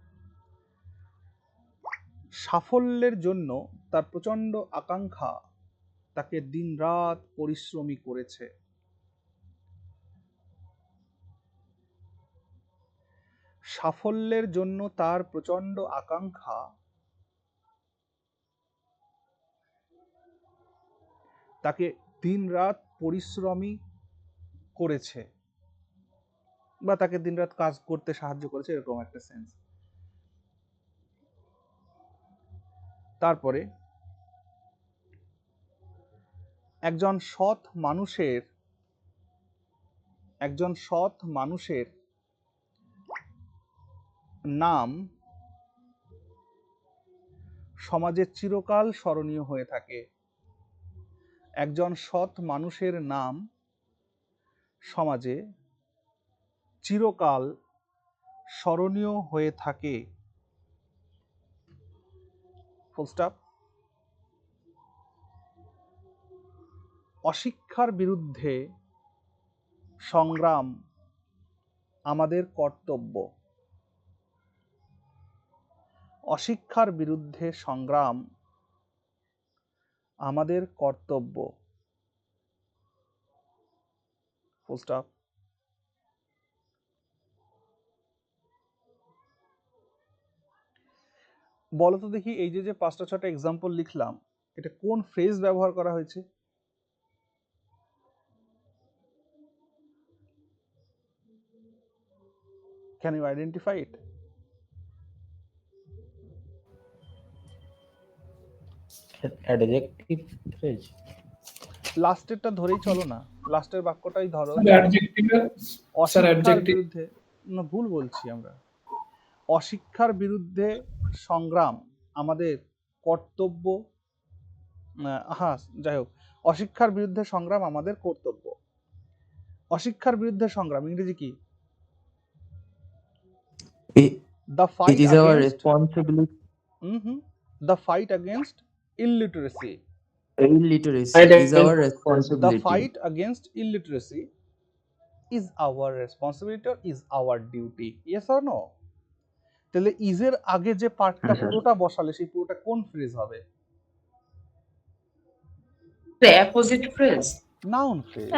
সাফল্যের জন্য তার প্রচন্ড আকাঙ্ক্ষা তাকে দিনরাত পরিশ্রমী করেছে। সাফল্যের জন্য তার প্রচন্ড আকাঙ্ক্ষা তাকে দিনরাত পরিশ্রমী করেছে, বা তাকে দিনরাত কাজ করতে সাহায্য করেছে, এরকম একটা সেন্স। তারপরে একজন সৎ মানুষের নাম সমাজে চিরকাল স্মরণীয় হয়ে থাকে। একজন সৎ মানুষের নাম সমাজে চিরকাল স্মরণীয় হয়ে থাকে। Full stop. অশিক্ষার বিরুদ্ধে সংগ্রাম আমাদের কর্তব্য। অশিক্ষার বিরুদ্ধে সংগ্রাম আমাদের কর্তব্য। Full stop. বলো তো দেখি, এই যে 5টা 6টা এক্সাম্পল লিখলাম, এটা কোন ফ্রেজ ব্যবহার করা হয়েছে? Can you identify it? Adjective phrase. লাস্টেরটা ধরেই চলো না, লাস্টের বাক্যটাই ধরো। Adjective, sir, অশিক্ষার adjective. বিরুদ্ধে, না ভুল বলছি আমরা, অশিক্ষার বিরুদ্ধে সংগ্রাম আমাদের কর্তব্য। হ্যাঁ, যাই হোক, অশিক্ষার বিরুদ্ধে সংগ্রাম আমাদের কর্তব্য। অশিক্ষার বিরুদ্ধে সংগ্রাম ইংরেজি কি? The fight It is our against responsibility. the fight against illiteracy. Illiteracy is our The responsibility. fight against illiteracy is our responsibility or is our duty. Yes or no? তাহলে is এর আগে যে পার্টটা পুরোটা বসালে সেই পুরোটা কোন ফ্রেজ হবে? The opposite phrase. Noun phrase.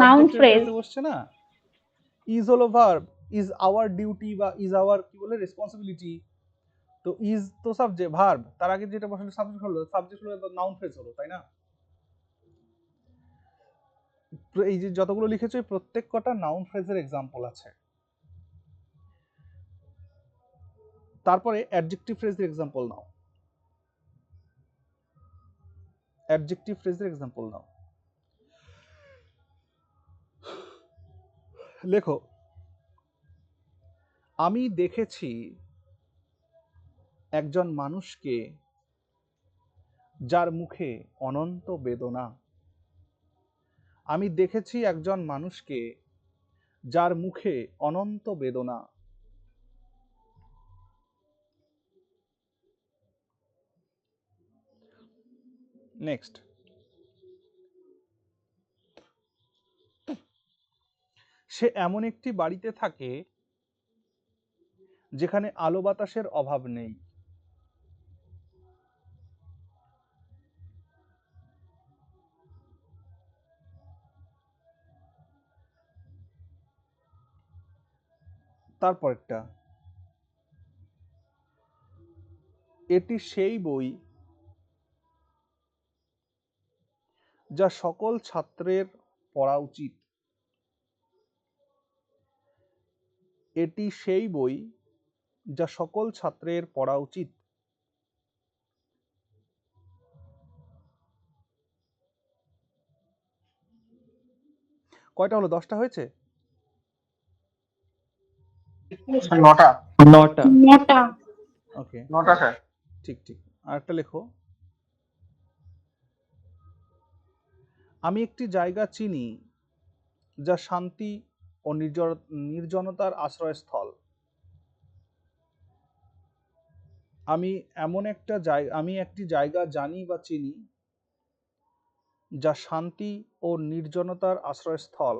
Noun Subject এর phrase. কাছে বসছে না? is হলো verb, is our duty বা is our কি বলে রেসপন্সিবিলিটি। তো is তো সাবজেক্ট, ভার্ব, তার আগে যেটা বসালে সাবজেক্ট হলো তো নাউন ফ্রেজ হলো, তাই না? এই যে যতগুলো লিখেছো প্রত্যেক কটা নাউন ফ্রেজের এক্সাম্পল আছে। তারপরে অ্যাডজেক্টিভ ফ্রেজের এক্সাম্পল নাও। অ্যাডজেক্টিভ ফ্রেজের এক্সাম্পল নাও। লেখো, আমি দেখেছি একজন মানুষকে যার মুখে অনন্ত বেদনা। আমি দেখেছি একজন মানুষকে যার মুখে অনন্ত বেদনা। নেক্সট, সে এমন একটি বাড়িতে থাকে যেখানে আলো বাতাসের অভাব নেই। তারপরটা, এটি সেই বই যা সকল ছাত্রের পড়া উচিত। এটি সেই বই যা সকল ছাত্রের পড়া উচিত। কয়টা হলো? 10টা হয়েছে? 9টা। 9টা। ওকে, 9টা স্যার। ঠিক ঠিক। আরেকটা লেখো, আমি একটি জায়গা চিনি যা শান্তি ও নির্জনতার আশ্রয়স্থল। আমি একটি জায়গা জানি বা চিনি যা শান্তি ও নির্জনতার আশ্রয়স্থল।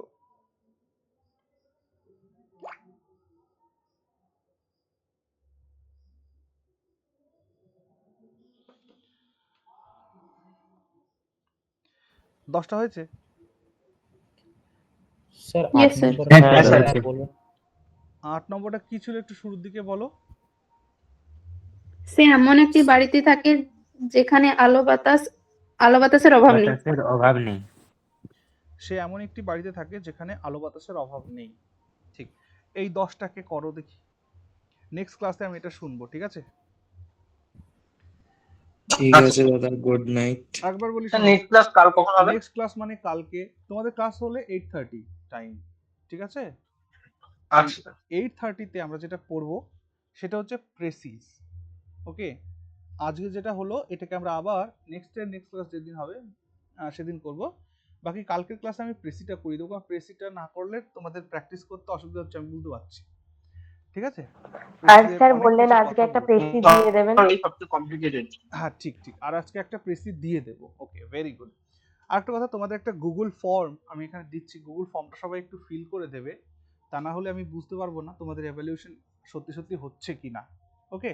দশটা হয়েছে? Sir Yes, 8 sir. নম্বর হ্যাঁ, স্যার। বলুন। 8 নম্বরটা কি ছিল একটু শুরুর দিকে বলো। সে এমন একটি বাড়িতে থাকে যেখানে আলো বাতাসের অভাব নেই। বাতাসের অভাব নেই। সে এমন একটি বাড়িতে থাকে যেখানে আলো বাতাসের অভাব নেই। ঠিক, এই 10টাকে করো দেখি। নেক্সট ক্লাসে আমি এটা শুনবো, ঠিক আছে? ঠিক আছে দাদা, গুড নাইট। একবার বলি স্যার নেক্সট ক্লাস কাল কখন হবে? নেক্সট ক্লাস মানে কালকে তোমাদের ক্লাস হলে 8:30 টাইম, ঠিক আছে? আচ্ছা 8:30 আমরা যেটা পড়বো সেটা হচ্ছে প্রেসিস। ওকে, আজকে যেটা হলো এটাকে আমরা আবার নেক্সট ক্লাস যেদিন হবে সেদিন করব। বাকি কালকের ক্লাসে আমি প্রেসিটা করে দেবো, কারণ প্রেসিটা না করলে তোমাদের প্র্যাকটিস করতে অসুবিধা হচ্ছে, আমি বুঝতে পারছি, ঠিক আছে? আর স্যার বললেন আজকে একটা প্রেসি দিয়ে দেবেন। সবচেয়ে কমপ্লিকেটেড। হ্যাঁ ঠিক ঠিক, আর আজকে একটা প্রেসি দিয়ে দেবো। ওকে, ভেরি গুড। আরেকটা কথা, তোমাদের একটা গুগল ফর্ম আমি এখানে দিচ্ছি, গুগল ফর্মটা সবাই একটু ফিল করে দেবে, তা না হলে আমি বুঝতে পারবো না তোমাদের এভালুয়েশন সত্যি সত্যি হচ্ছে কি না। ওকে,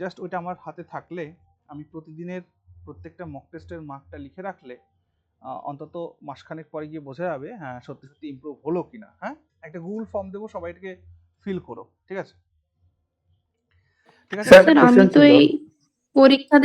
জাস্ট ওইটা আমার হাতে থাকলে আমি প্রতিদিনের প্রত্যেকটা মক টেস্টের মার্কটা লিখে রাখলে অন্তত মাসখানেক পরে গিয়ে বোঝা যাবে হ্যাঁ সত্যি সত্যি ইমপ্রুভ হলো কিনা। হ্যাঁ, একটা গুগল ফর্ম দেবো, সবাই এটাকে ফিল করো, ঠিক আছে? ঠিক আছে স্যার আমি তো এই পরীক্ষা